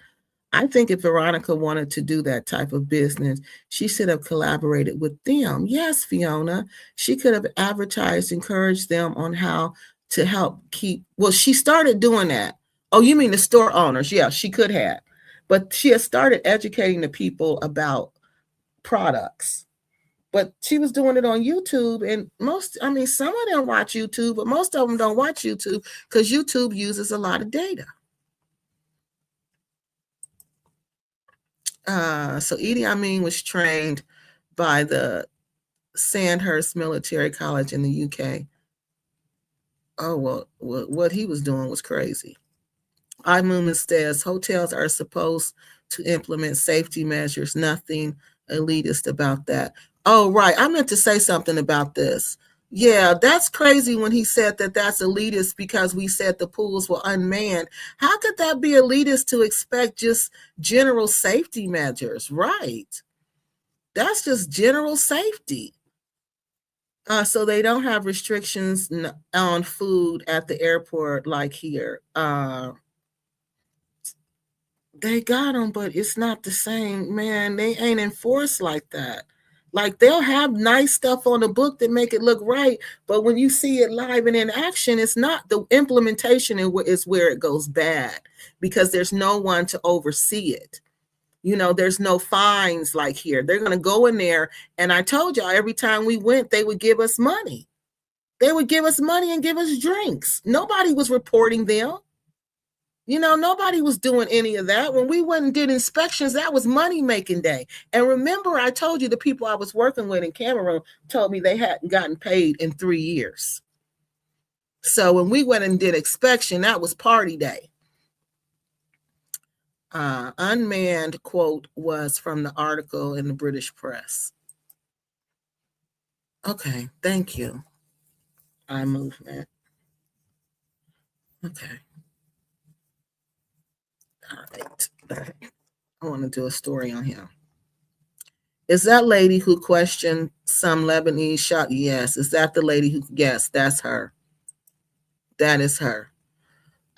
I think if Veronica wanted to do that type of business, she should have collaborated with them. Yes, Fiona, she could have advertised, encouraged them on how to help keep, well, she started doing that. Oh, you mean the store owners? Yeah, she could have. But she has started educating the people about products. But she was doing it on YouTube, and some of them watch YouTube, but most of them don't watch YouTube because YouTube uses a lot of data. So Idi Amin was trained by the Sandhurst Military College in the UK. Oh, well, what he was doing was crazy. Imumin says hotels are supposed to implement safety measures. Nothing elitist about that. Oh, right. I meant to say something about this. Yeah, that's crazy when he said that that's elitist because we said the pools were unmanned. How could that be elitist to expect just general safety measures? Right. That's just general safety. So they don't have restrictions on food at the airport like here. They got them, but it's not the same, man. They ain't enforced like that. Like they'll have nice stuff on the book that make it look right, but when you see it live and in action, it's not. The implementation is where it goes bad because there's no one to oversee it. You know, there's no fines like here. They're going to go in there. And I told y'all, every time we went, they would give us money. They would give us money and give us drinks. Nobody was reporting them. You know, nobody was doing any of that. When we went and did inspections, that was money-making day. And remember, I told you the people I was working with in Cameroon told me they hadn't gotten paid in 3 years. So when we went and did inspection, that was party day. Unmanned quote was from the article in the British press. Okay, thank you. Eye movement. Okay. All right. I want to do a story on him. Is that lady who questioned some Lebanese shot? Yes. Is that the lady who? Yes, that's her. That is her.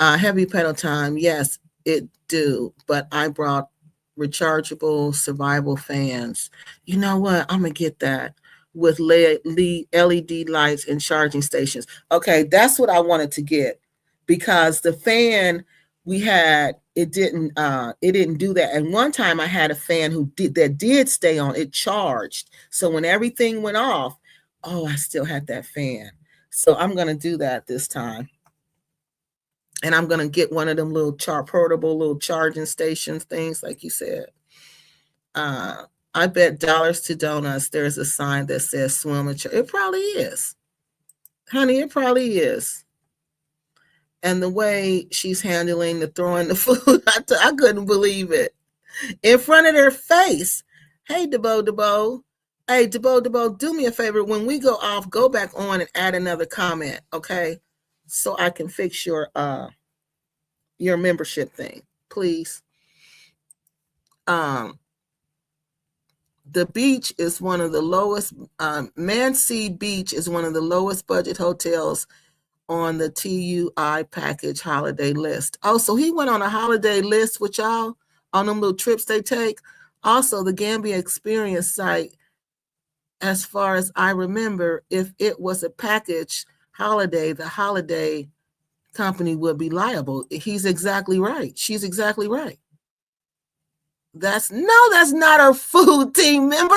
Heavy pedal time. Yes, it do. But I brought rechargeable survival fans. You know what? I'm going to get that with LED lights and charging stations. Okay, that's what I wanted to get, because the fan we had, it didn't do that. And one time I had a fan that did stay on. It charged. So when everything went off, I still had that fan. So I'm going to do that this time. And I'm going to get one of them little portable little charging stations things, like you said. I bet dollars to donuts there's a sign that says swim and it probably is. Honey, it probably is. And the way she's handling the throwing the food, I couldn't believe it. In front of their face. Hey, Debo. Hey, Debo, do me a favor. When we go off, go back on and add another comment, okay? So I can fix your membership thing, please. The beach is one of the lowest, Mansea Beach is one of the lowest budget hotels on the TUI package holiday list. Oh, so he went on a holiday list with y'all on them little trips they take. Also, the Gambia Experience site, as far as I remember, if it was a package holiday, the holiday company would be liable. He's exactly right. She's exactly right. That's not her food, team member.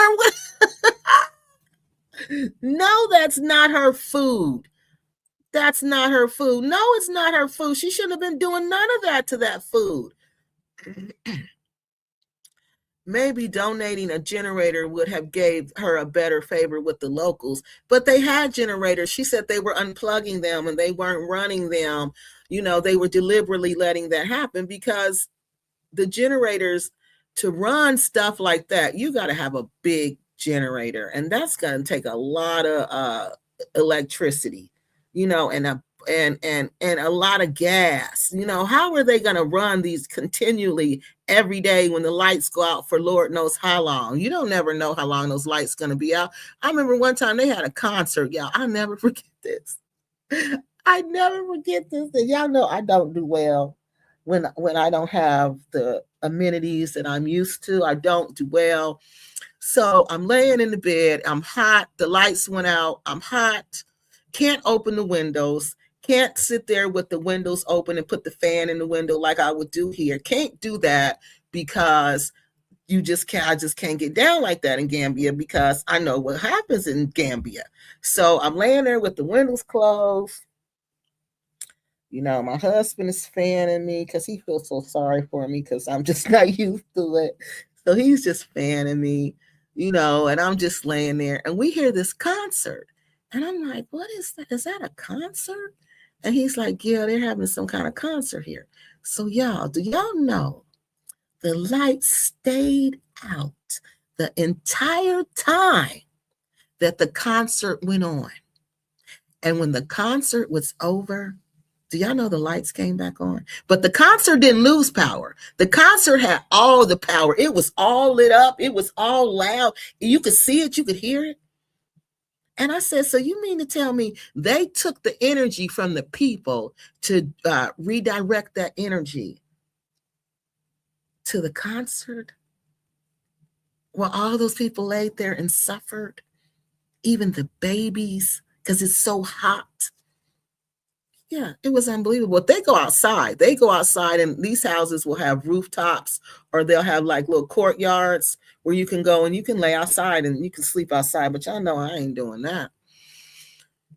No, that's not her food. That's not her food. No, it's not her food. She shouldn't have been doing none of that to that food. Maybe donating a generator would have gave her a better favor with the locals, but they had generators. She said they were unplugging them and they weren't running them. You know, they were deliberately letting that happen, because the generators, to run stuff like that, you got to have a big generator, and that's going to take a lot of electricity, you know, and a lot of gas. You know, how are they going to run these continually every day when the lights go out for Lord knows how long? You don't never know how long those lights going to be out. I remember one time they had a concert, y'all. I never forget this. I never forget this. And y'all know I don't do well when I don't have the amenities that I'm used to. I don't do well. So I'm laying in the bed. I'm hot. The lights went out. I'm hot. Can't open the windows. Can't sit there with the windows open and put the fan in the window like I would do here. Can't do that, because I just can't get down like that in Gambia, because I know what happens in Gambia. So I'm laying there with the windows closed. You know, my husband is fanning me because he feels so sorry for me because I'm just not used to it. So he's just fanning me, you know, and I'm just laying there. And we hear this concert. And I'm like, what is that? Is that a concert? And he's like, yeah, they're having some kind of concert here. So y'all, do y'all know the lights stayed out the entire time that the concert went on? And when the concert was over, do y'all know the lights came back on? But the concert didn't lose power. The concert had all the power. It was all lit up. It was all loud. You could see it. You could hear it. And I said, so you mean to tell me they took the energy from the people to redirect that energy to the concert? Well, all those people laid there and suffered, even the babies, because it's so hot. Yeah, it was unbelievable. They go outside. They go outside, and these houses will have rooftops, or they'll have like little courtyards where you can go and you can lay outside and you can sleep outside. But y'all know I ain't doing that.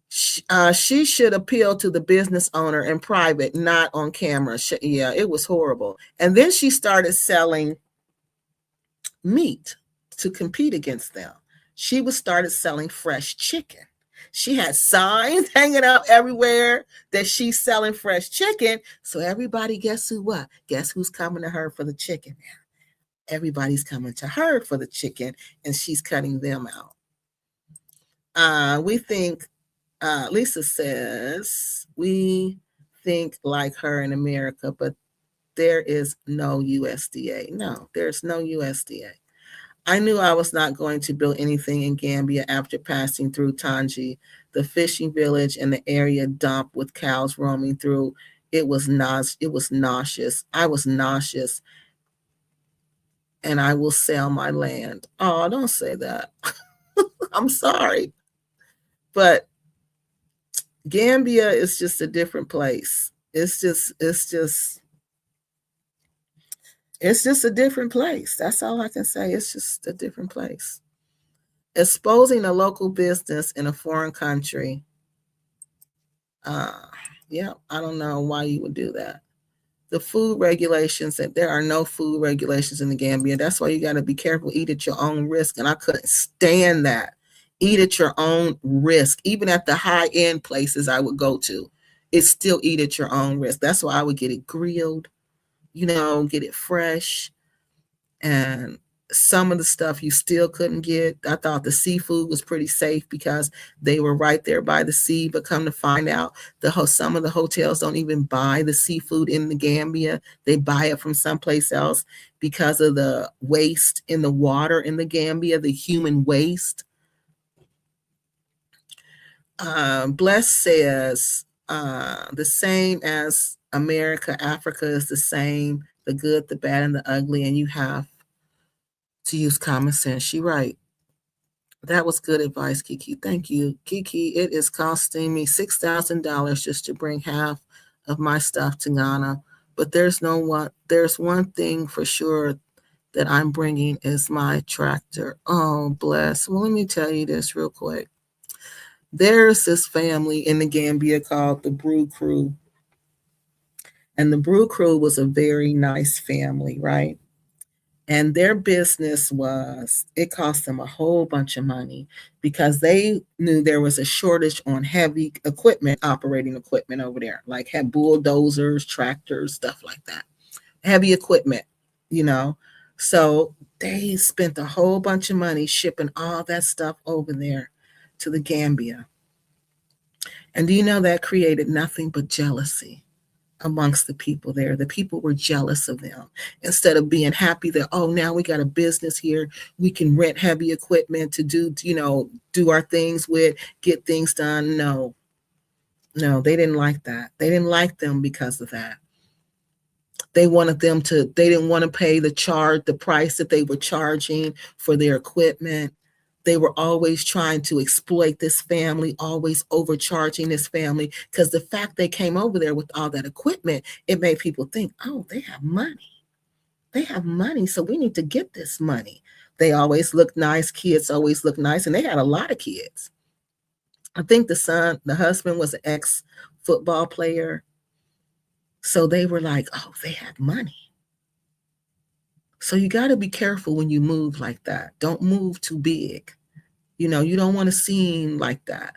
She should appeal to the business owner in private, not on camera. Yeah, it was horrible. And then she started selling meat to compete against them. She started selling fresh chicken. She had signs hanging up everywhere that she's selling fresh chicken. So everybody, guess who what? Guess who's coming to her for the chicken now? Everybody's coming to her for the chicken, and she's cutting them out. We think, Lisa says, we think like her in America, but there is no USDA. No, there's no USDA. I knew I was not going to build anything in Gambia after passing through Tangi, the fishing village and the area dump with cows roaming through. It was nauseous. I was nauseous. And I will sell my land. Oh, don't say that. I'm sorry. But Gambia is just a different place. It's just a different place. That's all I can say. It's just a different place. Exposing a local business in a foreign country. Yeah, I don't know why you would do that. The food regulations, that there are no food regulations in the Gambia. That's why you got to be careful. Eat at your own risk. And I couldn't stand that. Eat at your own risk. Even at the high-end places I would go to, it's still eat at your own risk. That's why I would get it grilled, get it fresh. And some of the stuff you still couldn't get. I thought the seafood was pretty safe because they were right there by the sea, but come to find out, some of the hotels don't even buy the seafood in the Gambia. They buy it from someplace else because of the waste in the water in the Gambia, the human waste. Bless says, the same as America, Africa is the same, the good, the bad, and the ugly, and you have to use common sense. She right. That was good advice, Kiki. Thank you. Kiki, it is costing me $6,000 just to bring half of my stuff to Ghana. But there's one thing for sure that I'm bringing is my tractor. Oh, bless. Well, let me tell you this real quick. There's this family in the Gambia called the Brew Crew. And the Brew Crew was a very nice family, right? And their business it cost them a whole bunch of money because they knew there was a shortage on heavy equipment, operating equipment over there, like had bulldozers, tractors, stuff like that. Heavy equipment, So they spent a whole bunch of money shipping all that stuff over there to the Gambia. And do you know that created nothing but jealousy amongst the people there? The people were jealous of them. Instead of being happy that, oh, now we got a business here, we can rent heavy equipment to do our things with, get things done. No, they didn't like that. They didn't like them because of that. They didn't want to pay the price that they were charging for their equipment. They were always trying to exploit this family, always overcharging this family, because the fact they came over there with all that equipment, it made people think, oh, they have money. They have money, so we need to get this money. They always look nice. Kids always look nice, and they had a lot of kids. I think the husband was an ex-football player. So they were like, oh, they have money. So you got to be careful when you move like that. Don't move too big. You don't want to seem like that.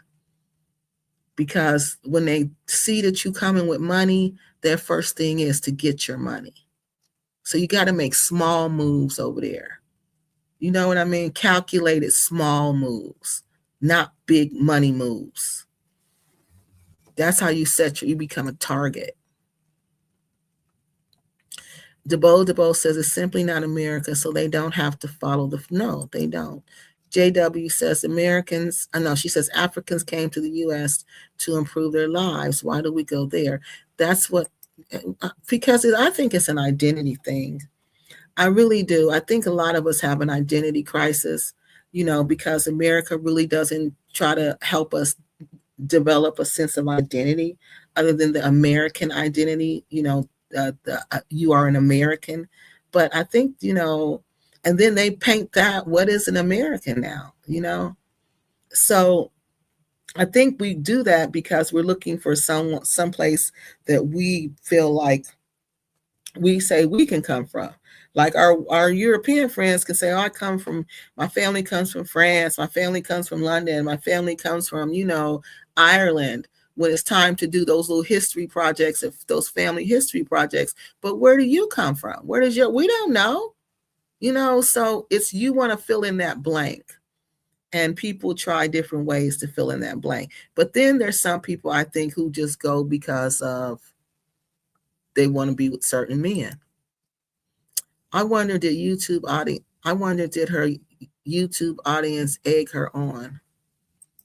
Because when they see that you coming with money, their first thing is to get your money. So you got to make small moves over there. You know what I mean? Calculated small moves, not big money moves. That's how you become a target. Debo says it's simply not America, so they don't have to follow no, they don't. JW says she says Africans came to the U.S. to improve their lives. Why do we go there? Because I think it's an identity thing. I really do. I think a lot of us have an identity crisis, because America really doesn't try to help us develop a sense of identity. other than the American identity, you are an American. But I think, and then they paint that, what is an American now, So I think we do that because we're looking for someplace that we feel like we say we can come from. Like our European friends can say, oh, my family comes from France, my family comes from London, my family comes from, Ireland, when it's time to do those little history projects, those family history projects. But where do you come from? We don't know, so it's, you want to fill in that blank. And people try different ways to fill in that blank. But then there's some people, I think, who just go because of they want to be with certain men. I wonder, did her YouTube audience egg her on?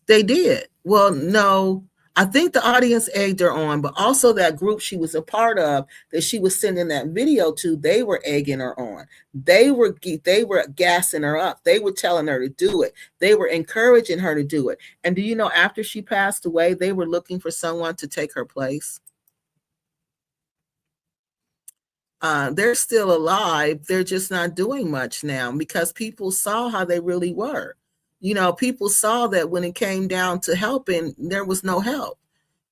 They did. Well, no, I think the audience egged her on, but also that group she was a part of that she was sending that video to, they were egging her on. They were gassing her up. They were telling her to do it. They were encouraging her to do it. And do you know, after she passed away, they were looking for someone to take her place. They're still alive. They're just not doing much now because people saw how they really were. People saw that when it came down to helping, there was no help.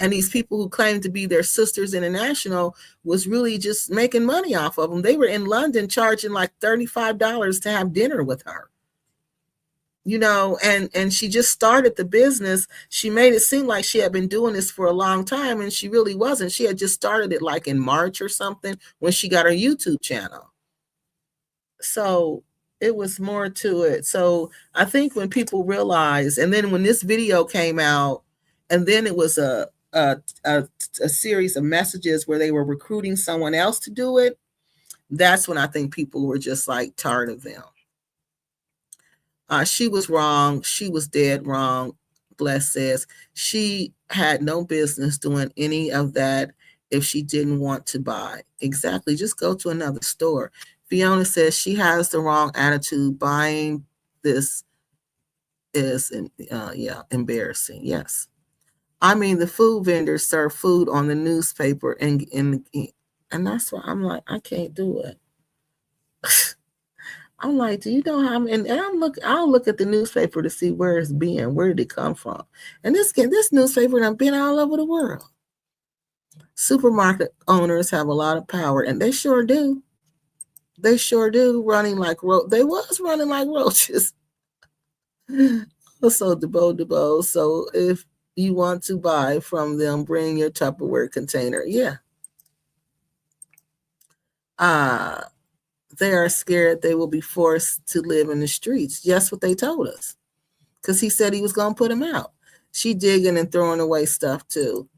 And these people who claimed to be their Sisters International was really just making money off of them. They were in London charging like $35 to have dinner with her. And she just started the business. She made it seem like she had been doing this for a long time, and she really wasn't. She had just started it like in March or something when she got her YouTube channel. So it was more to it. So I think when people realize, and then when this video came out, and then it was a series of messages where they were recruiting someone else to do it, that's when I think people were just like tired of them. She was wrong. She was dead wrong. Bless says she had no business doing any of that if she didn't want to buy. Exactly. Just go to another store. Fiona says she has the wrong attitude. Buying this is embarrassing. Yes. I mean, the food vendors serve food on the newspaper and that's why I'm like, I can't do it. I'm like, do you know how many? And I'll look at the newspaper to see where it's been, where did it come from? And this newspaper done been all over the world. Supermarket owners have a lot of power, and they sure do. They sure do, running like they was running like roaches. Also, Debo. So if you want to buy from them, bring your Tupperware container. Yeah. They are scared they will be forced to live in the streets. Just what they told us. Because he said he was going to put them out. She digging and throwing away stuff too.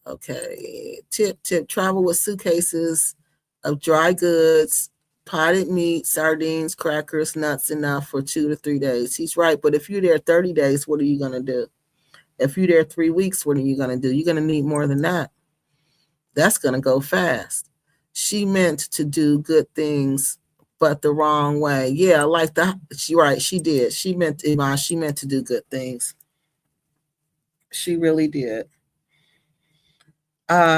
Okay. Tip, travel with suitcases of dry goods, potted meat, sardines, crackers, nuts enough for 2 to 3 days. He's right. But if you're there 30 days, what are you going to do? If you're there 3 weeks, what are you going to do? You're going to need more than that. That's going to go fast. She meant to do good things, but the wrong way. Yeah, like that. She did. She meant to do good things. She really did.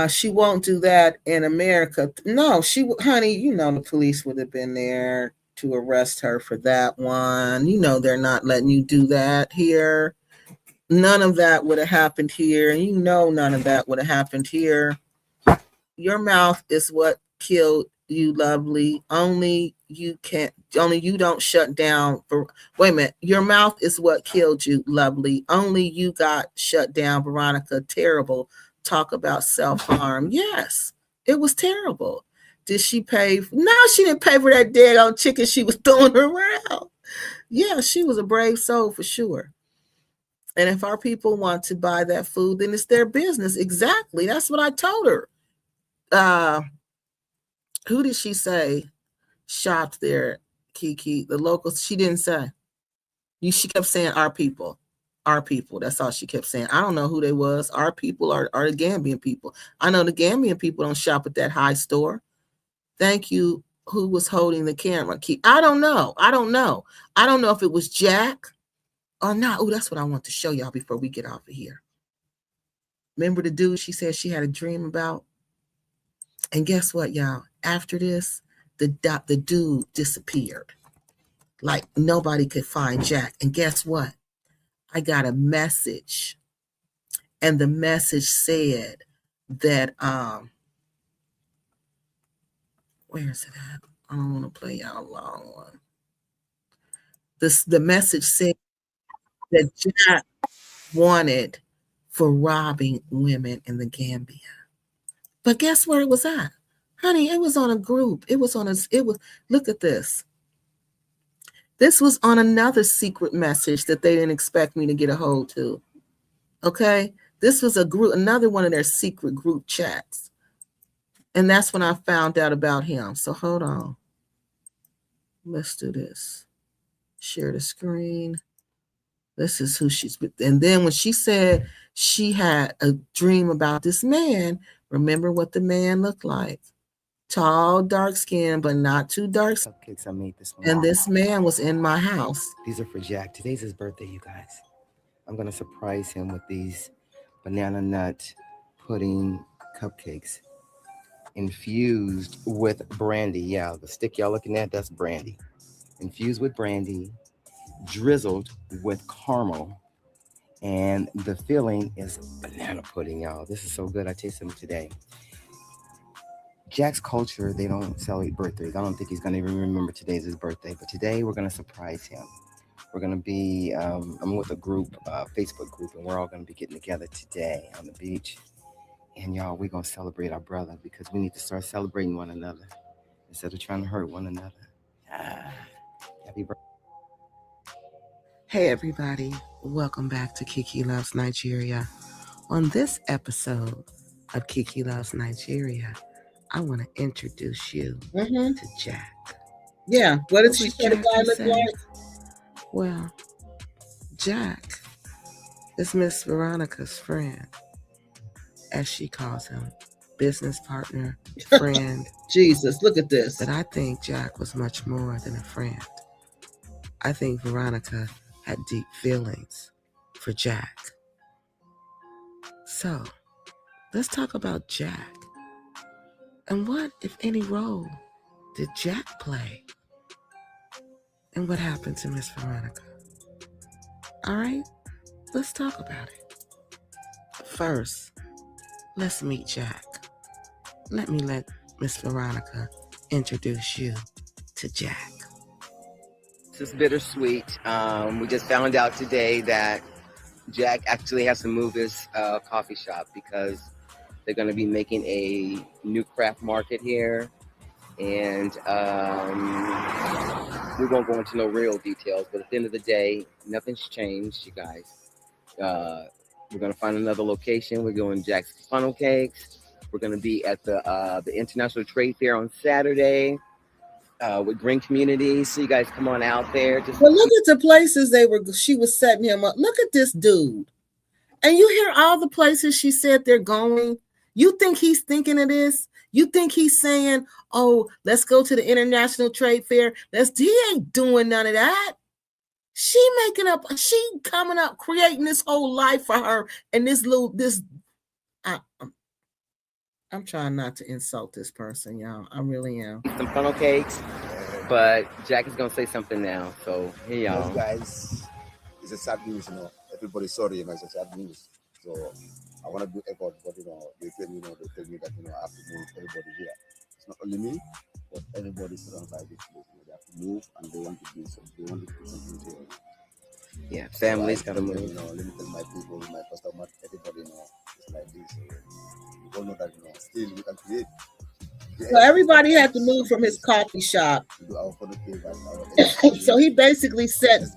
She won't do that in America. No, honey, the police would have been there to arrest her for that one. They're not letting you do that here. None of that would have happened here. And none of that would have happened here. Your mouth is what killed you, lovely. Only you don't shut down wait a minute. Your mouth is what killed you, lovely. Only you got shut down, Veronica. Terrible. Talk about self-harm. Yes, it was terrible. Did she pay? No, she didn't pay for that daggone chicken she was throwing around. Yeah, she was a brave soul for sure. And if our people want to buy that food, then it's their business. Exactly. That's what I told her. Who did she say shopped there, Kiki? The locals? She didn't say. She kept saying our people. Our people. That's all she kept saying. I don't know who they was. Our people are the Gambian people. I know the Gambian people don't shop at that high store. Thank you. Who was holding the camera? I don't know. I don't know if it was Jack or not. Oh, that's what I want to show y'all before we get off of here. Remember the dude she said she had a dream about? And guess what, y'all? After this, the dude disappeared. Like nobody could find Jack. And guess what? I got a message. And the message said that, where's it at? I don't want to play y'all a long one. The message said that Jack wanted for robbing women in the Gambia. But guess where it was at? Honey, it was on a group. Look at this. This was on another secret message that they didn't expect me to get a hold to. Okay? This was another one of their secret group chats. And that's when I found out about him. So hold on. Let's do this. Share the screen. This is who she's with. And then when she said she had a dream about this man, remember what the man looked like. Tall, dark skin, but not too dark. Cupcakes I made this morning. And this man was in my house. These are for Jack. Today's his birthday, you guys. I'm going to surprise him with these banana nut pudding cupcakes infused with brandy. Yeah, the stick y'all looking at, that's brandy. Infused with brandy, drizzled with caramel, and the filling is banana pudding, y'all. This is so good. I tasted them today. Jack's culture, they don't celebrate birthdays. I don't think he's going to even remember today's his birthday, but today we're going to surprise him. We're going to be, I'm with a group, Facebook group, and we're all going to be getting together today on the beach. And y'all, we're going to celebrate our brother because we need to start celebrating one another instead of trying to hurt one another. Happy birthday. Hey, everybody. Welcome back to Kiki Loves Nigeria. On this episode of Kiki Loves Nigeria, I want to introduce you to Jack. Yeah. What did she say the guy look like? Well, Jack is Miss Veronica's friend, as she calls him. Business partner, friend. Jesus, look at this. But I think Jack was much more than a friend. I think Veronica had deep feelings for Jack. So, let's talk about Jack. And what, if any, role did Jack play? And what happened to Miss Veronica? All right, let's talk about it. First, let's meet Jack. Let Miss Veronica introduce you to Jack. This is bittersweet. We just found out today that Jack actually has to move his coffee shop because they're going to be making a new craft market here. And we won't go into no real details, but at the end of the day, nothing's changed, you guys. We're going to find another location. We're going Jack's Funnel Cakes. We're going to be at the International Trade Fair on Saturday with Green Community. So you guys come on out there. Well, look at the places she was setting him up. Look at this dude. And you hear all the places she said they're going. You think he's thinking of this? You think he's saying, oh, let's go to the International Trade Fair. He ain't doing none of that. She coming up, creating this whole life for her. And I'm trying not to insult this person, y'all. I really am. Some funnel cakes, but Jack is going to say something now. So, hey, y'all. Guys, it's a sad news, Everybody's sorry, it's a sad news. So, I want to do effort, but, they tell me that, I have to move everybody here. It's not only me, but everybody surrounded by this place. They have to move, and they want to do something. They want to do something here. Yeah, families got to move. Let me tell my people, my customers, everybody, it's like this. You all know that, still we can create. So everybody had to move from his coffee shop. So he basically said,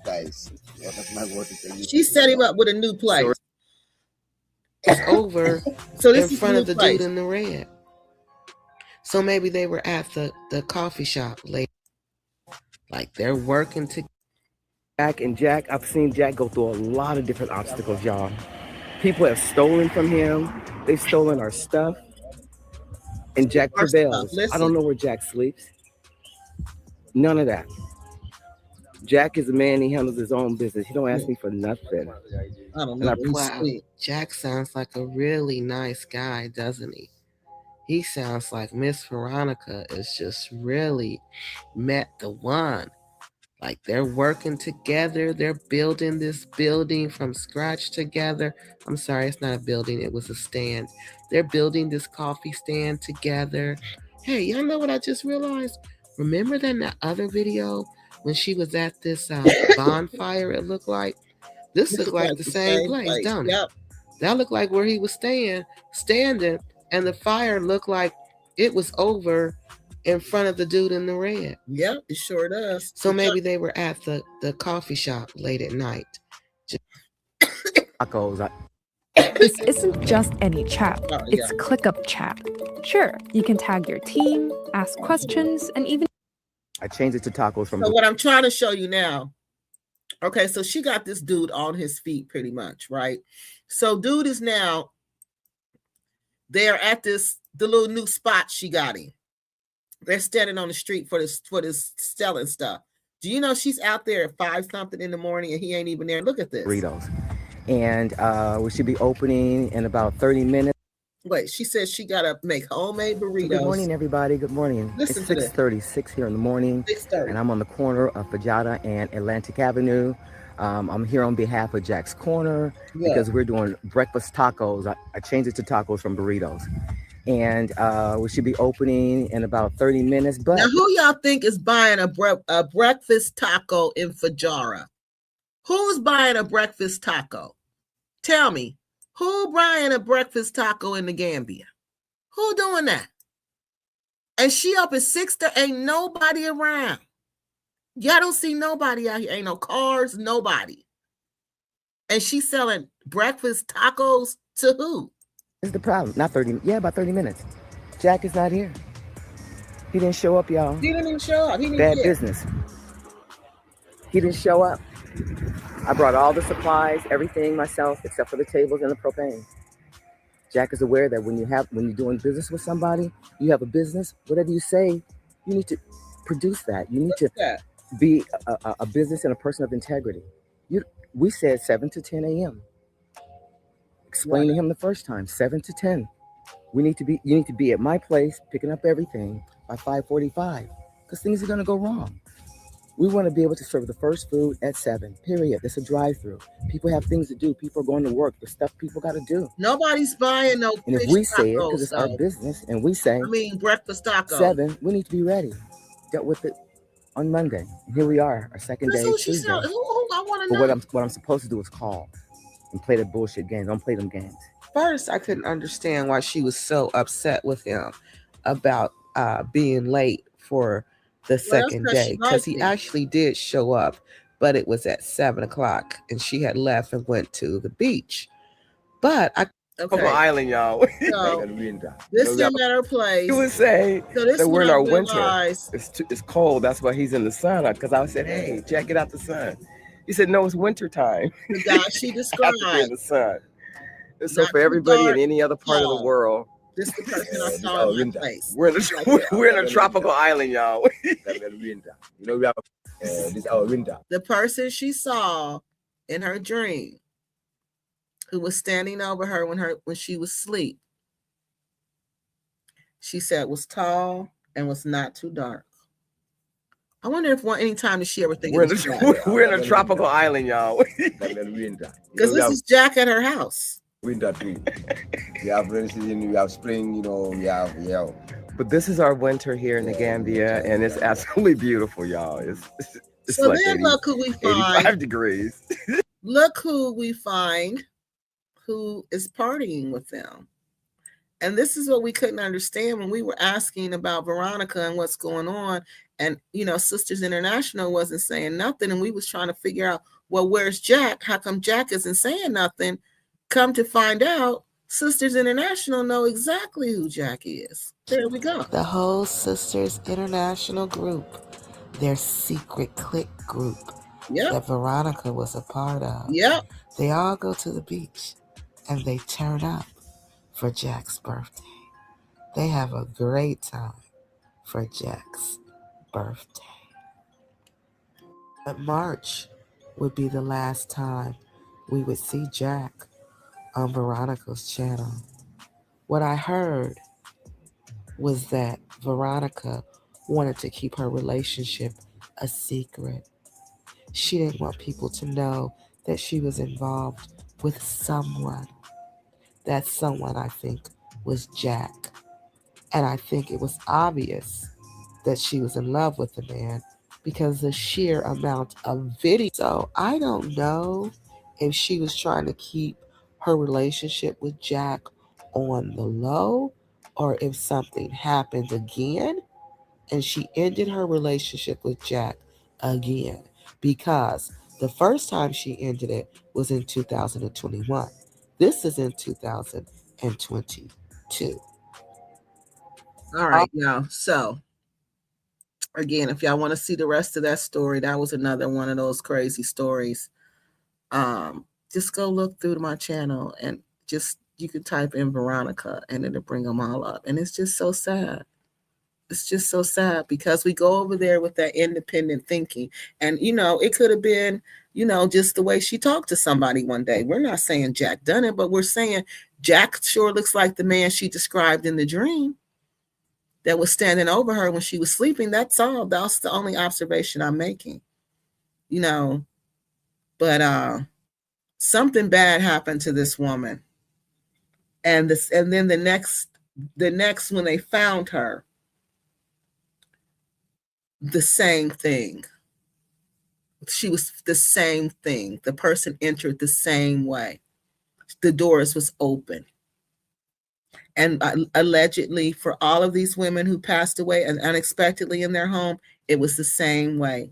she set him up with a new place. It's over so this in front of the dude in the red. So maybe they were at the coffee shop later. Like they're working together. Jack, I've seen Jack go through a lot of different obstacles, y'all. People have stolen from him. They've stolen our stuff. And Jack prevails. I don't know where Jack sleeps. None of that. Jack is a man. He handles his own business. He don't ask me for nothing. I don't And know. I He's proud. sweet. Jack sounds like a really nice guy, doesn't he? He sounds like Miss Veronica is just really met the one. Like they're working together. They're building this building from scratch together. I'm sorry, it's not a building. It was a stand. They're building this coffee stand together. Hey, y'all know what I just realized? Remember that in that other video when she was at this bonfire, it looked like? This looked like the same place, don't it? Yep. That looked like where he was standing, and the fire looked like it was over in front of the dude in the red. Yep, it sure does. So maybe they were at the coffee shop late at night. Tacos. This isn't just any chat, it's ClickUp chat. Sure, you can tag your team, ask questions, and even... I changed it to tacos from... So what I'm trying to show you now, okay, so she got this dude on his feet pretty much, right? So dude is now, they're at the little new spot she got him. They're standing on the street for this selling stuff. Do you know she's out there at 5-something in the morning and he ain't even there? Look at this. Burritos. And we should be opening in about 30 minutes. Wait, she says she got to make homemade burritos. Good morning, everybody. Good morning. Listen it's to this. 6:36 here in the morning. 6:30. And I'm on the corner of Fajada and Atlantic Avenue. I'm here on behalf of Jack's Corner because we're doing breakfast tacos. I changed it to tacos from burritos. And we should be opening in about 30 minutes. But now, who y'all think is buying a breakfast taco in Fajara? Who's buying a breakfast taco? Tell me, who buying a breakfast taco in the Gambia? Who doing that? And she up at 6, there ain't nobody around. Y'all don't see nobody out here. Ain't no cars, nobody. And she's selling breakfast tacos to who? What's the problem? Not 30, about 30 minutes. Jack is not here. He didn't show up, y'all. He didn't even show up. Bad business. He didn't show up. I brought all the supplies, everything myself, except for the tables and the propane. Jack is aware that when you're doing business with somebody, you have a business, whatever you say, you need to produce that. You need to be a business and a person of integrity. We said 7 to 10 a.m. Explain to him the first time, 7 to 10. You need to be at my place picking up everything by 5:45 because things are going to go wrong. We want to be able to serve the first food at 7, period. It's a drive-through. People have things to do. People are going to work. There's stuff people got to do. Nobody's buying no And if we say it, because it's our business, and we say, breakfast tacos. 7, we need to be ready. Dealt with it on Monday. And here we are, our second day, Tuesday. Who I want to know. But what I'm supposed to do is call and play the bullshit games. Don't play them games. First, I couldn't understand why she was so upset with him about being late for the second day, because he actually did show up, but it was at 7 o'clock and she had left and went to the beach. But Coco Island, y'all. So, this didn't let her play. He would say that we're in our winter. Realize. It's cold. That's why he's in the sun. Because I said, hey, Jack, get out the sun. He said, no, it's winter time. The guy she described. In the sun. And so for everybody in any other part of the world, this is the person I saw in my place. We're in a tropical island, y'all. You know, we have this is our winter. The person she saw in her dream, who was standing over her when she was asleep, she said was tall and was not too dark. I wonder if any time did she ever think we're in a tropical island, y'all. Because this is Jack at her house. Winter too. We have rainy season, we have spring, you know, we have But this is our winter here in the Gambia, and it's absolutely beautiful, y'all. It's so like then look who we find. 85 degrees. Look who we find who is partying with them. And this is what we couldn't understand when we were asking about Veronica and what's going on. And, Sisters International wasn't saying nothing. And we was trying to figure out, well, where's Jack? How come Jack isn't saying nothing? Come to find out, Sisters International know exactly who Jack is. There we go. The whole Sisters International group, their secret clique group that Veronica was a part of. Yep. They all go to the beach and they turn up for Jack's birthday. They have a great time for Jack's birthday. But March would be the last time we would see Jack on Veronica's channel. What I heard was that Veronica wanted to keep her relationship a secret. She didn't want people to know that she was involved with someone. That someone, I think, was Jack. And I think it was obvious that she was in love with the man because the sheer amount of video. So I don't know if she was trying to keep her relationship with Jack on the low or if something happened again and she ended her relationship with Jack again, because the first time she ended it was in 2021. This is in 2022. All right, y'all. So again, if y'all want to see the rest of that story, that was another one of those crazy stories. Just go look through my channel and just you can type in Veronica and it'll bring them all up. And it's just so sad. It's just so sad because we go over there with that independent thinking. And, it could have been, just the way she talked to somebody one day. We're not saying Jack done it, but we're saying Jack sure looks like the man she described in the dream that was standing over her when she was sleeping. That's all. That's the only observation I'm making. But something bad happened to this woman. And then the next when they found her, the same thing. She was the same thing. The person entered the same way. The doors was open. And allegedly, for all of these women who passed away and unexpectedly in their home, it was the same way.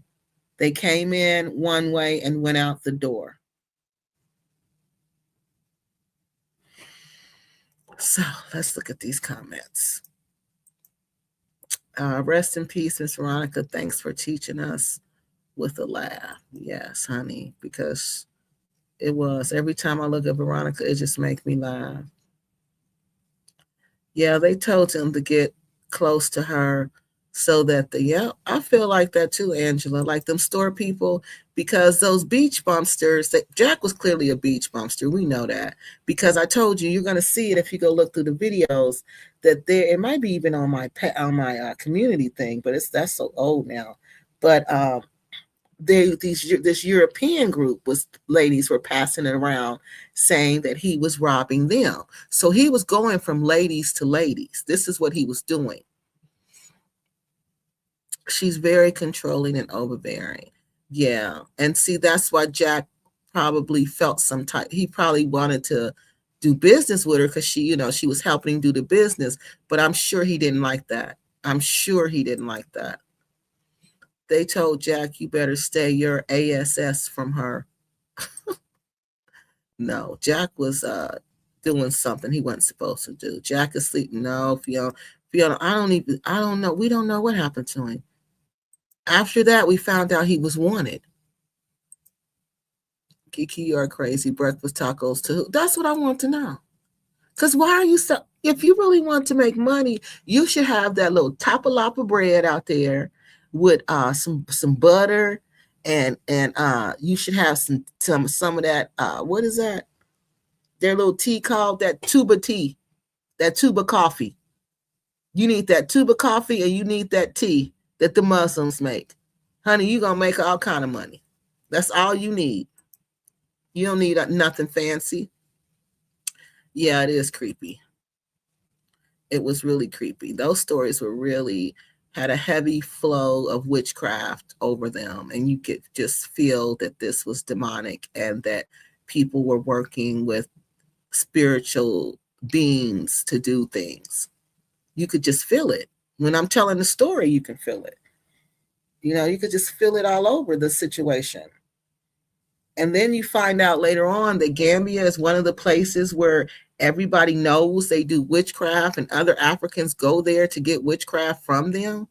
They came in one way and went out the door. So let's look at these comments. Rest in peace, Miss Veronica. Thanks for teaching us with a laugh. Yes, honey, because it was. Every time I look at Veronica, it just makes me laugh. Yeah, they told him to get close to her so that I feel like that too, Angela, like them store people, because those beach bumpsters, Jack was clearly a beach bumpster. We know that because I told you're going to see it if you go look through the videos that it might be even on my community thing, but that's so old now. But this European group ladies were passing it around saying that he was robbing them. So he was going from ladies to ladies. This is what he was doing. She's very controlling and overbearing. Yeah. And see, that's why Jack probably felt he probably wanted to do business with her because she was helping him do the business, but I'm sure he didn't like that. They told Jack, you better stay your ASS from her. No, Jack was doing something he wasn't supposed to do. Jack is sleeping. No, Fiona, I don't know. We don't know what happened to him. After that, we found out he was wanted. Kiki, you're crazy. Breakfast tacos too. That's what I want to know. Because why are you so, if you really want to make money, you should have that little tapalapa bread out there with some butter and you should have some of that what is that? Their little tea called that tuba tea, that tuba coffee. You need that tuba coffee and you need that tea that the Muslims make. Honey, you're going to make all kind of money. That's all you need. You don't need nothing fancy. Yeah, it is creepy. It was really creepy. Those stories had a heavy flow of witchcraft over them. And you could just feel that this was demonic and that people were working with spiritual beings to do things. You could just feel it. When I'm telling the story, you can feel it. You could just feel it all over the situation. And then you find out later on that Gambia is one of the places where everybody knows they do witchcraft and other Africans go there to get witchcraft from them,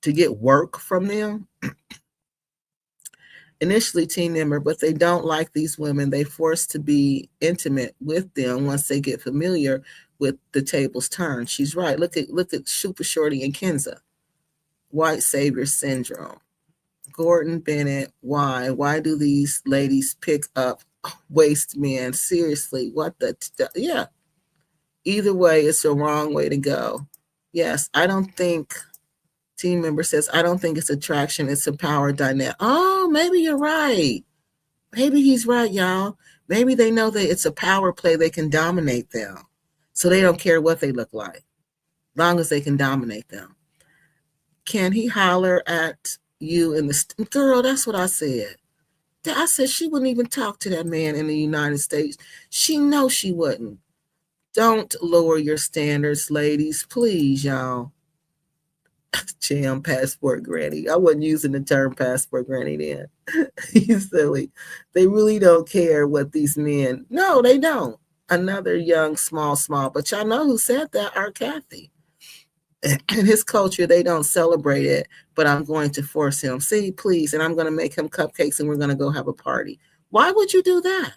to get work from them. Initially team member, but they don't like these women. They forced to be intimate with them once they get familiar with the tables turned. She's right. Look at Super Shorty and Kenza. White savior syndrome. Gordon Bennett, why? Why do these ladies pick up waste men? Seriously, what the? Yeah. Either way, it's the wrong way to go. Yes, I don't think, team member says, I don't think it's attraction, it's a power dynamic. Oh, maybe you're right. Maybe he's right, y'all. Maybe they know that it's a power play, they can dominate them. So they don't care what they look like, long as they can dominate them. Can he holler at you in the girl? That's what I said. I said she wouldn't even talk to that man in the United States. She knows she wouldn't. Don't lower your standards, ladies. Please, y'all. Jam passport granny. I wasn't using the term passport granny then. You silly. They really don't care what these men. No, they don't. Another young, small. But y'all know who said that? Our Kathy. In his culture, they don't celebrate it, but I'm going to force him. See, please, and I'm going to make him cupcakes and we're going to go have a party. Why would you do that?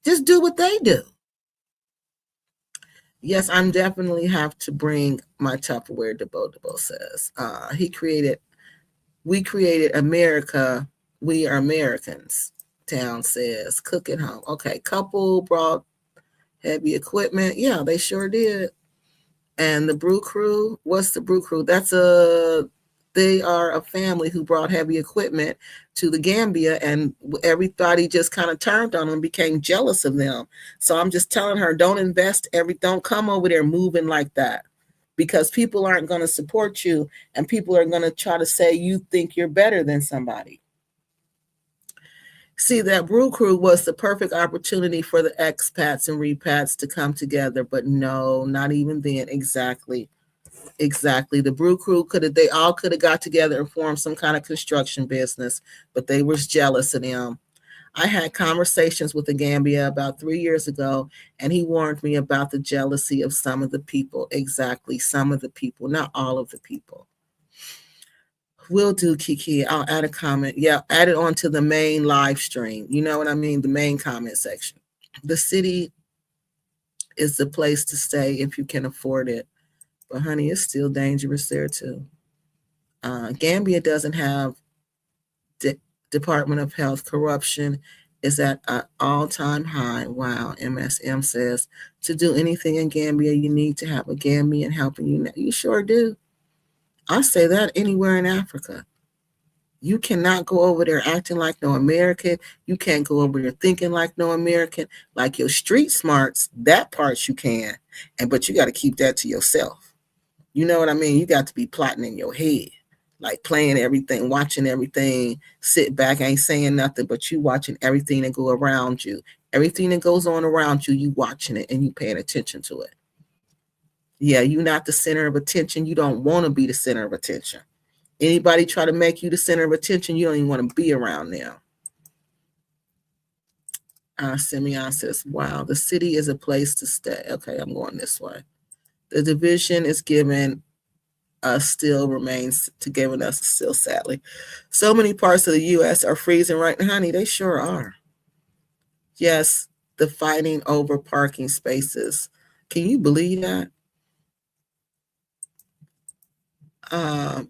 Just do what they do. Yes, I'm definitely have to bring my Tupperware, Debo says. We created America. We are Americans, Town says. Cook at home. Okay, couple brought heavy equipment. Yeah, they sure did. And the Brew Crew, what's the Brew Crew? They are a family who brought heavy equipment to the Gambia, and everybody just kind of turned on them, became jealous of them. So I'm just telling her, don't come over there moving like that, because people aren't going to support you, and people are going to try to say you think you're better than somebody. See, that Brew Crew was the perfect opportunity for the expats and repats to come together, but no, not even then. Exactly. The Brew Crew they all could have got together and formed some kind of construction business, but they were jealous of them. I had conversations with the Gambia about 3 years ago, and he warned me about the jealousy of some of the people. Exactly, some of the people, not all of the people. Will do, Kiki. I'll add a comment. Yeah, add it onto the main live stream. You know what I mean? The main comment section. The city is the place to stay if you can afford it. But honey, it's still dangerous there too. Gambia doesn't have Department of Health. Corruption is at an all-time high. Wow, MSM says. To do anything in Gambia, you need to have a Gambian helping you. You sure do. I say that anywhere in Africa. You cannot go over there acting like no American. You can't go over there thinking like no American. Like your street smarts, that part you can. But you got to keep that to yourself. You know what I mean? You got to be plotting in your head, like playing everything, watching everything, sit back, ain't saying nothing, but you watching everything that go around you. Everything that goes on around you, you watching it and you paying attention to it. Yeah, you're not the center of attention. You don't want to be the center of attention. Anybody try to make you the center of attention, you don't even want to be around them. Simeon says, wow, the city is a place to stay. Okay, I'm going this way. The division is given us still remains to giving us still, sadly. So many parts of the U.S. are freezing right now. Honey, they sure are. Yes, the fighting over parking spaces. Can you believe that?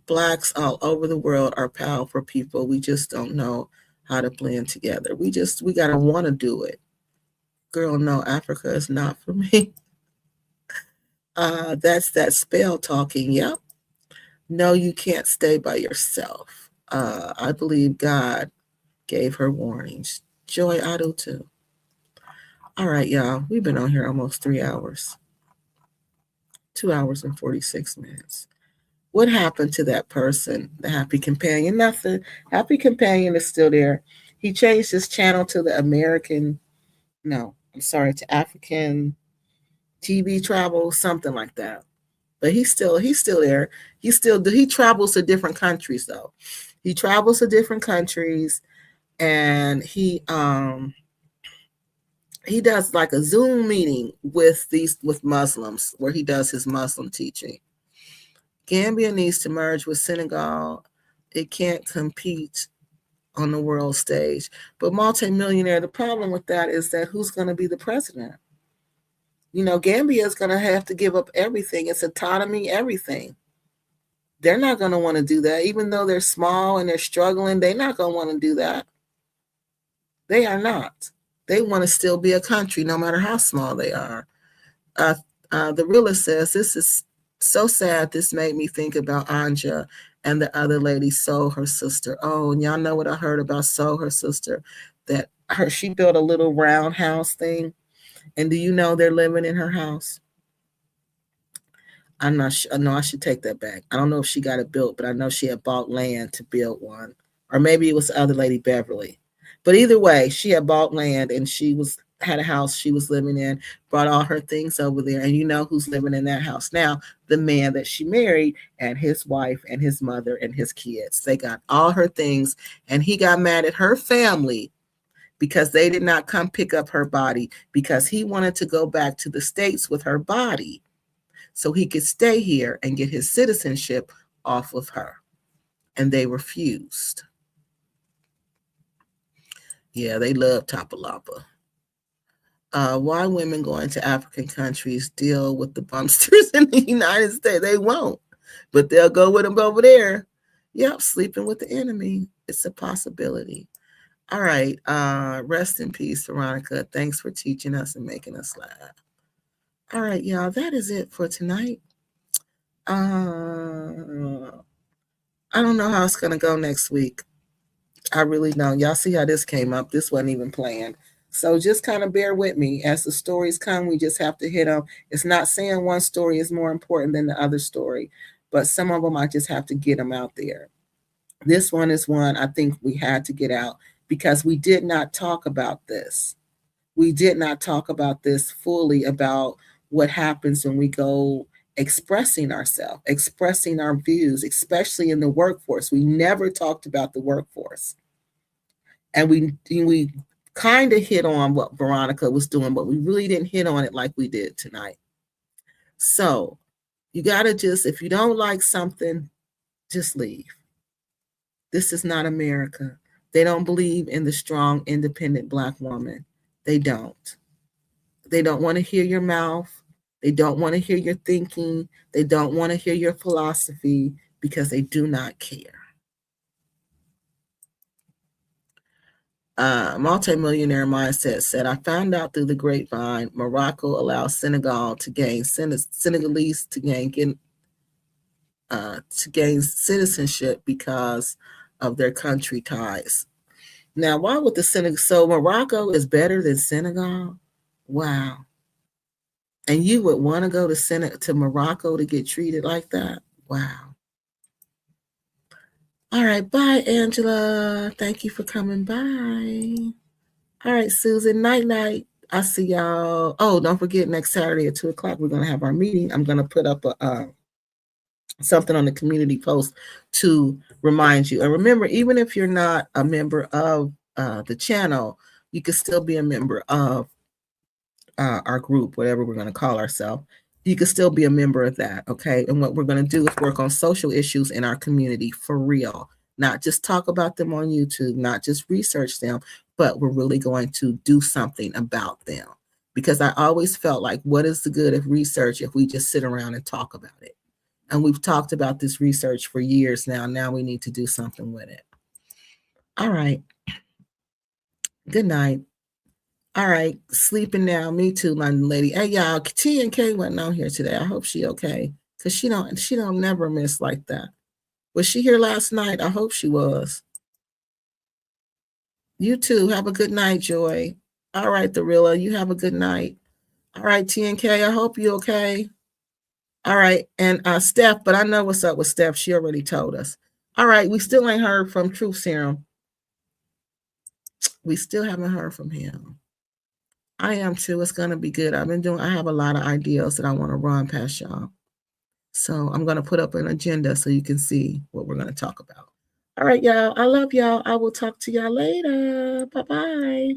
Blacks all over the world are powerful people. We just don't know how to blend together. We got to want to do it. Girl, no, Africa is not for me. That's that spell talking. Yep. No, you can't stay by yourself. I believe God gave her warnings. Joy, I do too. All right, y'all. We've been on here almost 3 hours. 2 hours and 46 minutes. What happened to that person, the Happy Companion? Nothing. Happy Companion is still there. He changed his channel to the to African TV travel, something like that. But he's still there. He travels to different countries though. He travels to different countries, and he does like a Zoom meeting with Muslims where he does his Muslim teaching. Gambia needs to merge with Senegal. It can't compete on the world stage. But multimillionaire, the problem with that is that who's going to be the president? You know, Gambia is going to have to give up everything. Its autonomy, everything. They're not going to want to do that. Even though they're small and they're struggling, they're not going to want to do that. They are not. They want to still be a country, no matter how small they are. The realist says, this is so sad. This made me think about Anja and the other lady, Soul, her sister. Oh, and y'all know what I heard about Soul, her sister, that she built a little roundhouse thing. And do you know they're living in her house? I'm not sure. No, I should take that back. I don't know if she got it built, but I know she had bought land to build one. Or maybe it was the other lady, Beverly. But either way, she had bought land and she had a house she was living in, brought all her things over there. And you know who's living in that house now? The man that she married and his wife and his mother and his kids. They got all her things, and he got mad at her family because they did not come pick up her body, because he wanted to go back to the States with her body so he could stay here and get his citizenship off of her. And they refused. Yeah, they love Tapalapa. Why women going to African countries deal with the bumpsters in the United States? They won't, but they'll go with them over there. Yep, sleeping with the enemy. It's a possibility. All right. Rest in peace, Veronica. Thanks for teaching us and making us laugh. All right, y'all. That is it for tonight. I don't know how it's going to go next week. I really don't. Y'all see how this came up. This wasn't even planned. So just kind of bear with me. As the stories come, we just have to hit them. It's not saying one story is more important than the other story, but some of them I just have to get them out there. This one is one I think we had to get out because we did not talk about this. We did not talk about this fully, about what happens when we go expressing ourselves, expressing our views, especially in the workforce. We never talked about the workforce. And we kind of hit on what Veronica was doing, but we really didn't hit on it like we did tonight. So you got to just, if you don't like something, just leave. This is not America. They don't believe in the strong, independent Black woman. They don't. They don't want to hear your mouth. They don't want to hear your thinking. They don't want to hear your philosophy because they do not care. Multimillionaire Mindset said, I found out through the grapevine, Morocco allows Senegal to gain Senegalese to gain citizenship because of their country ties. Now, why would the Senegal? So Morocco is better than Senegal? Wow. And you would want to go to Morocco to get treated like that? Wow. All right. Bye, Angela. Thank you for coming by. All right, Susan. Night. I'll see y'all. Oh, don't forget, next Saturday at 2:00, we're going to have our meeting. I'm going to put up something on the community post to remind you. And remember, even if you're not a member of the channel, you can still be a member of our group, whatever we're going to call ourselves. You can still be a member of that, okay? And what we're going to do is work on social issues in our community for real. Not just talk about them on YouTube, not just research them, but we're really going to do something about them. Because I always felt like, what is the good of research if we just sit around and talk about it? And we've talked about this research for years now. Now we need to do something with it. All right. Good night. All right. Sleeping now. Me too, London lady. Hey, y'all. T and K wasn't on here today. I hope she okay. Because she don't never miss like that. Was she here last night? I hope she was. You too. Have a good night, Joy. All right, Tharilla. You have a good night. All right, T and K. I hope you okay. All right, and Steph, but I know what's up with Steph. She already told us. All right, we still ain't heard from Truth Serum. We still haven't heard from him. I am too. It's going to be good. I have a lot of ideas that I want to run past y'all. So I'm going to put up an agenda so you can see what we're going to talk about. All right, y'all. I love y'all. I will talk to y'all later. Bye-bye.